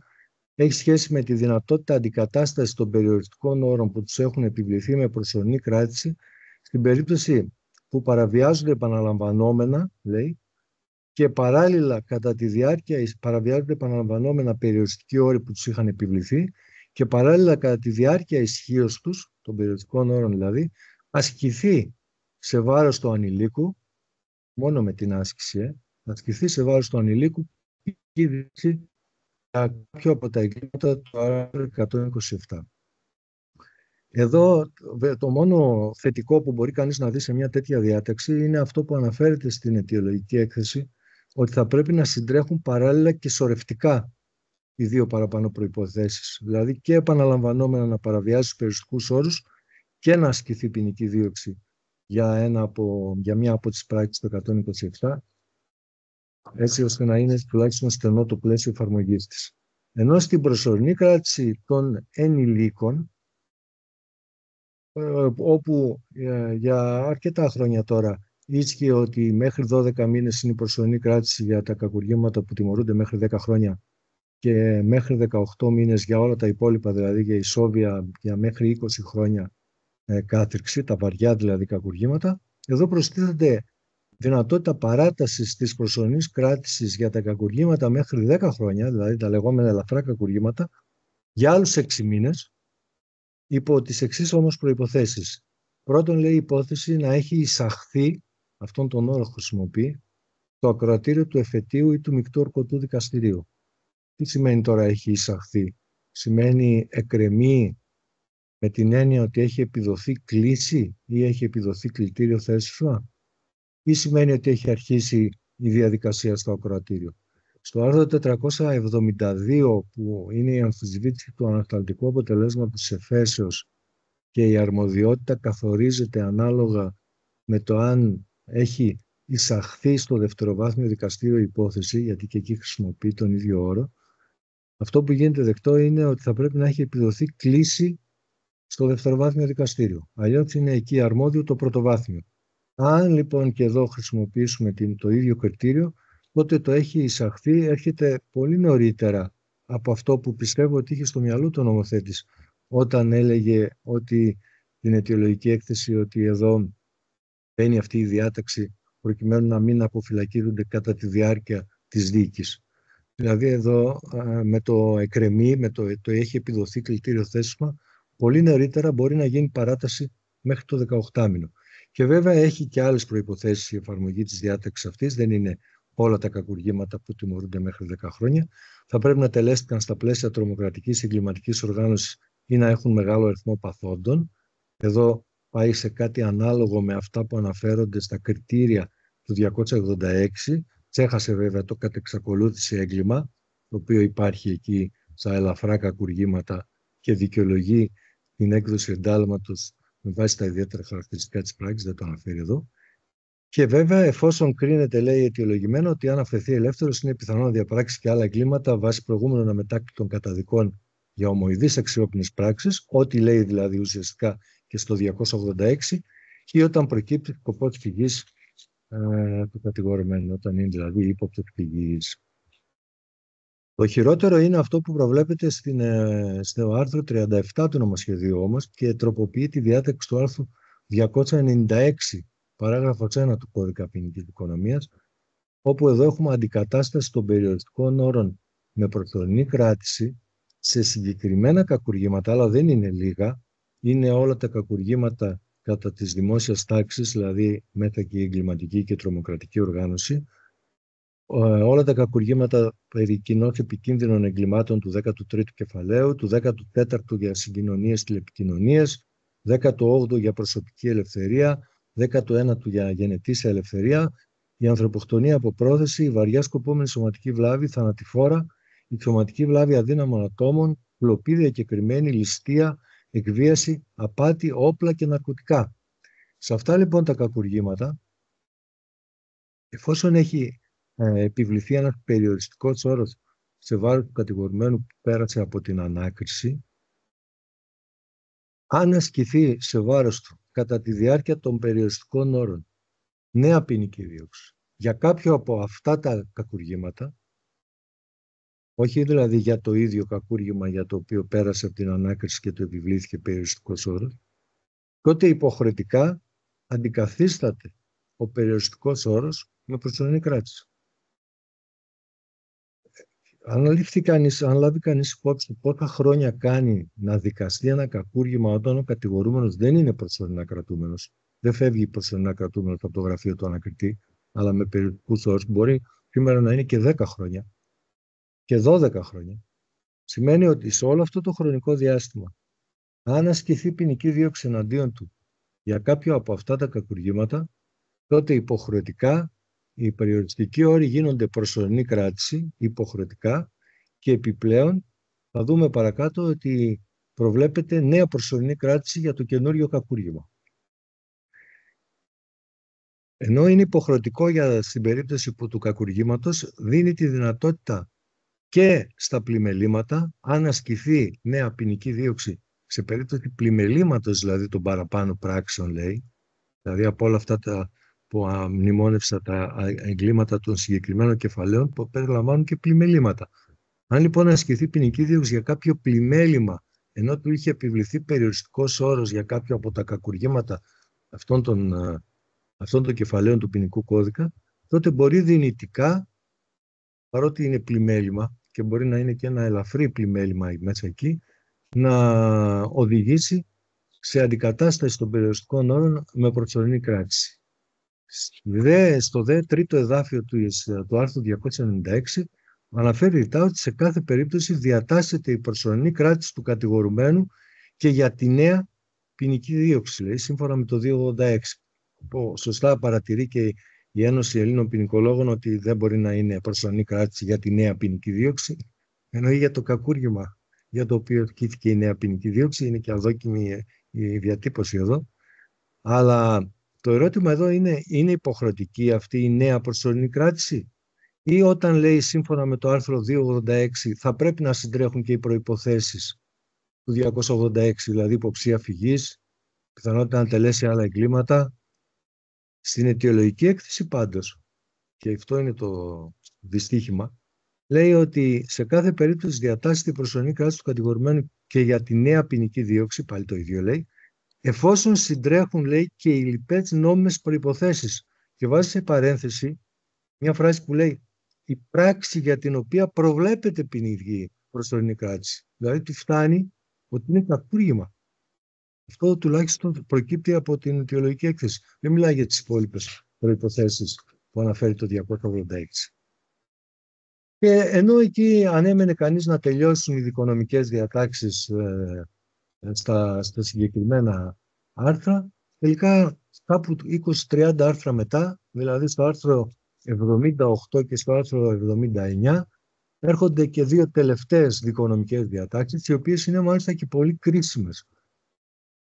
έχει σχέση με τη δυνατότητα αντικατάστασης των περιοριστικών όρων που τους έχουν επιβληθεί με προσωρινή κράτηση στην περίπτωση που παραβιάζονται επαναλαμβανόμενα, λέει, και παράλληλα κατά τη διάρκεια παραβιάζονται επαναλαμβανόμενα περιοριστικοί όροι που τους είχαν επιβληθεί και παράλληλα κατά τη διάρκεια ισχύως τους, των περιοριστικών όρων δηλαδή, ασκηθεί σε βάρος του ανηλίκου, μόνο με την άσκηση, ασκηθεί σε βάρος του ανηλίκου για κάποιο από τα εγκλήματα του άρθρου 127. Εδώ το μόνο θετικό που μπορεί κανείς να δει σε μια τέτοια διάταξη είναι αυτό που αναφέρεται στην αιτιολογική έκθεση, ότι θα πρέπει να συντρέχουν παράλληλα και σωρευτικά οι 2 παραπάνω προϋποθέσεις. Δηλαδή και επαναλαμβανόμενα να παραβιάσει τους περιοριστικούς όρους και να ασκηθεί ποινική δίωξη για μια από τις πράξεις του 127, έτσι ώστε να είναι τουλάχιστον στενό το πλαίσιο εφαρμογής της. Ενώ στην προσωρινή κράτηση των ενηλίκων, όπου για αρκετά χρόνια τώρα ίσχυε ότι μέχρι 12 μήνες είναι η προσωρινή κράτηση για τα κακουργήματα που τιμωρούνται μέχρι 10 χρόνια και μέχρι 18 μήνες για όλα τα υπόλοιπα, δηλαδή για ισόβια για μέχρι 20 χρόνια κάθριξη, τα βαριά δηλαδή κακουργήματα, εδώ προστίθεται δυνατότητα παράτασης της προσωρινής κράτησης για τα κακουργήματα μέχρι 10 χρόνια, δηλαδή τα λεγόμενα ελαφρά κακουργήματα, για άλλους 6 μήνες, υπό τις εξής όμως προϋποθέσεις. Πρώτον, λέει η υπόθεση να έχει εισαχθεί, αυτόν τον όρο χρησιμοποιεί, το ακροατήριο του εφετείου ή του μεικτού ορκωτού δικαστηρίου. Τι σημαίνει τώρα έχει εισαχθεί? Σημαίνει εκκρεμεί με την έννοια ότι έχει επιδοθεί κλίση ή έχει επιδοθεί κλητήριο θέσφα, ή σημαίνει ότι έχει αρχίσει η διαδικασία στο ακροατήριο? Στο άρθρο 472, που είναι η αμφισβήτηση του ανασταλτικού αποτελέσματος της εφέσεως και η αρμοδιότητα καθορίζεται ανάλογα με το αν έχει εισαχθεί στο δευτεροβάθμιο δικαστήριο υπόθεση, γιατί και εκεί χρησιμοποιεί τον ίδιο όρο, αυτό που γίνεται δεκτό είναι ότι θα πρέπει να έχει επιδοθεί κλίση στο δευτεροβάθμιο δικαστήριο. Αλλιώς είναι εκεί αρμόδιο το πρωτοβάθμιο. Αν λοιπόν και εδώ χρησιμοποιήσουμε το ίδιο κριτήριο, τότε το έχει εισαχθεί, έρχεται πολύ νωρίτερα από αυτό που πιστεύω ότι είχε στο μυαλό του νομοθέτης όταν έλεγε ότι την αιτιολογική έκθεση ότι εδώ μπαίνει αυτή η διάταξη προκειμένου να μην αποφυλακίζονται κατά τη διάρκεια της δίκης. Δηλαδή εδώ με το εκκρεμεί, με το έχει επιδοθεί κλητήριο θέσμα, πολύ νωρίτερα μπορεί να γίνει παράταση μέχρι το 18 μήνο. Και βέβαια έχει και άλλες προϋποθέσεις η εφαρμογή της διάταξης αυτής, δεν είναι όλα τα κακουργήματα που τιμωρούνται μέχρι 10 χρόνια. Θα πρέπει να τελέστηκαν στα πλαίσια τρομοκρατικής εγκληματικής οργάνωσης ή να έχουν μεγάλο αριθμό παθόντων. Εδώ πάει σε κάτι ανάλογο με αυτά που αναφέρονται στα κριτήρια του 286. Ξέχασε βέβαια το κατεξακολούθηση έγκλημα, το οποίο υπάρχει εκεί στα ελαφρά κακουργήματα και δικαιολογεί την έκδοση εντάλματος με βάση τα ιδιαίτερα χαρακτηριστικά της πράξης, δεν το αναφέρει εδώ. Και βέβαια, εφόσον κρίνεται, λέει αιτιολογημένο, ότι αν αφαιθεί ελεύθερος, είναι πιθανό να διαπράξει και άλλα εγκλήματα βάσει προηγούμενων αμετάκτητων καταδικών για ομοειδείς αξιόπινες πράξεις, ό,τι λέει δηλαδή ουσιαστικά και στο 286, ή όταν προκύπτει σκοπός φυγής του κατηγορουμένου, όταν είναι δηλαδή ύποπτος φυγής. Το χειρότερο είναι αυτό που προβλέπεται στο άρθρο 37 του νομοσχεδίου όμως και τροποποιεί τη διάταξη του άρθρου 296, παράγραφος 1 του Κώδικα Ποινικής Δικονομίας, όπου εδώ έχουμε αντικατάσταση των περιοριστικών όρων με προσωρινή κράτηση σε συγκεκριμένα κακουργήματα, αλλά δεν είναι λίγα, είναι όλα τα κακουργήματα κατά της δημόσιας τάξης, δηλαδή μέτα και εγκληματική και τρομοκρατική οργάνωση, όλα τα περί κοινώς επικίνδυνων εγκλημάτων του 13ου κεφαλαίου, του 14ου για συγκοινωνίες τηλεπικοινωνίες, 18ου για προσωπική ελευθερία, 19ου για γενετήσια ελευθερία, η ανθρωποκτονία από πρόθεση, η βαριά σκοπόμενη σωματική βλάβη, θανατηφόρα, η σωματική βλάβη αδύναμων ατόμων, κλοπή διακεκριμένη, ληστεία, εκβίαση, απάτη, όπλα και ναρκωτικά. Σε αυτά λοιπόν τα κακουργήματα, εφόσον έχει επιβληθεί ένας περιοριστικός όρος σε βάρος του κατηγορουμένου που πέρασε από την ανάκριση, αν ασκηθεί σε βάρος του κατά τη διάρκεια των περιοριστικών όρων νέα ποινική δίωξη για κάποιο από αυτά τα κακουργήματα, όχι δηλαδή για το ίδιο κακούργημα για το οποίο πέρασε από την ανάκριση και το επιβλήθηκε περιοριστικός όρος, τότε υποχρεωτικά αντικαθίσταται ο περιοριστικός όρος με προσωρινή κράτηση. Αν λάβει κανείς υπόψη πόσα χρόνια κάνει να δικαστεί ένα κακούργημα όταν ο κατηγορούμενος δεν είναι προσωρινά κρατούμενος, δεν φεύγει προσωρινά κρατούμενος από το γραφείο του ανακριτή, αλλά με περιοριστικούς όρους, μπορεί σήμερα να είναι και 10 χρόνια και 12 χρόνια. Σημαίνει ότι σε όλο αυτό το χρονικό διάστημα, αν ασκηθεί ποινική δίωξη εναντίον του για κάποιο από αυτά τα κακουργήματα, τότε υποχρεωτικά οι περιοριστικοί όροι γίνονται προσωρινή κράτηση, υποχρεωτικά, και επιπλέον θα δούμε παρακάτω ότι προβλέπεται νέα προσωρινή κράτηση για το καινούριο κακούργημα. Ενώ είναι υποχρεωτικό στην περίπτωση που του κακουργήματος δίνει τη δυνατότητα και στα πλημελήματα, αν ασκηθεί νέα ποινική δίωξη σε περίπτωση πλημελήματος, δηλαδή των παραπάνω πράξεων, λέει, δηλαδή από όλα αυτά που μνημόνευσα τα εγκλήματα των συγκεκριμένων κεφαλαίων που περιλαμβάνουν και πλημελήματα. Αν λοιπόν ασκηθεί ποινική δίωξη για κάποιο πλημέλημα, ενώ του είχε επιβληθεί περιοριστικός όρος για κάποιο από τα κακουργήματα αυτών των κεφαλαίων του ποινικού κώδικα, τότε μπορεί δυνητικά, παρότι είναι πλημέλημα και μπορεί να είναι και ένα ελαφρύ πλημέλημα μέσα εκεί, να οδηγήσει σε αντικατάσταση των περιοριστικών όρων με προσωρινή κράτηση. Στο δε τρίτο εδάφιο του άρθρου 296 αναφέρει ρητά ότι σε κάθε περίπτωση διατάσσεται η προσωρινή κράτηση του κατηγορουμένου και για τη νέα ποινική δίωξη, λέει, σύμφωνα με το 286. Που σωστά παρατηρεί και η Ένωση Ελλήνων Ποινικολόγων ότι δεν μπορεί να είναι προσωρινή κράτηση για τη νέα ποινική δίωξη, εννοεί για το κακούργημα για το οποίο ασκήθηκε η νέα ποινική δίωξη. Είναι και αδόκιμη η διατύπωση εδώ. Αλλά το ερώτημα εδώ είναι υποχρεωτική αυτή η νέα προσωρινή κράτηση, ή όταν λέει σύμφωνα με το άρθρο 286 θα πρέπει να συντρέχουν και οι προϋποθέσεις του 286, δηλαδή υποψία φυγής, πιθανότητα να τελέσει άλλα εγκλήματα. Στην αιτιολογική έκθεση πάντως, και αυτό είναι το δυστύχημα, λέει ότι σε κάθε περίπτωση διατάσσεται η προσωρινή κράτηση του κατηγορουμένου και για τη νέα ποινική δίωξη, πάλι το ίδιο λέει, εφόσον συντρέχουν, λέει, και οι λοιπές νόμιμες προϋποθέσεις. Και βάζει σε παρένθεση μια φράση που λέει η πράξη για την οποία προβλέπεται ποινική προσωρινή κράτηση. Δηλαδή ότι φτάνει ότι είναι κακούργημα. Αυτό τουλάχιστον προκύπτει από την αιτιολογική έκθεση. Δεν μιλάει για τις υπόλοιπες προϋποθέσεις που αναφέρει το 286. Και ενώ εκεί ανέμενε κανείς να τελειώσουν οι δικονομικές διατάξεις στα συγκεκριμένα άρθρα, τελικά κάπου 20-30 άρθρα μετά, δηλαδή στο άρθρο 78 και στο άρθρο 79, έρχονται και δύο τελευταίες δικονομικές διατάξεις, οι οποίες είναι μάλιστα και πολύ κρίσιμες.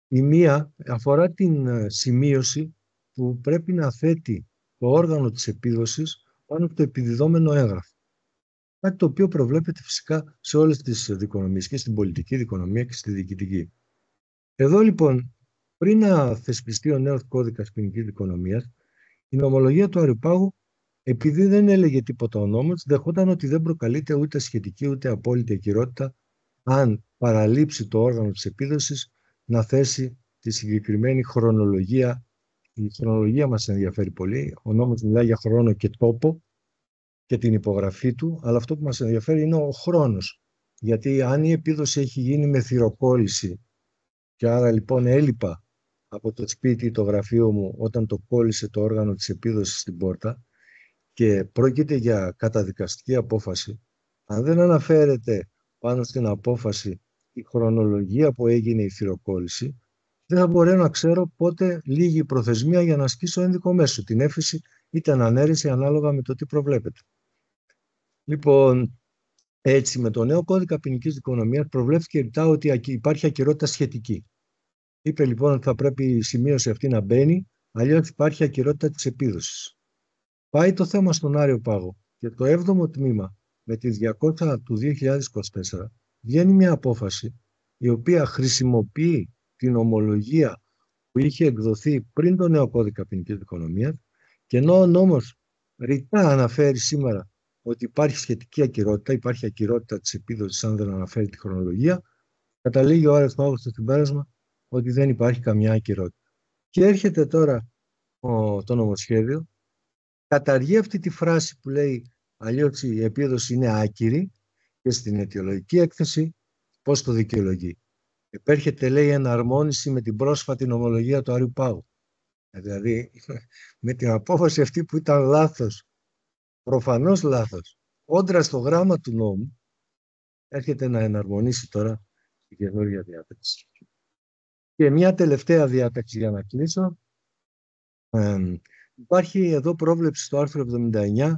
Η μία αφορά την σημείωση που πρέπει να θέτει το όργανο της επίδοσης πάνω από το επιδιδόμενο έγγραφο. Κάτι το οποίο προβλέπεται φυσικά σε όλες τις δικονομίες, και στην πολιτική δικονομία και στη διοικητική. Εδώ λοιπόν, πριν να θεσπιστεί ο νέος κώδικας ποινικής δικονομίας, η νομολογία του Αριοπάγου, επειδή δεν έλεγε τίποτα ο νόμος, δεχόταν ότι δεν προκαλείται ούτε σχετική ούτε απόλυτη ακυρότητα αν παραλείψει το όργανο της επίδοσης να θέσει τη συγκεκριμένη χρονολογία. Η χρονολογία μας ενδιαφέρει πολύ. Ο νόμος μιλάει για χρόνο και τόπο και την υπογραφή του, αλλά αυτό που μας ενδιαφέρει είναι ο χρόνος. Γιατί αν η επίδοση έχει γίνει με θυροκόλληση και άρα λοιπόν έλειπα από το σπίτι ή το γραφείο μου όταν το κόλλησε το όργανο της επίδοσης στην πόρτα και πρόκειται για καταδικαστική απόφαση, αν δεν αναφέρεται πάνω στην απόφαση η χρονολογία που έγινε η θυροκόλληση, δεν θα μπορώ να ξέρω πότε λήγει η προθεσμία για να ασκήσω ένδικο μέσο, την έφεση ή την ανέρεση ανάλογα με το τι προβλέπεται. Λοιπόν, έτσι με το νέο κώδικα ποινικής δικονομίας προβλέφθηκε ρητά ότι υπάρχει ακυρότητα σχετική. Είπε λοιπόν ότι θα πρέπει η σημείωση αυτή να μπαίνει, αλλιώς υπάρχει ακυρότητα της επίδοσης. Πάει το θέμα στον Άριο Πάγο και το 7ο τμήμα με τη 200 του 2024 βγαίνει μια απόφαση η οποία χρησιμοποιεί την ομολογία που είχε εκδοθεί πριν το νέο κώδικα ποινικής δικονομίας, και ενώ ο νόμος ρητά αναφέρει σήμερα ότι υπάρχει σχετική ακυρότητα, υπάρχει ακυρότητα της επίδοσης αν δεν αναφέρει τη χρονολογία, καταλήγει ο Άριος Πάγος στο συμπέρασμα ότι δεν υπάρχει καμιά ακυρότητα. Και έρχεται τώρα το νομοσχέδιο, καταργεί αυτή τη φράση που λέει αλλιώς η επίδοση είναι άκυρη και στην αιτιολογική έκθεση πώς το δικαιολογεί. Επέρχεται, λέει, εναρμόνιση με την πρόσφατη νομολογία του Άριου Πάγου. Δηλαδή με την απόφαση αυτή που ήταν λάθος, προφανώς λάθος, όντρα στο γράμμα του νόμου, έρχεται να εναρμονίσει τώρα η καινούργια διάταξη. Και μια τελευταία διάταξη για να κλείσω. Υπάρχει εδώ πρόβλεψη στο άρθρο 79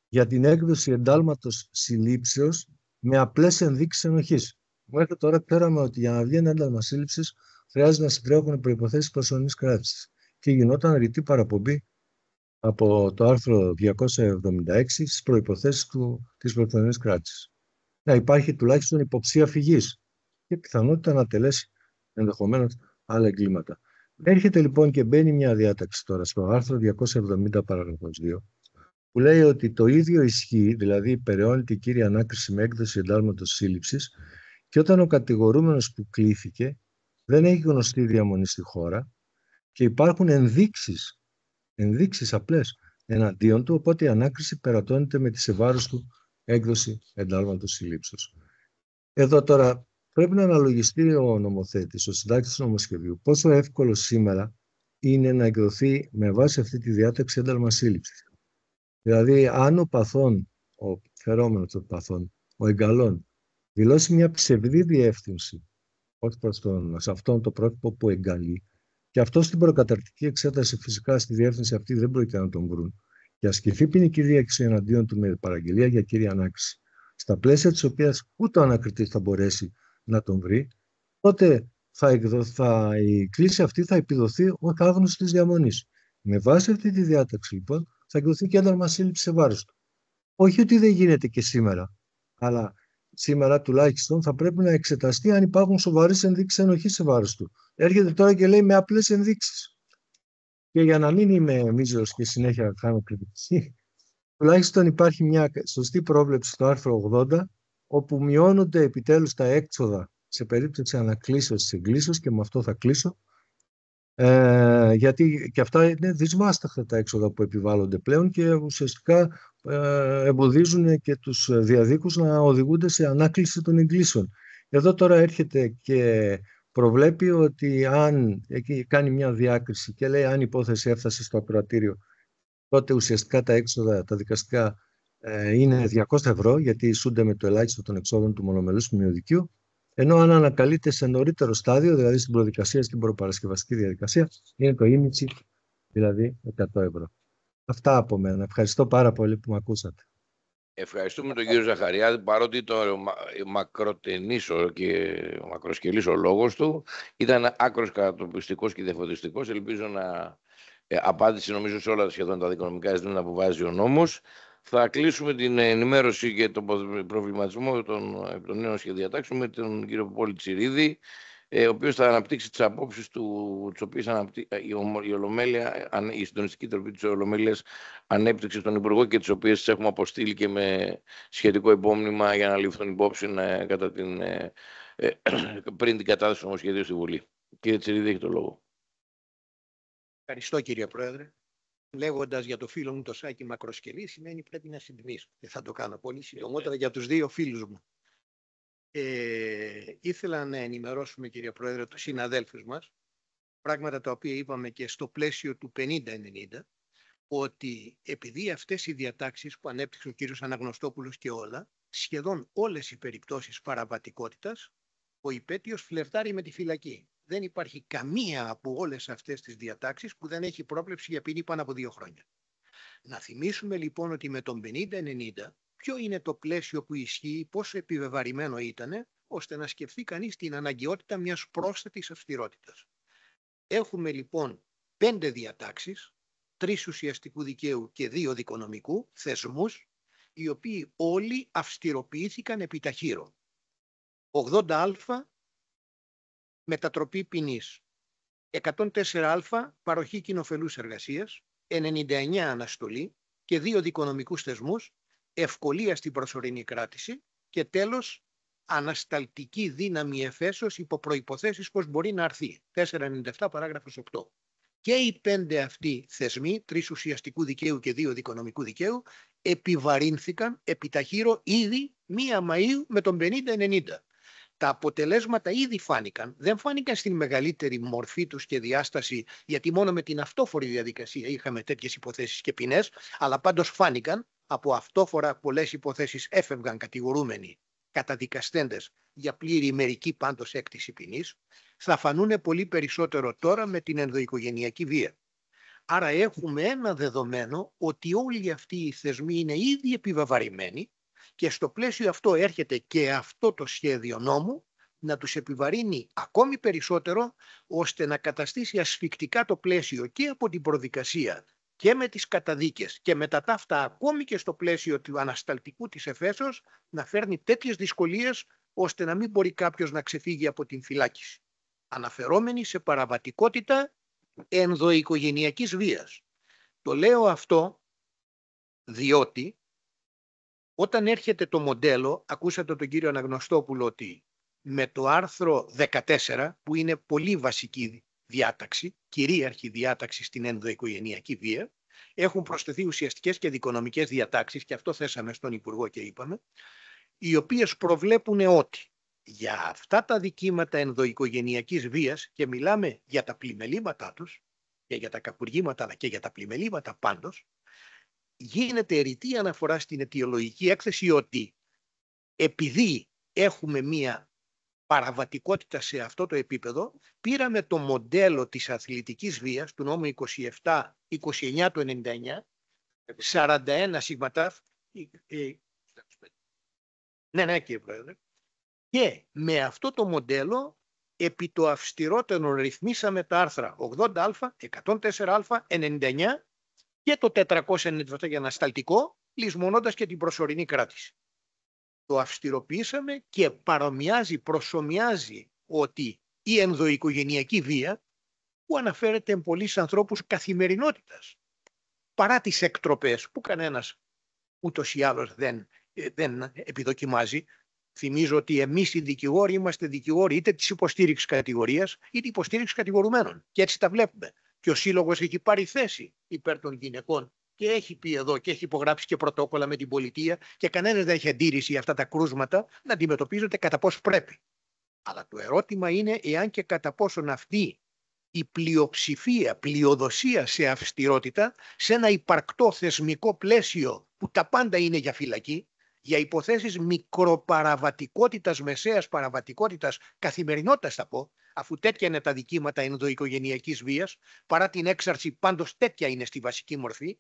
για την έκδοση εντάλματος συλλήψεως με απλές ενδείξεις ενοχής. Μέχρι τώρα ξέραμε ότι για να βγει ένα ένταλμα σύλληψης χρειάζεται να συντρέχουν προϋποθέσεις προσωρινής κράτησης. Και γινόταν ρητή παραπομπή από το άρθρο 276 στις προϋποθέσεις της προσωρινής κράτησης. Να υπάρχει τουλάχιστον υποψία φυγής και πιθανότητα να τελέσει ενδεχομένως άλλα εγκλήματα. Έρχεται λοιπόν και μπαίνει μια διάταξη τώρα στο άρθρο 270 παράγραφος 2 που λέει ότι το ίδιο ισχύει, δηλαδή υπεραιώνεται η κύρια ανάκριση με έκδοση εντάλματος σύλληψης και όταν ο κατηγορούμενος που κλήθηκε δεν έχει γνωστή διαμονή στη χώρα και υπάρχουν ενδείξεις απλές εναντίον του, οπότε η ανάκριση περατώνεται με τη σε βάρος του έκδοση εντάλματος συλλήψεως. Εδώ τώρα πρέπει να αναλογιστεί ο νομοθέτης, ο συντάκτης του νομοσχεδίου, πόσο εύκολο σήμερα είναι να εκδοθεί με βάση αυτή τη διάταξη ένταλμα σύλληψης. Δηλαδή, αν ο παθών, ο φερόμενος των παθών, ο εγκαλών, δηλώσει μια ψευδή διεύθυνση ως προς σε αυτόν το πρόσωπο που εγκαλεί, και αυτό στην προκαταρκτική εξέταση φυσικά στη διεύθυνση αυτή δεν πρόκειται να τον βρουν, και ασκηθεί ποινική δίωξη εναντίον του με παραγγελία για κύρια ανάκριση, στα πλαίσια της οποίας ούτε ο ανακριτής θα μπορέσει να τον βρει, τότε η κλήση αυτή θα επιδοθεί ως άγνωστη της διαμονής. Με βάση αυτή τη διάταξη λοιπόν θα εκδοθεί και ένταλμα σύλληψης σε βάρος του. Όχι ότι δεν γίνεται και σήμερα, αλλά σήμερα τουλάχιστον θα πρέπει να εξεταστεί αν υπάρχουν σοβαρές ενδείξεις ενοχής σε βάρος του. Έρχεται τώρα και λέει με απλές ενδείξεις. Και για να μην είμαι μίζερος και συνέχεια κάνω κριτική, τουλάχιστον υπάρχει μια σωστή πρόβλεψη στο άρθρο 80, όπου μειώνονται επιτέλους τα έξοδα σε περίπτωση ανακλήσεως της εγκλήσεως, και με αυτό θα κλείσω, γιατί και αυτά είναι δυσβάσταχτα τα έξοδα που επιβάλλονται πλέον και ουσιαστικά εμποδίζουν και τους διαδίκους να οδηγούνται σε ανάκληση των εγκλήσεων. Εδώ τώρα έρχεται και προβλέπει ότι αν κάνει μια διάκριση και λέει αν η υπόθεση έφτασε στο ακροατήριο τότε ουσιαστικά τα έξοδα, τα δικαστικά, είναι 200 ευρώ, γιατί ισούνται με το ελάχιστο των εξόδων του μονομελούς μειοδικείου, ενώ αν ανακαλείται σε νωρίτερο στάδιο, δηλαδή στην προδικασία, στην προπαρασκευαστική διαδικασία, είναι το ίμιτσι, δηλαδή 100 ευρώ. Αυτά από μένα. Ευχαριστώ πάρα πολύ που με ακούσατε. Ευχαριστούμε τον κύριο Ζαχαριάδη, παρότι το μακροτενής και μακροσκελής ο λόγος του ήταν άκρος κατατοπιστικός και διαφωτιστικός. Ελπίζω να απάντησε νομίζω σε όλα σχεδόν τα δικονομικά ζητήματα που βάζει ο νόμος. Θα κλείσουμε την ενημέρωση και τον προβληματισμό των νέων σχεδιατάξεων με τον κύριο Πόλη Τσιρίδη, ο οποίος θα αναπτύξει τις απόψεις του, τις οποίες η Ολομέλεια, η Συντονιστική Τροπή της Ολομέλειας ανέπτυξε στον Υπουργό και τις οποίες τις έχουμε αποστείλει και με σχετικό υπόμνημα για να ληφθούν υπόψη πριν την κατάθεση του νομοσχεδίου στη Βουλή. Κύριε Τσιρίδη, έχει το λόγο. Ευχαριστώ, κύριε Πρόεδρε. Λέγοντας για το φίλο μου το Σάκη μακροσκελή, σημαίνει πρέπει να συντηρήσω. Δεν θα το κάνω πολύ συντομότερα για τους δύο φίλους μου. Ήθελα να ενημερώσουμε, κύριε Πρόεδρε, τους συναδέλφους μας, πράγματα τα οποία είπαμε και στο πλαίσιο του 50-90, ότι επειδή αυτές οι διατάξεις που ανέπτυξε ο κύριος Αναγνωστόπουλος και όλα, σχεδόν όλες οι περιπτώσεις παραβατικότητας, ο υπέτειος φλερτάρει με τη φυλακή. Δεν υπάρχει καμία από όλες αυτές τις διατάξεις που δεν έχει πρόβλεψη για ποινή πάνω από 2 χρόνια. Να θυμίσουμε λοιπόν ότι με τον 50-90 ποιο είναι το πλαίσιο που ισχύει, πόσο επιβεβαρημένο ήταν, ώστε να σκεφτεί κανείς την αναγκαιότητα μιας πρόσθετης αυστηρότητας. Έχουμε λοιπόν 5 διατάξεις, 3 ουσιαστικού δικαίου και 2 δικονομικού, θεσμούς, οι οποίοι όλοι αυστηροποιήθηκαν επιταχύρω. 80α, μετατροπή ποινής. 104α, παροχή κοινοφελούς εργασίας. 99 αναστολή και 2 δικονομικούς θεσμούς, ευκολία στην προσωρινή κράτηση και τέλος ανασταλτική δύναμη εφέσεως υπό προϋποθέσεις πως μπορεί να αρθεί. 497 παράγραφος 8. Και οι 5 αυτοί θεσμοί, 3 ουσιαστικού δικαίου και 2 δικονομικού δικαίου, επιβαρύνθηκαν επιταχύρω ήδη 1 Μαΐου με τον 50-90. Τα αποτελέσματα ήδη φάνηκαν. Δεν φάνηκαν στην μεγαλύτερη μορφή τους και διάσταση, γιατί μόνο με την αυτόφορη διαδικασία είχαμε τέτοιες υποθέσεις και ποινές, αλλά πάντως φάνηκαν. Από αυτόφορα πολλές υποθέσεις έφευγαν κατηγορούμενοι καταδικαστέντες για πλήρη μερική πάντως έκτηση ποινής. Θα φανούν πολύ περισσότερο τώρα με την ενδοοικογενειακή βία. Άρα έχουμε ένα δεδομένο ότι όλοι αυτοί οι θεσμοί είναι ήδη επιβεβαρημένοι και στο πλαίσιο αυτό έρχεται και αυτό το σχέδιο νόμου να τους επιβαρύνει ακόμη περισσότερο, ώστε να καταστήσει ασφικτικά το πλαίσιο και από την προδικασία και με τις καταδίκες και με τα ταύτα ακόμη και στο πλαίσιο του ανασταλτικού της εφέσεως να φέρνει τέτοιες δυσκολίες ώστε να μην μπορεί κάποιος να ξεφύγει από την φυλάκιση. Αναφερόμενοι σε παραβατικότητα ενδοοικογενειακής βίας. Το λέω αυτό διότι όταν έρχεται το μοντέλο, ακούσατε τον κύριο Αναγνωστόπουλο ότι με το άρθρο 14, που είναι πολύ βασική διάταξη, κυρίαρχη διάταξη στην ενδοοικογενειακή βία, έχουν προσθεθεί ουσιαστικές και δικονομικές διατάξεις, και αυτό θέσαμε στον Υπουργό και είπαμε, οι οποίες προβλέπουν ότι για αυτά τα δικήματα ενδοοικογενειακής βίας, και μιλάμε για τα πλημελήματά τους και για τα κακουργήματα αλλά και για τα πλημελήματα πάντως, γίνεται ρητή αναφορά στην αιτιολογική έκθεση ότι επειδή έχουμε μία παραβατικότητα σε αυτό το επίπεδο, πήραμε το μοντέλο της αθλητικής βίας του νόμου 27-29 του 99, 41 σιγματάφ, ναι κύριε Πρόεδρε, και με αυτό το μοντέλο επί το αυστηρότερο ρυθμίσαμε τα άρθρα 80α, 104α, 99 και το 497 για ανασταλτικό, λησμονώντας και την προσωρινή κράτηση. Το αυστηροποιήσαμε και προσομοιάζει ότι η ενδοοικογενειακή βία, που αναφέρεται εν πολλοίς ανθρώπους καθημερινότητας, παρά τις εκτροπές που κανένας ούτως ή άλλως δεν επιδοκιμάζει. Θυμίζω ότι εμείς οι δικηγόροι είμαστε δικηγόροι είτε της υποστήριξης κατηγορίας είτε υποστήριξης κατηγορουμένων. Και έτσι τα βλέπουμε. Και ο Σύλλογος έχει πάρει θέση υπέρ των γυναικών και έχει πει εδώ και έχει υπογράψει και πρωτόκολλα με την πολιτεία και κανένας δεν έχει αντίρρηση για αυτά τα κρούσματα να αντιμετωπίζονται κατά πώς πρέπει. Αλλά το ερώτημα είναι εάν και κατά πόσον αυτοί η πλειοψηφία, πλειοδοσία σε αυστηρότητα, σε ένα υπαρκτό θεσμικό πλαίσιο που τα πάντα είναι για φυλακή, για υποθέσεις μικροπαραβατικότητας, μεσαίας παραβατικότητας, καθημερινότητας θα πω, αφού τέτοια είναι τα δικήματα ενδοοικογενειακής βίας, παρά την έξαρση πάντως τέτοια είναι στη βασική μορφή.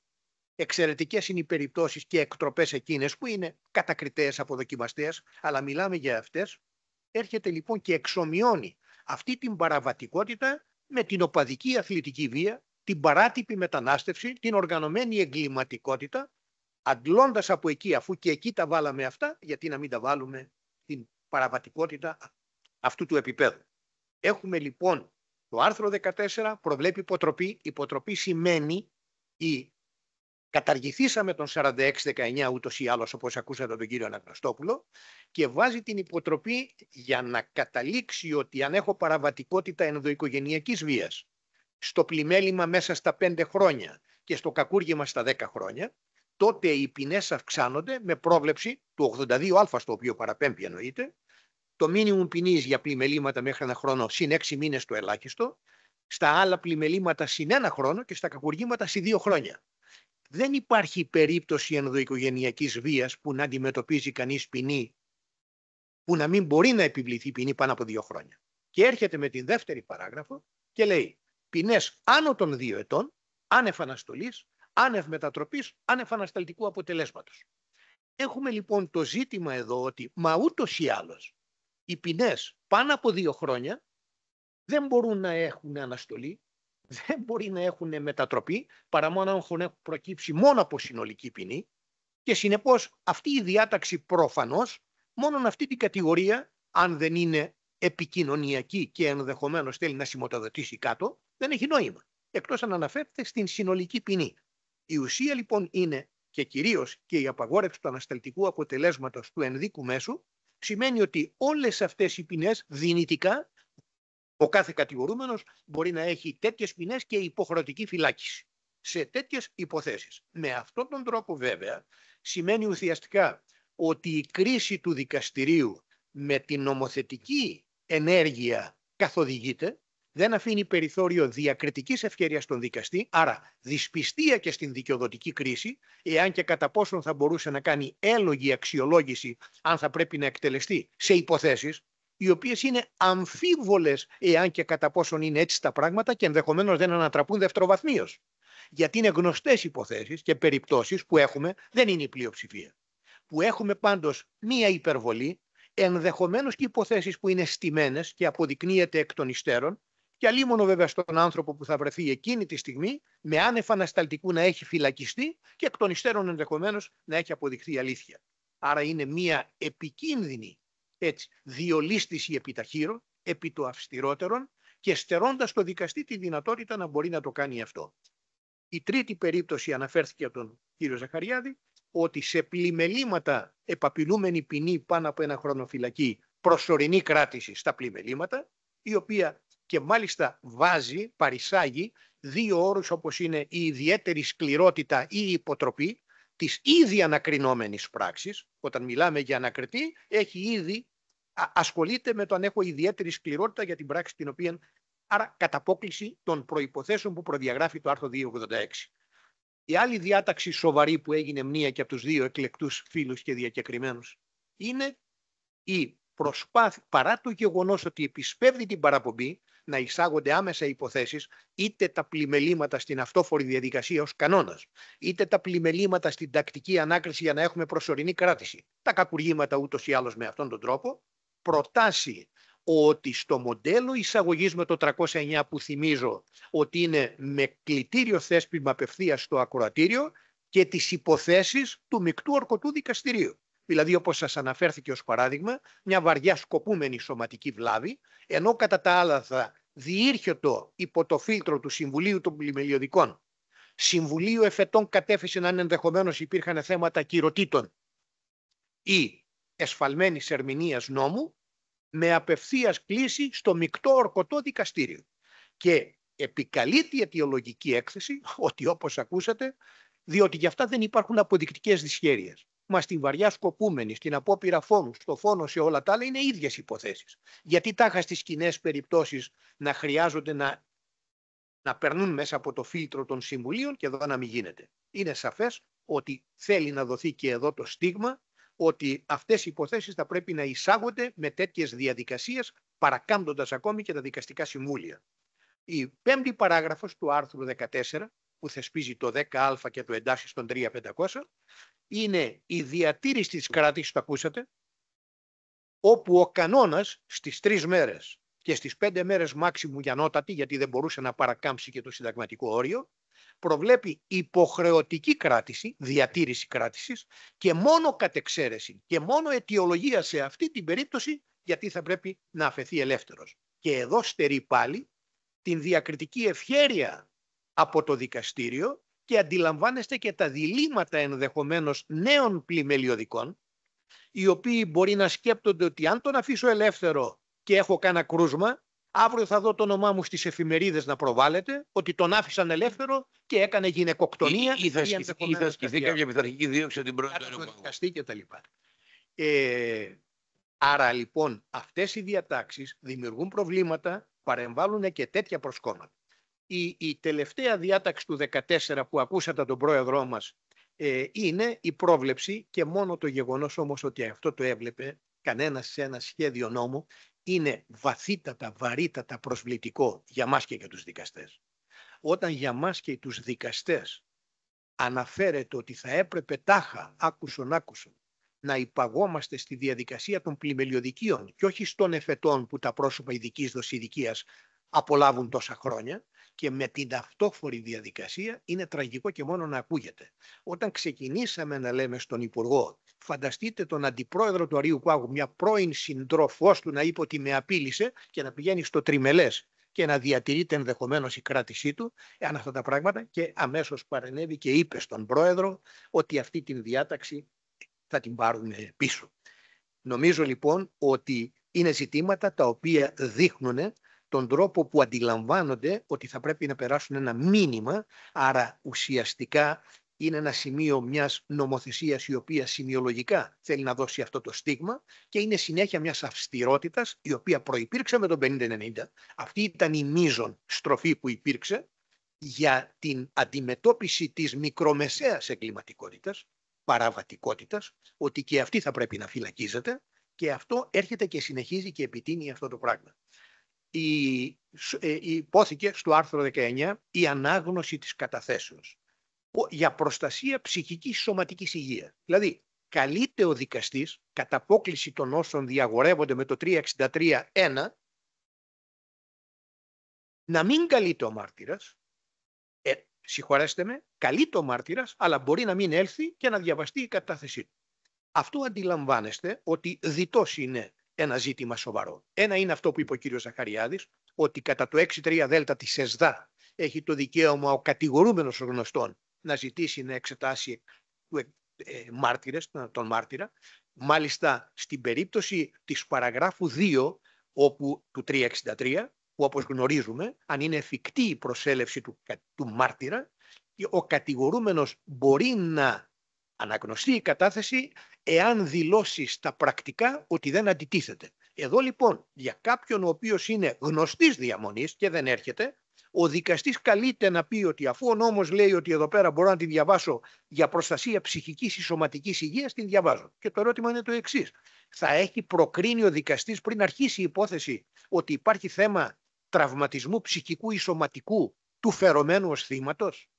Εξαιρετικές είναι οι περιπτώσεις και εκτροπές εκείνες που είναι κατακριτές, αποδοκιμαστές, αλλά μιλάμε για αυτές. Έρχεται λοιπόν και εξομοιώνει αυτή την παραβατικότητα με την οπαδική αθλητική βία, την παράτυπη μετανάστευση, την οργανωμένη εγκληματικότητα, αντλώντας από εκεί, αφού και εκεί τα βάλαμε αυτά, γιατί να μην τα βάλουμε την παραβατικότητα αυτού του επίπεδου. Έχουμε λοιπόν το άρθρο 14, προβλέπει υποτροπή. Υποτροπή σημαίνει καταργηθήσαμε τον 46-19 ούτως ή άλλως, όπως ακούσατε τον κύριο Αναγνωστόπουλο, και βάζει την υποτροπή για να καταλήξει ότι αν έχω παραβατικότητα ενδοοικογενειακής βίας στο πλημέλημα μέσα στα 5 χρόνια και στο κακούργημα στα 10 χρόνια, τότε οι ποινές αυξάνονται με πρόβλεψη του 82α, στο οποίο παραπέμπει εννοείται, το μίνιμουμ ποινής για πλημελήματα μέχρι 1 χρόνο συν 6 μήνες το ελάχιστο, στα άλλα πλημελήματα συν 1 χρόνο και στα κακουργήματα συν 2 χρόνια. Δεν υπάρχει περίπτωση ενδοοικογενειακής βίας που να αντιμετωπίζει κανείς ποινή, που να μην μπορεί να επιβληθεί ποινή πάνω από 2 χρόνια. Και έρχεται με την δεύτερη παράγραφο και λέει ποινές άνω των 2 ετών, άνευ αναστολής, άνευ μετατροπής, άνευ ανασταλτικού αποτελέσματος. Έχουμε λοιπόν το ζήτημα εδώ ότι μα ούτως ή άλλως οι ποινές πάνω από 2 χρόνια δεν μπορούν να έχουν αναστολή, δεν μπορεί να έχουν μετατροπή, παρά μόνο αν έχουν προκύψει μόνο από συνολική ποινή, και συνεπώς αυτή η διάταξη προφανώς μόνο αυτή την κατηγορία, αν δεν είναι επικοινωνιακή και ενδεχομένως θέλει να σηματοδοτήσει κάτω, δεν έχει νόημα, εκτός αν αναφέρεται στην συνολική ποινή. Η ουσία λοιπόν είναι, και κυρίως και η απαγόρευση του ανασταλτικού αποτελέσματος του ενδίκου μέσου, σημαίνει ότι όλες αυτές οι ποινές δυνητικά ο κάθε κατηγορούμενος μπορεί να έχει τέτοιες ποινές και υποχρεωτική φυλάκιση σε τέτοιες υποθέσεις. Με αυτόν τον τρόπο βέβαια σημαίνει ουσιαστικά ότι η κρίση του δικαστηρίου με την νομοθετική ενέργεια καθοδηγείται, δεν αφήνει περιθώριο διακριτικής ευκαιρίας στον δικαστή, άρα δυσπιστία και στην δικαιοδοτική κρίση, εάν και κατά πόσον θα μπορούσε να κάνει έλογη αξιολόγηση αν θα πρέπει να εκτελεστεί σε υποθέσεις οι οποίες είναι αμφίβολες εάν και κατά πόσον είναι έτσι τα πράγματα και ενδεχομένως δεν ανατραπούν δευτεροβαθμίως. Γιατί είναι γνωστές υποθέσεις και περιπτώσεις που έχουμε, δεν είναι η πλειοψηφία, που έχουμε πάντως μία υπερβολή, ενδεχομένως και υποθέσεις που είναι στημένες και αποδεικνύεται εκ των υστέρων, και αλίμονο βέβαια στον άνθρωπο που θα βρεθεί εκείνη τη στιγμή με άνευ ανασταλτικού να έχει φυλακιστεί και εκ των υστέρων ενδεχομένως να έχει αποδειχθεί αλήθεια. Άρα είναι μία επικίνδυνη διολίσθηση επιταχύρων, επί το αυστηρότερων, και στερώντας το δικαστή τη δυνατότητα να μπορεί να το κάνει αυτό. Η τρίτη περίπτωση αναφέρθηκε από τον κύριο Ζαχαριάδη, ότι σε πλημελήματα επαπειλούμενη ποινή πάνω από 1 χρόνο φυλακή, προσωρινή κράτηση στα πλημελήματα, η οποία και μάλιστα παρισάγει 2 όρους όπως είναι η ιδιαίτερη σκληρότητα ή η υποτροπή της ήδη ανακρινόμενης πράξης. Όταν μιλάμε για ανακριτή, έχει ήδη ασχολείται με το αν έχω ιδιαίτερη σκληρότητα για την πράξη την οποία, άρα κατά απόκληση των προϋποθέσεων που προδιαγράφει το άρθρο 286. Η άλλη διάταξη σοβαρή που έγινε μνήα και από τους 2 εκλεκτούς φίλους και διακεκριμένους είναι η προσπάθεια, παρά το γεγονός ότι επισπεύδει την παραπομπή, να εισάγονται άμεσα υποθέσεις, είτε τα πλημελήματα στην αυτόφορη διαδικασία ως κανόνας, είτε τα πλημελήματα στην τακτική ανάκριση για να έχουμε προσωρινή κράτηση. Τα κακουργήματα ούτως ή άλλως με αυτόν τον τρόπο, προτάσει ότι στο μοντέλο εισαγωγής με το 309 που θυμίζω ότι είναι με κλητήριο θέσπισμα απευθείας στο ακροατήριο και τις υποθέσεις του μεικτού ορκωτού δικαστηρίου. Δηλαδή, όπως σας αναφέρθηκε ως παράδειγμα, μια βαριά σκοπούμενη σωματική βλάβη, ενώ κατά τα άλλα θα διήρχεται υπό το φίλτρο του Συμβουλίου των Πλημελιωδικών. Συμβουλίου εφετών κατέφυσε αν ενδεχομένως υπήρχαν θέματα κυρωτήτων ή εσφαλμένης ερμηνείας νόμου, με απευθείας κλίση στο μεικτό ορκωτό δικαστήριο. Και επικαλείται η αιτιολογική έκθεση ότι, όπως ακούσατε, διότι γι' αυτά δεν υπάρχουν αποδεικτικές δυσχέρειες. Μα στην βαριά σκοπούμενη, στην απόπειρα φόνου, στο φόνο, σε όλα τα άλλα είναι ίδιες υποθέσεις. Γιατί τάχα στις κοινές περιπτώσεις να χρειάζονται να να περνούν μέσα από το φίλτρο των συμβουλίων και εδώ να μην γίνεται. Είναι σαφές ότι θέλει να δοθεί και εδώ το στίγμα ότι αυτές οι υποθέσεις θα πρέπει να εισάγονται με τέτοιες διαδικασίες, παρακάμπτοντας ακόμη και τα δικαστικά συμβούλια. Η 5η παράγραφος του άρθρου 14, που θεσπίζει το 10α και το εντάσσει στον 3500, είναι η διατήρηση της κράτησης, το ακούσατε, όπου ο κανόνας στις 3 μέρες και στις 5 μέρες μάξιμου για ανώτατη, γιατί δεν μπορούσε να παρακάμψει και το συνταγματικό όριο, προβλέπει υποχρεωτική κράτηση, διατήρηση κράτησης και μόνο κατ' εξαίρεση και μόνο αιτιολογία σε αυτή την περίπτωση γιατί θα πρέπει να αφαιθεί ελεύθερος. Και εδώ στερεί πάλι την διακριτική ευχέρεια από το δικαστήριο και αντιλαμβάνεστε και τα διλήμματα ενδεχομένως νέων πλημελιωδικών, οι οποίοι μπορεί να σκέπτονται ότι αν τον αφήσω ελεύθερο και έχω κάνα κρούσμα, αύριο θα δω το όνομά μου στις εφημερίδες να προβάλλεται ότι τον άφησαν ελεύθερο και έκανε γυναικοκτονία ή θα ασκηθεί κάποια πειθαρχική δίωξη από την πρώτη δικαστή κτλ. Άρα λοιπόν αυτές οι διατάξεις δημιουργούν προβλήματα, παρεμβάλλουν και τέτοια προσκόμματα. Η τελευταία διάταξη του 14 που ακούσατε τον πρόεδρό μας είναι η πρόβλεψη και μόνο το γεγονός όμως ότι αυτό το έβλεπε κανένας σε ένα σχέδιο νόμου είναι βαθύτατα, βαρύτατα προσβλητικό για μας και για τους δικαστές. Όταν για μας και τους δικαστές αναφέρεται ότι θα έπρεπε τάχα, άκουσον, να υπαγόμαστε στη διαδικασία των πλημελιωδικίων και όχι στον εφετών που τα πρόσωπα ειδικής δοσηδικίας απολάβουν τόσα χρόνια, και με την ταυτόφορη διαδικασία είναι τραγικό και μόνο να ακούγεται. Όταν ξεκινήσαμε να λέμε στον Υπουργό, φανταστείτε τον αντιπρόεδρο του Αρείου Πάγου, μια πρώην συντροφός του, να είπε ότι με απείλησε και να πηγαίνει στο τριμελές και να διατηρείται ενδεχομένως η κράτησή του, αν αυτά τα πράγματα, και αμέσως παρενέβη και είπε στον πρόεδρο ότι αυτή την διάταξη θα την πάρουν πίσω. Νομίζω λοιπόν ότι είναι ζητήματα τα οποία δείχνουν τον τρόπο που αντιλαμβάνονται ότι θα πρέπει να περάσουν ένα μήνυμα, άρα ουσιαστικά είναι ένα σημείο μιας νομοθεσίας η οποία σημειολογικά θέλει να δώσει αυτό το στίγμα και είναι συνέχεια μιας αυστηρότητας η οποία προϋπήρξε με τον 50-90. Αυτή ήταν η μείζον στροφή που υπήρξε για την αντιμετώπιση της μικρομεσαίας εγκληματικότητας, παραβατικότητας, ότι και αυτή θα πρέπει να φυλακίζεται και αυτό έρχεται και συνεχίζει και επιτείνει αυτό το πράγμα. Υπόθηκε στο άρθρο 19 η ανάγνωση της καταθέσεως για προστασία ψυχικής σωματικής υγείας. Δηλαδή, καλείται ο δικαστής, κατά απόκληση των όσων διαγορεύονται με το 363.1, να μην καλείται ο μάρτυρας, συγχωρέστε με, καλείται ο μάρτυρας, αλλά μπορεί να μην έλθει και να διαβαστεί η κατάθεσή του. Αυτό αντιλαμβάνεστε ότι διτός είναι ένα ζήτημα σοβαρό. Ένα είναι αυτό που είπε ο κύριος Ζαχαριάδης, ότι κατά το 6.3 δέλτα της ΕΣΔΑ έχει το δικαίωμα ο κατηγορούμενος γνωστών να ζητήσει να εξετάσει μάρτυρες, τον μάρτυρα. Μάλιστα στην περίπτωση της παραγράφου 2 του 363, που όπως γνωρίζουμε, αν είναι εφικτή η προσέλευση του μάρτυρα, ο κατηγορούμενος μπορεί να αναγνωστεί η κατάθεση εάν δηλώσει στα πρακτικά ότι δεν αντιτίθεται. Εδώ λοιπόν για κάποιον ο οποίος είναι γνωστής διαμονής και δεν έρχεται, ο δικαστής καλείται να πει ότι αφού ο νόμος λέει ότι εδώ πέρα μπορώ να τη διαβάσω για προστασία ψυχικής ή σωματικής υγείας, την διαβάζω. Και το ερώτημα είναι το εξής. Θα έχει προκρίνει ο δικαστής πριν αρχίσει η υπόθεση ότι υπάρχει θέμα τραυματισμού ψυχικού ή σωματικού του φερωμένου ως θύματος,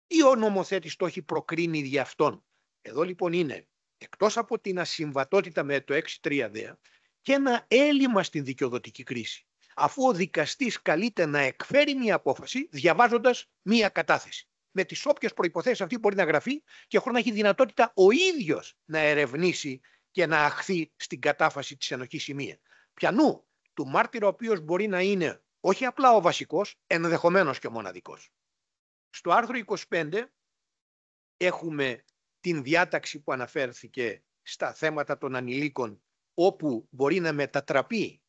ή ο νομοθέτης το έχει προκρίνει δι' αυτόν? Εδώ λοιπόν είναι, εκτός από την ασυμβατότητα με το 6.3 και ένα έλλειμμα στην δικαιοδοτική κρίση, αφού ο δικαστής καλείται να εκφέρει μια απόφαση διαβάζοντας μια κατάθεση. Με τις όποιες προϋποθέσεις αυτή μπορεί να γραφεί και χωρίς να έχει δυνατότητα ο ίδιος να ερευνήσει και να αχθεί στην κατάφαση της ενοχής σημεία. Πιανού του μάρτυρα ο οποίος μπορεί να είναι όχι απλά ο βασικός, ενδεχομένως και ο μοναδικός. Στο άρθρο 25 έχουμε την διάταξη που αναφέρθηκε στα θέματα των ανηλίκων, όπου μπορεί να μετατραπεί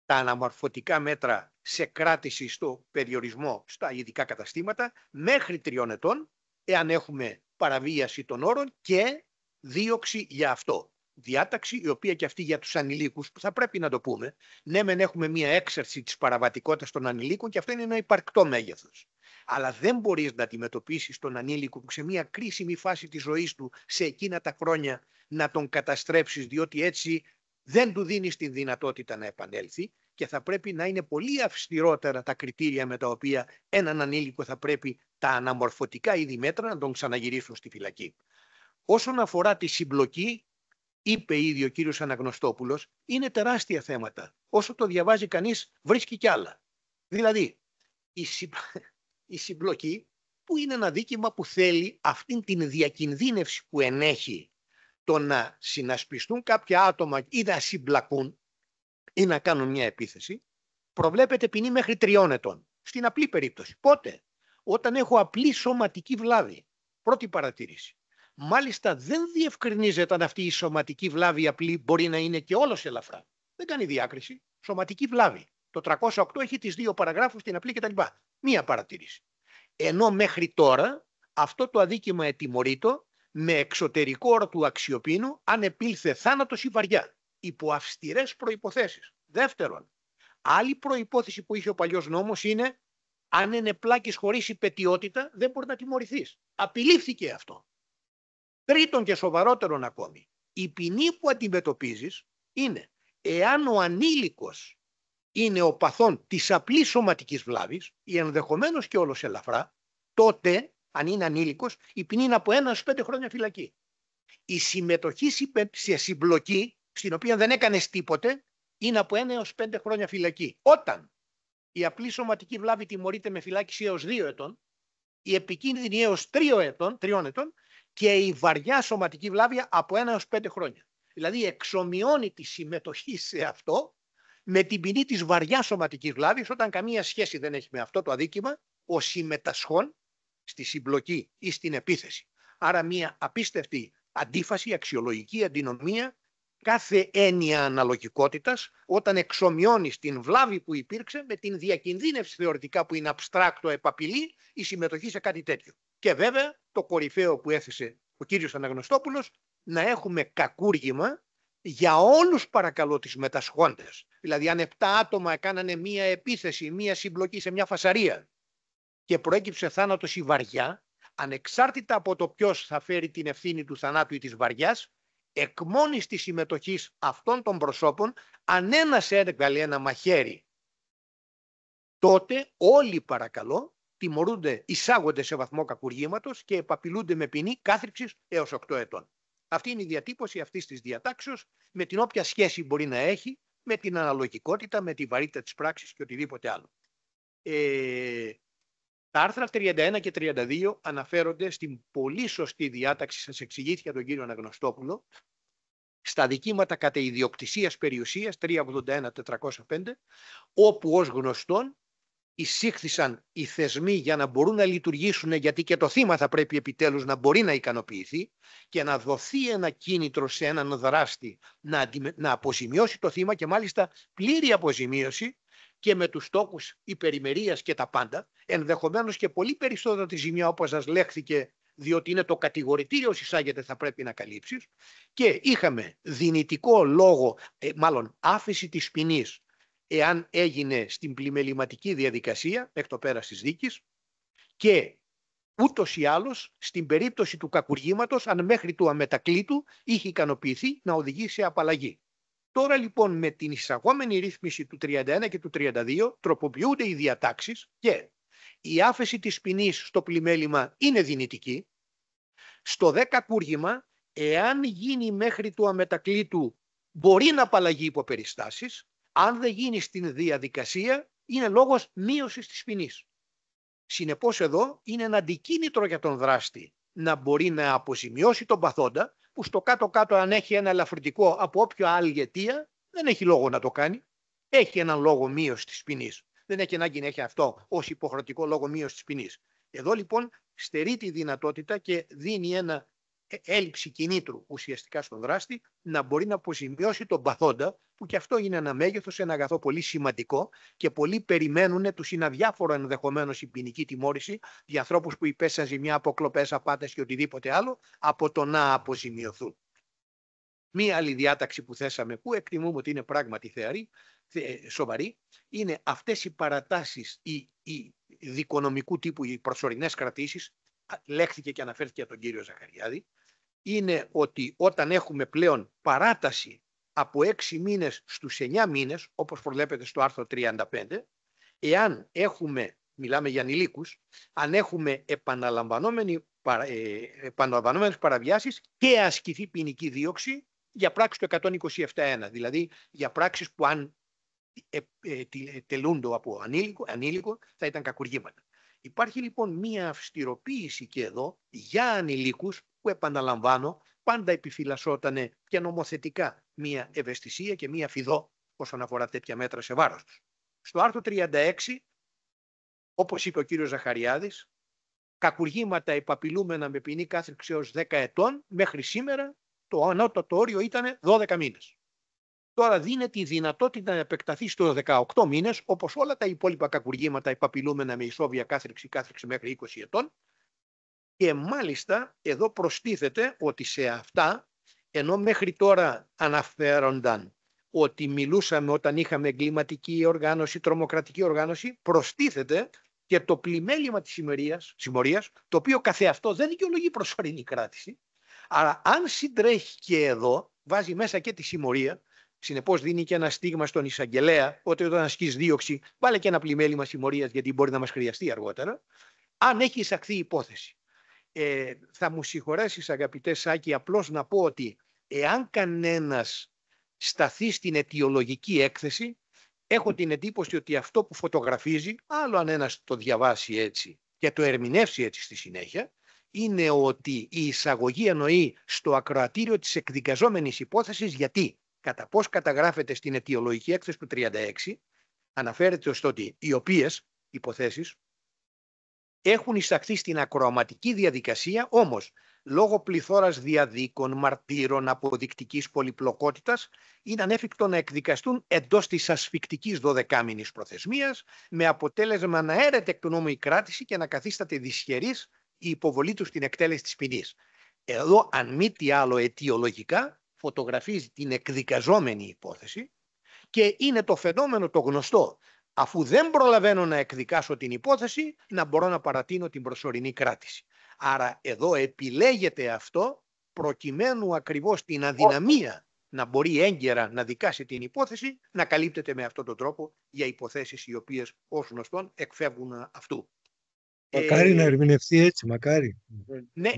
τα αναμορφωτικά μέτρα σε κράτηση στο περιορισμό στα ειδικά καταστήματα μέχρι 3 ετών, εάν έχουμε παραβίαση των όρων και δίωξη για αυτό. διάταξη, η οποία και αυτή για τους ανηλίκους, που θα πρέπει να το πούμε, ναι μεν έχουμε μία έξαρση της παραβατικότητας των ανηλίκων και αυτό είναι ένα υπαρκτό μέγεθος. Αλλά δεν μπορείς να αντιμετωπίσεις τον ανήλικο που σε μία κρίσιμη φάση της ζωής του, σε εκείνα τα χρόνια, να τον καταστρέψεις, διότι έτσι δεν του δίνεις τη δυνατότητα να επανέλθει και θα πρέπει να είναι πολύ αυστηρότερα τα κριτήρια με τα οποία έναν ανήλικο θα πρέπει τα αναμορφωτικά είδη μέτρα να τον ξαναγυρίσουν στη φυλακή. Όσον αφορά τη συμπλοκή, είπε ήδη ο κύριος Αναγνωστόπουλος, είναι τεράστια θέματα. Όσο το διαβάζει κανείς βρίσκει κι άλλα. Δηλαδή, η συμπλοκή που είναι ένα δίκημα που θέλει αυτήν την διακινδύνευση που ενέχει το να συνασπιστούν κάποια άτομα ή να συμπλακούν ή να κάνουν μια επίθεση, προβλέπεται ποινή μέχρι 3 ετών. Στην απλή περίπτωση. Πότε? Όταν έχω απλή σωματική βλάβη. Πρώτη παρατήρηση. Μάλιστα δεν διευκρινίζεται αν αυτή η σωματική βλάβη απλή μπορεί να είναι και όλος ελαφρά. Δεν κάνει διάκριση. Σωματική βλάβη. Το 308 έχει τις 2 παραγράφους, την απλή κτλ. Μία παρατήρηση. Ενώ μέχρι τώρα αυτό το αδίκημα ετιμωρείτο με εξωτερικό όρο του αξιοπίνου αν επήλθε θάνατος ή βαριά. Υπό αυστηρές προϋποθέσεις. Δεύτερον, άλλη προϋπόθεση που είχε ο παλιός νόμος είναι αν είναι πλάκης χωρίς υπαιτιότητα δεν μπορεί να τιμωρηθείς. Απειλήφθηκε αυτό. Τρίτον και σοβαρότερον ακόμη, η ποινή που αντιμετωπίζεις είναι εάν ο ανήλικος είναι ο παθών της απλής σωματικής βλάβης ή ενδεχομένως και όλος ελαφρά, τότε, αν είναι ανήλικος, η ποινή είναι από 1 έως 5 χρόνια φυλακή. Η συμμετοχή σε συμπλοκή, στην οποία δεν έκανες τίποτε, είναι από 1 έως 5 χρόνια φυλακή. Όταν η απλή σωματική βλάβη τιμωρείται με φυλάκιση έως 2 ετών, η επικίνδυνη έως 3 ετών και η βαριά σωματική βλάβη από 1 έως 5 χρόνια. Δηλαδή εξομοιώνει τη συμμετοχή σε αυτό με την ποινή της βαριάς σωματικής βλάβης, όταν καμία σχέση δεν έχει με αυτό το αδίκημα, ο συμμετασχών στη συμπλοκή ή στην επίθεση. Άρα μια απίστευτη αντίφαση, αξιολογική αντινομία, κάθε έννοια αναλογικότητας, όταν εξομοιώνεις την βλάβη που υπήρξε με την διακινδύνευση θεωρητικά που είναι abstracto επαπειλή η συμμετοχή σε κάτι τέτοιο. Και βέβαια το κορυφαίο που έθεσε ο κύριος Αναγνωστόπουλος, να έχουμε κακούργημα για όλους παρακαλώ τις μετασχόντες. Δηλαδή αν 7 άτομα έκανανε μία επίθεση, μία συμπλοκή σε μια φασαρία και προέκυψε θάνατος ή βαριά, ανεξάρτητα από το ποιος θα φέρει την ευθύνη του θανάτου ή της βαριάς, εκ μόνης της συμμετοχής αυτών των προσώπων, αν ένας έβγαλε ένα μαχαίρι, τότε όλοι παρακαλώ τιμωρούνται, εισάγονται σε βαθμό κακουργήματος και επαπειλούνται με ποινή κάθριξης έως 8 ετών. Αυτή είναι η διατύπωση αυτής της διατάξεως, με την όποια σχέση μπορεί να έχει με την αναλογικότητα, με τη βαρύτητα της πράξης και οτιδήποτε άλλο. Τα άρθρα 31 και 32 αναφέρονται στην πολύ σωστή διάταξη, σας εξηγήθηκε τον κύριο Αναγνωστόπουλο, στα δικήματα κατά ιδιοκτησίας περιουσίας 381-405, όπου ως γνωστόν εισήχθησαν οι θεσμοί για να μπορούν να λειτουργήσουν, γιατί και το θύμα θα πρέπει επιτέλους να μπορεί να ικανοποιηθεί και να δοθεί ένα κίνητρο σε έναν δράστη να αποζημιώσει το θύμα, και μάλιστα πλήρη αποζημίωση και με τους στόχους υπερημερίας και τα πάντα, ενδεχομένως και πολύ περισσότερο τη ζημιά όπως σας λέχθηκε, διότι είναι το κατηγορητήριο που εισάγεται θα πρέπει να καλύψεις, και είχαμε δυνητικό λόγο, μάλλον άφεση της ποινής εάν έγινε στην πλημεληματική διαδικασία εκ το πέρας της δίκης, και ούτως ή άλλως στην περίπτωση του κακουργήματος, αν μέχρι του αμετακλήτου είχε ικανοποιηθεί, να οδηγεί σε απαλλαγή. Τώρα λοιπόν με την εισαγόμενη ρύθμιση του 31 και του 32 τροποποιούνται οι διατάξεις και η άφεση της ποινής στο πλημέλημα είναι δυνητική. Στο 10 κακούργημα, εάν γίνει μέχρι του αμετακλήτου, μπορεί να απαλλαγεί υπό περιστάσεις. Αν δεν γίνει στην διαδικασία, είναι λόγος μείωσης της ποινής. Συνεπώς εδώ είναι ένα αντικίνητρο για τον δράστη να μπορεί να αποζημιώσει τον παθόντα, που στο κάτω-κάτω αν έχει ένα ελαφρυντικό από όποια άλλη αιτία, δεν έχει λόγο να το κάνει. Έχει έναν λόγο μείωσης της ποινής. Δεν έχει ανάγκη να έχει αυτό ως υποχρεωτικό λόγο μείωσης της ποινής. Εδώ λοιπόν στερεί τη δυνατότητα και δίνει ένα έλλειψη κινήτρου ουσιαστικά στον δράστη να μπορεί να αποζημιώσει τον παθόντα, που και αυτό είναι ένα μέγεθος, ένα αγαθό πολύ σημαντικό, και πολλοί περιμένουν, τους είναι αδιάφορο ενδεχομένως η ποινική τιμώρηση για ανθρώπους που υπέσαν ζημιά από κλοπές, απάτες και οτιδήποτε άλλο, από το να αποζημιωθούν. Μία άλλη διάταξη που θέσαμε, που εκτιμούμε ότι είναι πράγματι σοβαρή, είναι αυτές οι παρατάσεις, οι δικονομικού τύπου, οι προσωρινές κρατήσεις, λέχθηκε και αναφέρθηκε από τον κύριο Ζαχαριάδη, είναι ότι όταν έχουμε πλέον παράταση από 6 μήνες στους 9 μήνες, όπως προβλέπεται στο άρθρο 35, εάν έχουμε, μιλάμε για ανηλίκους, αν έχουμε επαναλαμβανόμενες παραβιάσεις και ασκηθεί ποινική δίωξη για πράξεις του 127.1, δηλαδή για πράξεις που αν τελούνται από ανήλικο θα ήταν κακουργήματα. Υπάρχει λοιπόν μία αυστηροποίηση και εδώ για ανηλίκους που, επαναλαμβάνω, πάντα επιφυλασσόταν και νομοθετικά μία ευαισθησία και μία φιδό όσον αφορά τέτοια μέτρα σε βάρος τους. Στο άρθρο 36, όπως είπε ο κύριος Ζαχαριάδης, κακουργήματα επαπειλούμενα με ποινή κάθριξη έως 10 ετών, μέχρι σήμερα το ανώτατο όριο ήταν 12 μήνες. Τώρα δίνεται η δυνατότητα να επεκταθεί στους 18 μήνες, όπως όλα τα υπόλοιπα κακουργήματα επαπειλούμενα με ισόβια κάθριξη μέχρι 20 ετών. Και μάλιστα εδώ προστίθεται ότι σε αυτά, ενώ μέχρι τώρα αναφέρονταν ότι μιλούσαμε όταν είχαμε εγκληματική οργάνωση, τρομοκρατική οργάνωση, προστίθεται και το πλημέλημα της συμμορίας, το οποίο καθεαυτό δεν δικαιολογεί προσωρινή κράτηση. Άρα αν συντρέχει και εδώ, βάζει μέσα και τη συμμορία, συνεπώς δίνει και ένα στίγμα στον εισαγγελέα ότι όταν ασκείς δίωξη βάλε και ένα πλημέλημα συμμορίας, γιατί μπορεί να μας χρειαστεί αργότερα, αν έχει εισαχθεί υπόθεση. Θα μου συγχωρέσεις, αγαπητέ Σάκη, απλώς να πω ότι εάν κανένας σταθεί στην αιτιολογική έκθεση, έχω την εντύπωση ότι αυτό που φωτογραφίζει, άλλο αν ένας το διαβάσει έτσι και το ερμηνεύσει έτσι στη συνέχεια, είναι ότι η εισαγωγή εννοεί στο ακροατήριο της εκδικαζόμενης υπόθεσης, γιατί κατά πώς καταγράφεται στην αιτιολογική έκθεση του 36, αναφέρεται στο ότι οι οποίες υποθέσεις έχουν εισαχθεί στην ακροαματική διαδικασία, όμως λόγω πληθώρας διαδίκων, μαρτύρων, αποδεικτικής πολυπλοκότητας, είναι ανέφικτο να εκδικαστούν εντός της ασφικτικής 12μηνης προθεσμίας, με αποτέλεσμα να έρεται εκ του νόμου η κράτηση και να καθίσταται δυσχερής η υποβολή του στην εκτέλεση της ποινής. Εδώ, αν μη τι άλλο αιτιολογικά, φωτογραφίζει την εκδικαζόμενη υπόθεση και είναι το φαινόμενο το γνωστό. Αφού δεν προλαβαίνω να εκδικάσω την υπόθεση, να μπορώ να παρατείνω την προσωρινή κράτηση. Άρα εδώ επιλέγεται αυτό προκειμένου ακριβώς την αδυναμία να μπορεί έγκαιρα να δικάσει την υπόθεση, να καλύπτεται με αυτόν τον τρόπο για υποθέσεις οι οποίες ως γνωστόν εκφεύγουν αυτού. Μακάρι να ερμηνευτεί έτσι, μακάρι. Ναι,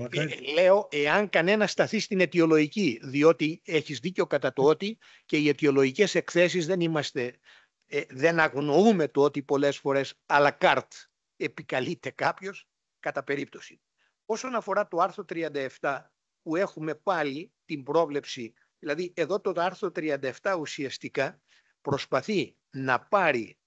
λέω, εάν κανένα σταθεί στην αιτιολογική, διότι έχεις δίκιο κατά το ότι και οι αιτιολογικές εκθέσεις δεν αγνοούμε το ότι πολλές φορές à la carte επικαλείται κάποιος κατά περίπτωση. Όσον αφορά το άρθρο 37 που έχουμε πάλι την πρόβλεψη, δηλαδή εδώ το άρθρο 37 ουσιαστικά προσπαθεί να πάρει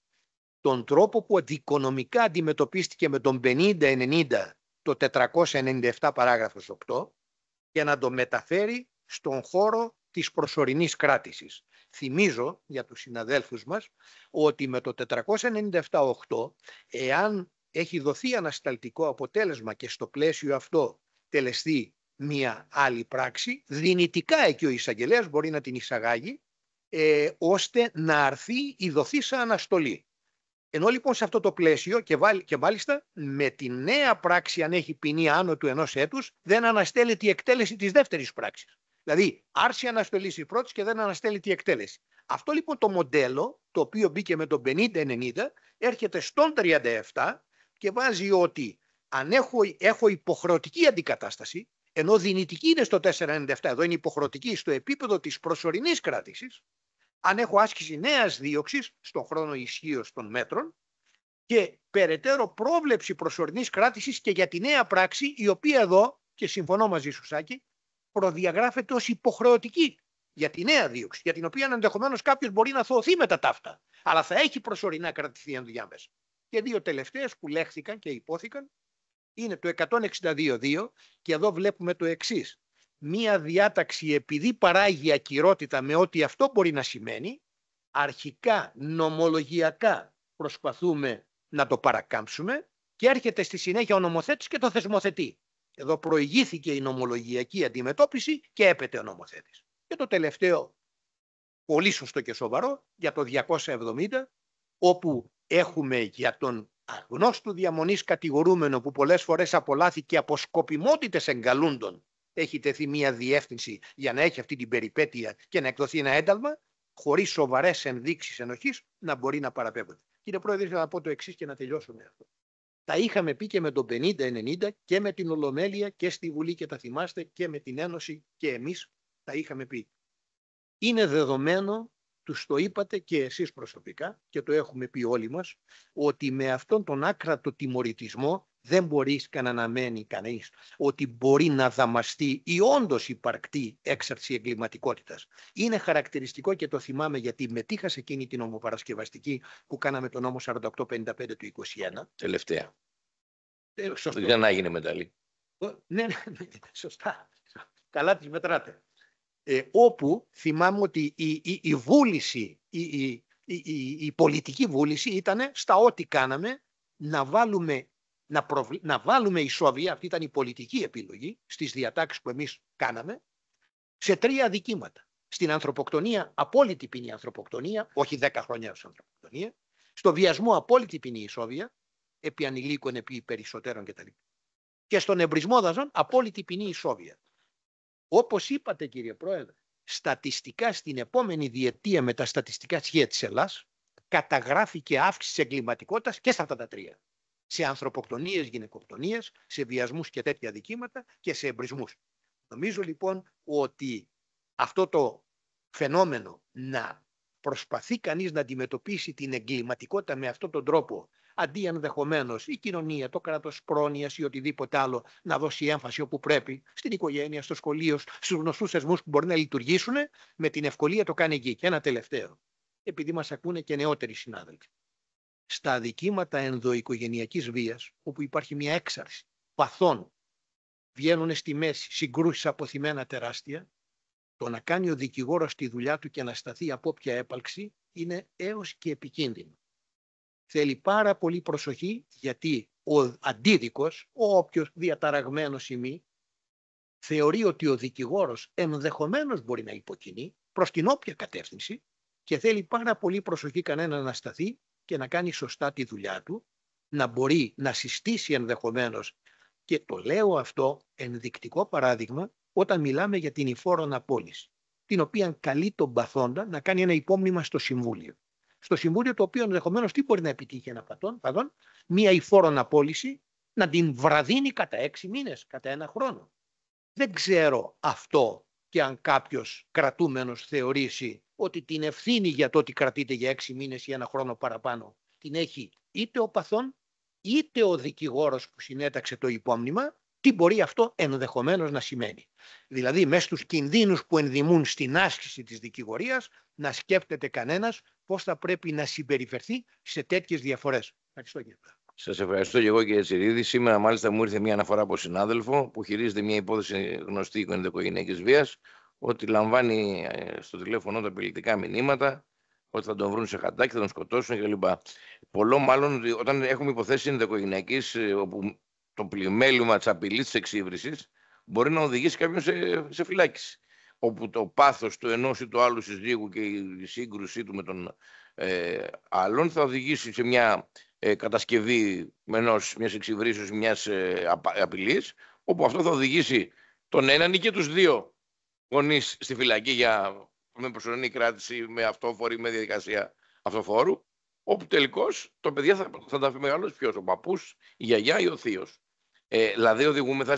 τον τρόπο που δικονομικά αντιμετωπίστηκε με τον 50-90 το 497 παράγραφος 8 και να το μεταφέρει στον χώρο της προσωρινής κράτησης. Θυμίζω για τους συναδέλφους μας ότι με το 497-8, εάν έχει δοθεί ανασταλτικό αποτέλεσμα και στο πλαίσιο αυτό τελεστεί μία άλλη πράξη, δυνητικά εκεί ο εισαγγελέας μπορεί να την εισαγάγει ώστε να αρθεί η δοθήσα αναστολή. Ενώ λοιπόν σε αυτό το πλαίσιο και μάλιστα με τη νέα πράξη, αν έχει ποινή άνω του 1 έτους, δεν αναστέλλεται η εκτέλεση της δεύτερης πράξης. Δηλαδή άρση αναστολής η πρώτη και δεν αναστέλλεται η εκτέλεση. Αυτό λοιπόν το μοντέλο, το οποίο μπήκε με τον 50-90, έρχεται στον 37 και βάζει ότι αν έχω υποχρεωτική αντικατάσταση, ενώ δυνητική είναι στο 497, εδώ είναι υποχρεωτική στο επίπεδο της προσωρινής κράτησης, αν έχω άσκηση νέας δίωξης στον χρόνο ισχύως των μέτρων και περαιτέρω πρόβλεψη προσωρινής κράτησης και για τη νέα πράξη, η οποία εδώ, και συμφωνώ μαζί σου Σάκη, προδιαγράφεται ως υποχρεωτική για τη νέα δίωξη, για την οποία ενδεχομένως κάποιος μπορεί να θωωθεί μετά ταύτα, αλλά θα έχει προσωρινά κρατηθεί ενδιάμεσα. Και δύο τελευταίες που λέχθηκαν και υπόθηκαν είναι το 162.2 και εδώ βλέπουμε το εξής. Μία διάταξη, επειδή παράγει ακυρότητα με ό,τι αυτό μπορεί να σημαίνει, αρχικά νομολογιακά προσπαθούμε να το παρακάμψουμε και έρχεται στη συνέχεια ο νομοθέτης και το θεσμοθετεί. Εδώ προηγήθηκε η νομολογιακή αντιμετώπιση και έπεται ο νομοθέτης. Και το τελευταίο, πολύ σωστό και σοβαρό, για το 270, όπου έχουμε για τον αγνώστου διαμονής κατηγορούμενο που πολλές φορές απολάθηκε από σκοπιμότητες εγκαλούντων, έχει τεθεί μια διεύθυνση για να έχει αυτή την περιπέτεια και να εκδοθεί ένα ένταλμα, χωρίς σοβαρές ενδείξεις ενοχής, να μπορεί να παραπέμπονται. Κύριε Πρόεδρε, ήθελα να πω το εξής και να τελειώσουμε αυτό. Τα είχαμε πει και με τον 50-90 και με την Ολομέλεια και στη Βουλή, και τα θυμάστε, και με την Ένωση, και εμείς τα είχαμε πει. Είναι δεδομένο, τους το είπατε και εσείς προσωπικά και το έχουμε πει όλοι μας, ότι με αυτόν τον άκρατο τιμωρητισμό δεν μπορεί να αναμένει κανείς ότι μπορεί να δαμαστεί η όντως υπαρκτή έξαρση εγκληματικότητας. Είναι χαρακτηριστικό και το θυμάμαι γιατί μετήχα σε εκείνη την ομοπαρασκευαστική που κάναμε τον νόμο 4855 του 21. Τελευταία. Σωστό. Δεν ξανάγινε μεταλλή. Ναι, σωστά. Καλά τις μετράτε. Όπου θυμάμαι ότι η βούληση, η πολιτική βούληση ήταν στα ό,τι κάναμε να βάλουμε ισόβια, αυτή ήταν η πολιτική επιλογή στις διατάξεις που εμείς κάναμε, σε 3 αδικήματα. Στην ανθρωποκτονία, απόλυτη ποινή ανθρωποκτονία, όχι 10 χρόνια ως ανθρωποκτονία, στο βιασμό απόλυτη ποινή ισόβια, επί ανηλίκων, επί περισσότερων κτλ. Και στον εμπρισμό δαζών απόλυτη ποινή ισόβια. Όπως είπατε κύριε Πρόεδρε, στατιστικά στην επόμενη διετία με τα στατιστικά στοιχεία της Ελλάδας καταγράφηκε αύξηση εγκληματικότητας και στα αυτά τα 3. Σε ανθρωποκτονίες, γυναικοκτονίες, σε βιασμούς και τέτοια δικήματα και σε εμπρισμούς. Νομίζω λοιπόν ότι αυτό το φαινόμενο να προσπαθεί κανείς να αντιμετωπίσει την εγκληματικότητα με αυτόν τον τρόπο, αντί ενδεχομένως η κοινωνία, το κράτος πρόνοιας ή οτιδήποτε άλλο να δώσει έμφαση όπου πρέπει, στην οικογένεια, στο σχολείο, στους γνωστούς θεσμούς που μπορεί να λειτουργήσουν, με την ευκολία το κάνει εκεί. Και ένα τελευταίο, επειδή μας ακούνε και νεότεροι συνάδελφοι. Στα αδικήματα ενδοοικογενειακής βίας, όπου υπάρχει μια έξαρση παθών, βγαίνουν στη μέση συγκρούσεις αποθυμένα τεράστια, το να κάνει ο δικηγόρος τη δουλειά του και να σταθεί από όποια έπαλξη είναι έως και επικίνδυνο. Θέλει πάρα πολύ προσοχή, γιατί ο αντίδικος, ο όποιος διαταραγμένος ή μη, θεωρεί ότι ο δικηγόρος ενδεχομένως μπορεί να υποκινεί προς την όποια κατεύθυνση και θέλει πάρα πολύ προσοχή κανένα να σταθεί και να κάνει σωστά τη δουλειά του, να μπορεί να συστήσει ενδεχομένως, και το λέω αυτό ενδεικτικό παράδειγμα όταν μιλάμε για την υφόρον απόλυση, την οποία καλεί τον παθόντα να κάνει ένα υπόμνημα στο Συμβούλιο. Στο Συμβούλιο, το οποίο ενδεχομένως τι μπορεί να επιτύχει ένα παθόν, μία υφόρον απόλυση να την βραδύνει κατά 6 μήνες, κατά 1 χρόνο. Δεν ξέρω αυτό και αν κάποιος κρατούμενος θεωρήσει ότι την ευθύνη για το ότι κρατείται για 6 μήνες ή 1 χρόνο παραπάνω την έχει είτε ο παθόν είτε ο δικηγόρος που συνέταξε το υπόμνημα, τι μπορεί αυτό ενδεχομένως να σημαίνει. Δηλαδή, μέσα στους κινδύνους που ενδημούν στην άσκηση της δικηγορίας, να σκέφτεται κανένας πώς θα πρέπει να συμπεριφερθεί σε τέτοιες διαφορές. Ευχαριστώ κύριε. Σας ευχαριστώ και εγώ κύριε Τσιρίδη. Σήμερα μάλιστα μου ήρθε μια αναφορά από συνάδελφο που χειρίζεται μια υπόθεση γνωστή ενδοοικογενειακής βίας, ότι λαμβάνει στο τηλέφωνο τα απειλητικά μηνύματα, ότι θα τον βρουν σε χαντάκι, θα τον σκοτώσουν κλπ. Πολλό μάλλον όταν έχουμε υποθέσεις ενδοοικογενειακής, όπου το πλημέλημα της απειλής της εξύβρισης μπορεί να οδηγήσει κάποιον σε φυλάκιση. Όπου το πάθος του ενός ή του άλλου συζύγου και η σύγκρουσή του με τον άλλον θα οδηγήσει σε μια κατασκευή μιας εξυβρίσεως, μιας απειλής, όπου αυτό θα οδηγήσει τον έναν ή και τους δύο γονείς στη φυλακή με προσωρινή κράτηση, με αυτόφορη, με διαδικασία αυτοφόρου, όπου τελικώς το παιδί θα τα μεγαλώσει ποιος, ο παππούς, η γιαγιά ή ο θείος. Δηλαδή οδηγούμεθα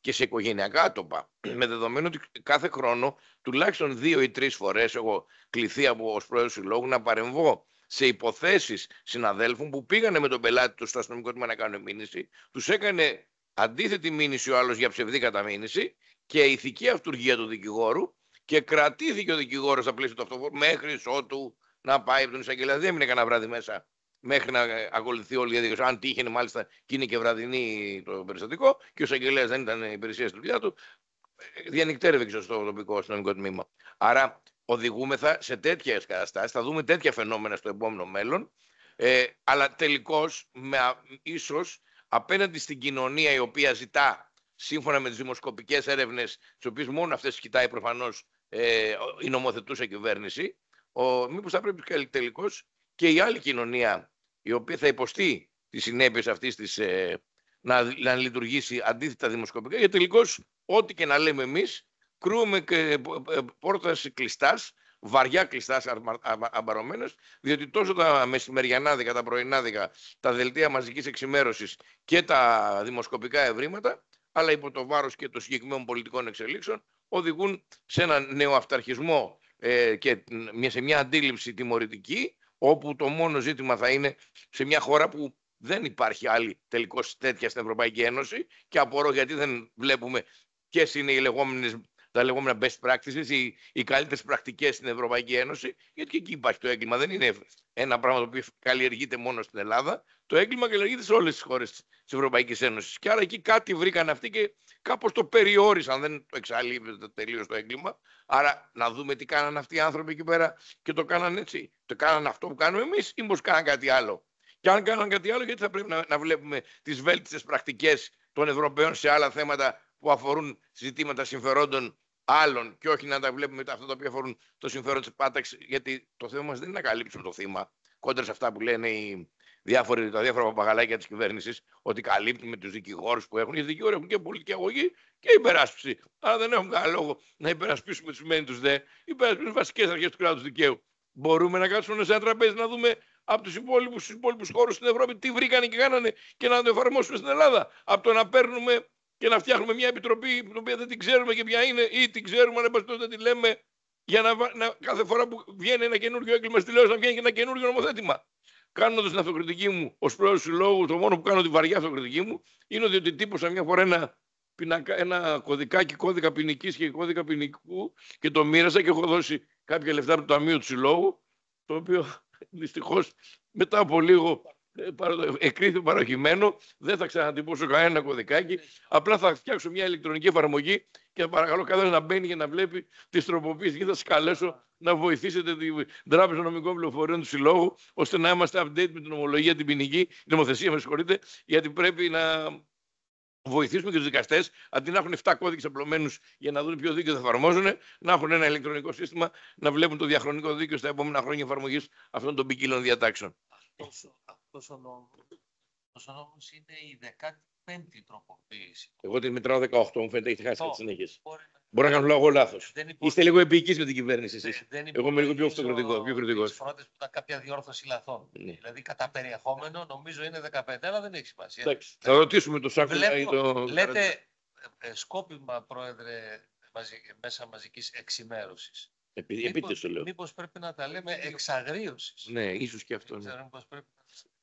και σε οικογενειακά άτομα, με δεδομένο ότι κάθε χρόνο τουλάχιστον 2 ή 3 φορές έχω κληθεί ως πρόεδρος συλλόγου να παρεμβώ σε υποθέσεις συναδέλφων που πήγανε με τον πελάτη του στο αστυνομικό τμήμα να κάνουν μήνυση, τους έκανε αντίθετη μήνυση ο άλλος για ψευδή καταμήνυση και ηθική αυτουργία του δικηγόρου, και κρατήθηκε ο δικηγόρος στα πλαίσια του αυτοφόρου μέχρι ότου να πάει από τον εισαγγελέα. Δεν έμεινε κανένα βράδυ μέσα μέχρι να ακολουθεί όλη η διαδικασία. Αν τύχαινε μάλιστα και είναι και βραδινή το περιστατικό και ο εισαγγελέας δεν ήταν υπηρεσία στη δουλειά του, διανυκτέρευε και στο τοπικό αστυνομικό τμήμα. Άρα οδηγούμεθα σε τέτοιες καταστάσεις, θα δούμε τέτοια φαινόμενα στο επόμενο μέλλον, αλλά τελικώς ίσως απέναντι στην κοινωνία η οποία ζητά, σύμφωνα με τις δημοσκοπικές έρευνες, τις οποίες μόνο αυτές κοιτάει προφανώς η νομοθετούσα κυβέρνηση, μήπως θα πρέπει τελικώς και η άλλη κοινωνία, η οποία θα υποστεί τις συνέπειες αυτής της, να λειτουργήσει αντίθετα δημοσκοπικά, γιατί τελικώς ό,τι και να λέμε εμείς, κρούουμε και πόρτας κλειστάς, βαριά κλειστάς αμπαρωμένες, διότι τόσο τα μεσημεριανάδικα, τα πρωινάδικα, τα δελτία μαζικής εξημέρωσης και τα δημοσκοπικά ευρήματα, αλλά υπό το βάρος και των συγκεκριμένων πολιτικών εξελίξεων, οδηγούν σε έναν νεοαυταρχισμό και σε μια αντίληψη τιμωρητική, όπου το μόνο ζήτημα θα είναι σε μια χώρα που δεν υπάρχει άλλη τελικώς τέτοια στην Ευρωπαϊκή Ένωση, και απορώ γιατί δεν βλέπουμε ποιες είναι τα λεγόμενα best practices, οι καλύτερες πρακτικές στην Ευρωπαϊκή Ένωση, γιατί και εκεί υπάρχει το έγκλημα. Δεν είναι ένα πράγμα το οποίο καλλιεργείται μόνο στην Ελλάδα. Το έγκλημα καλλιεργείται σε όλες τις χώρες της Ευρωπαϊκής Ένωσης. Και άρα εκεί κάτι βρήκαν αυτοί και κάπως το περιόρισαν, δεν το εξαλείβεται τελείως το έγκλημα. Άρα να δούμε τι κάναν αυτοί οι άνθρωποι εκεί πέρα και το κάναν έτσι. Το κάναν αυτό που κάνουμε εμείς ή μήπως κάναν κάτι άλλο. Και αν κάναν κάτι άλλο, γιατί θα πρέπει να βλέπουμε τις βέλτιστες πρακτικές των Ευρωπαίων σε άλλα θέματα που αφορούν ζητήματα συμφερόντων άλλων, και όχι να τα βλέπουμε αυτά τα οποία αφορούν το συμφέρον της πάταξης, γιατί το θέμα μας δεν είναι να καλύψουμε το θύμα. Κόντρα σε αυτά που λένε τα διάφορα παπαγαλάκια της κυβέρνησης, ότι καλύπτουμε τους δικηγόρους που έχουν. Οι δικηγόροι έχουν και πολιτική αγωγή και υπεράσπιση. Άρα δεν έχουν κανένα λόγο να υπερασπίσουμε τους μεν τους δε. Υπερασπίσουμε τις βασικές αρχές του κράτους δικαίου. Μπορούμε να κάτσουμε σε ένα τραπέζι να δούμε από τους υπόλοιπους χώρους στην Ευρώπη τι βρήκανε και κάνανε και να το εφαρμόσουμε στην Ελλάδα. Από το να παίρνουμε και να φτιάχνουμε μια επιτροπή την οποία δεν την ξέρουμε και ποια είναι, ή την ξέρουμε αλλά δεν τη λέμε, για να κάθε φορά που βγαίνει ένα καινούργιο έγκλημα στη τηλεόραση να βγαίνει και ένα καινούργιο νομοθέτημα. Κάνοντας την αυτοκριτική μου ως πρόεδρος του Συλλόγου, το μόνο που κάνω τη βαριά αυτοκριτική μου είναι ότι τύπωσα μια φορά ένα κώδικα ποινικής και κώδικα ποινικού και το μοίρασα και έχω δώσει κάποια λεφτά από το Ταμείο του Συλλόγου, το οποίο δυστυχώς μετά από λίγο εκρίθη παροχημένο. Δεν θα ξανατυπώσω κανένα κωδικάκι. Απλά θα φτιάξω μια ηλεκτρονική εφαρμογή και θα παρακαλώ καθένας να μπαίνει και να βλέπει τις τροποποίησεις. Και θα σας καλέσω να βοηθήσετε την Τράπεζα Νομικών Πληροφοριών του Συλλόγου, ώστε να είμαστε update με την ομολογία, την ποινική, την νομοθεσία, με συγχωρείτε, γιατί πρέπει να βοηθήσουμε και τους δικαστές, αντί να έχουν 7 κώδικες απλωμένους για να δουν ποιο δίκαιο θα εφαρμόζουν, να έχουν ένα ηλεκτρονικό σύστημα, να βλέπουν το διαχρονικό δίκαιο στα επόμενα χρόνια εφαρμογής αυτών των ποικίλων διατάξεων. Αυτός ο νόμος είναι η 15η τροποποίηση. Εγώ την μετράω 18, μου φαίνεται έχετε χάσει τις συνέχειες. Μπορεί να κάνω εγώ λάθος. Είστε λίγο επικείς με την κυβέρνηση εσείς. Εγώ είμαι λίγο πιο αυτοκριτικός. Τις φορές που ήταν κάποια διόρθωση λαθών. Ναι. Δηλαδή κατά περιεχόμενο νομίζω είναι 15, αλλά δεν έχει σημασία. Θα ρωτήσουμε το Σάκο. Λέτε σκόπιμα, Πρόεδρε, μέσα μαζικής εξημέρωσης. Μήπως πρέπει να τα λέμε εξαγρίωσης. Ναι, ίσως και αυτό. Ναι. Μήπως πρέπει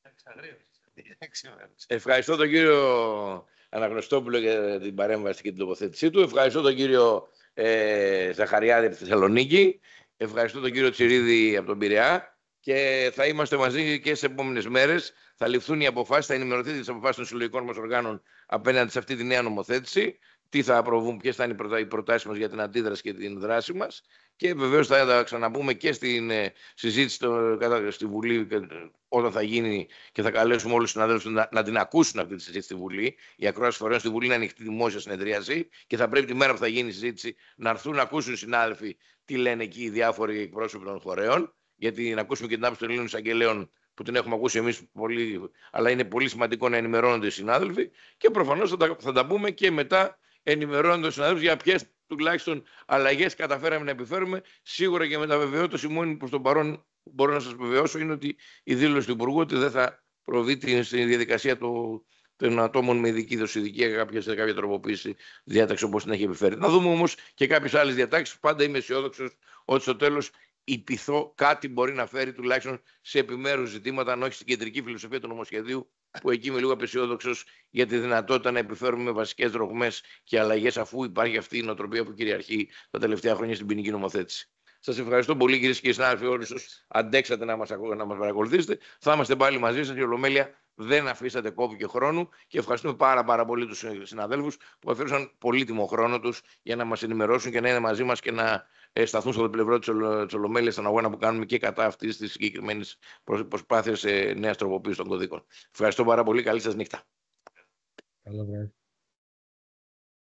να εξαγρίωσης. Ευχαριστώ τον κύριο Αναγνωστόπουλο για την παρέμβαση και την τοποθέτησή του. Ευχαριστώ τον κύριο Ζαχαριάδη από τη Θεσσαλονίκη. Ευχαριστώ τον κύριο Τσιρίδη από τον Πειραιά. Και θα είμαστε μαζί και σε επόμενες μέρες. Θα ληφθούν οι αποφάσεις, θα ενημερωθείτε τις αποφάσεις των συλλογικών μας οργάνων απέναντι σε αυτή τη νέα νομοθέτηση. Τι θα προβούν, ποιες θα είναι οι προτάσεις μας για την αντίδραση και την δράση μας. Και βεβαίως θα τα ξαναπούμε και στην συζήτηση στη Βουλή όταν θα γίνει, και θα καλέσουμε όλους τους συναδέλφους να την ακούσουν αυτή τη συζήτηση στη Βουλή. Η ακρόαση φορέων στη Βουλή είναι ανοιχτή δημόσια συνεδρίαση και θα πρέπει τη μέρα που θα γίνει η συζήτηση να έρθουν να ακούσουν οι συνάδελφοι τι λένε εκεί οι διάφοροι εκπρόσωποι των φορέων. Γιατί να ακούσουμε και την άποψη των Ελλήνων εισαγγελέων που την έχουμε ακούσει εμείς πολύ, αλλά είναι πολύ σημαντικό να ενημερώνονται οι συνάδελφοι. Και προφανώς θα τα πούμε και μετά, ενημερώνοντας τους συναδέλφους για ποιες τουλάχιστον αλλαγές καταφέραμε να επιφέρουμε. Σίγουρα και με τα βεβαιότητα, η μόνη προς το παρόν μπορώ να σας βεβαιώσω είναι ότι η δήλωση του Υπουργού ότι δεν θα προβεί στη διαδικασία των ατόμων με ειδική δοσηδικία σε κάποια τροποποίηση διάταξη όπως την έχει επιφέρει. Να δούμε όμως και κάποιες άλλες διατάξεις. Πάντα είμαι αισιόδοξος ότι στο τέλος η πειθό κάτι μπορεί να φέρει τουλάχιστον σε επιμέρους ζητήματα, αν όχι στην κεντρική φιλοσοφία του νομοσχεδίου, που εκεί είμαι λίγο απεσιόδοξος για τη δυνατότητα να επιφέρουμε βασικές δρογμές και αλλαγές, αφού υπάρχει αυτή η νοοτροπία που κυριαρχεί τα τελευταία χρόνια στην ποινική νομοθέτηση. Σας ευχαριστώ πολύ, κυρίες και κύριοι συνάδελφοι, όλους όσους αντέξατε να μας παρακολουθήσετε. Θα είμαστε πάλι μαζί σας. Η Ολομέλεια δεν αφήσατε κόπο και χρόνου και ευχαριστούμε πάρα πολύ τους συναδέλφους που αφιέρωσαν πολύτιμο χρόνο τους για να μας ενημερώσουν και να είναι μαζί μας και να σταθούν στο πλευρό της Ολομέλειας στον αγώνα που κάνουμε και κατά αυτής της συγκεκριμένης προσπάθειας νέας τροποποίησης των κωδίκων. Ευχαριστώ πάρα πολύ. Καλή σας νύχτα. Καλό βράδυ.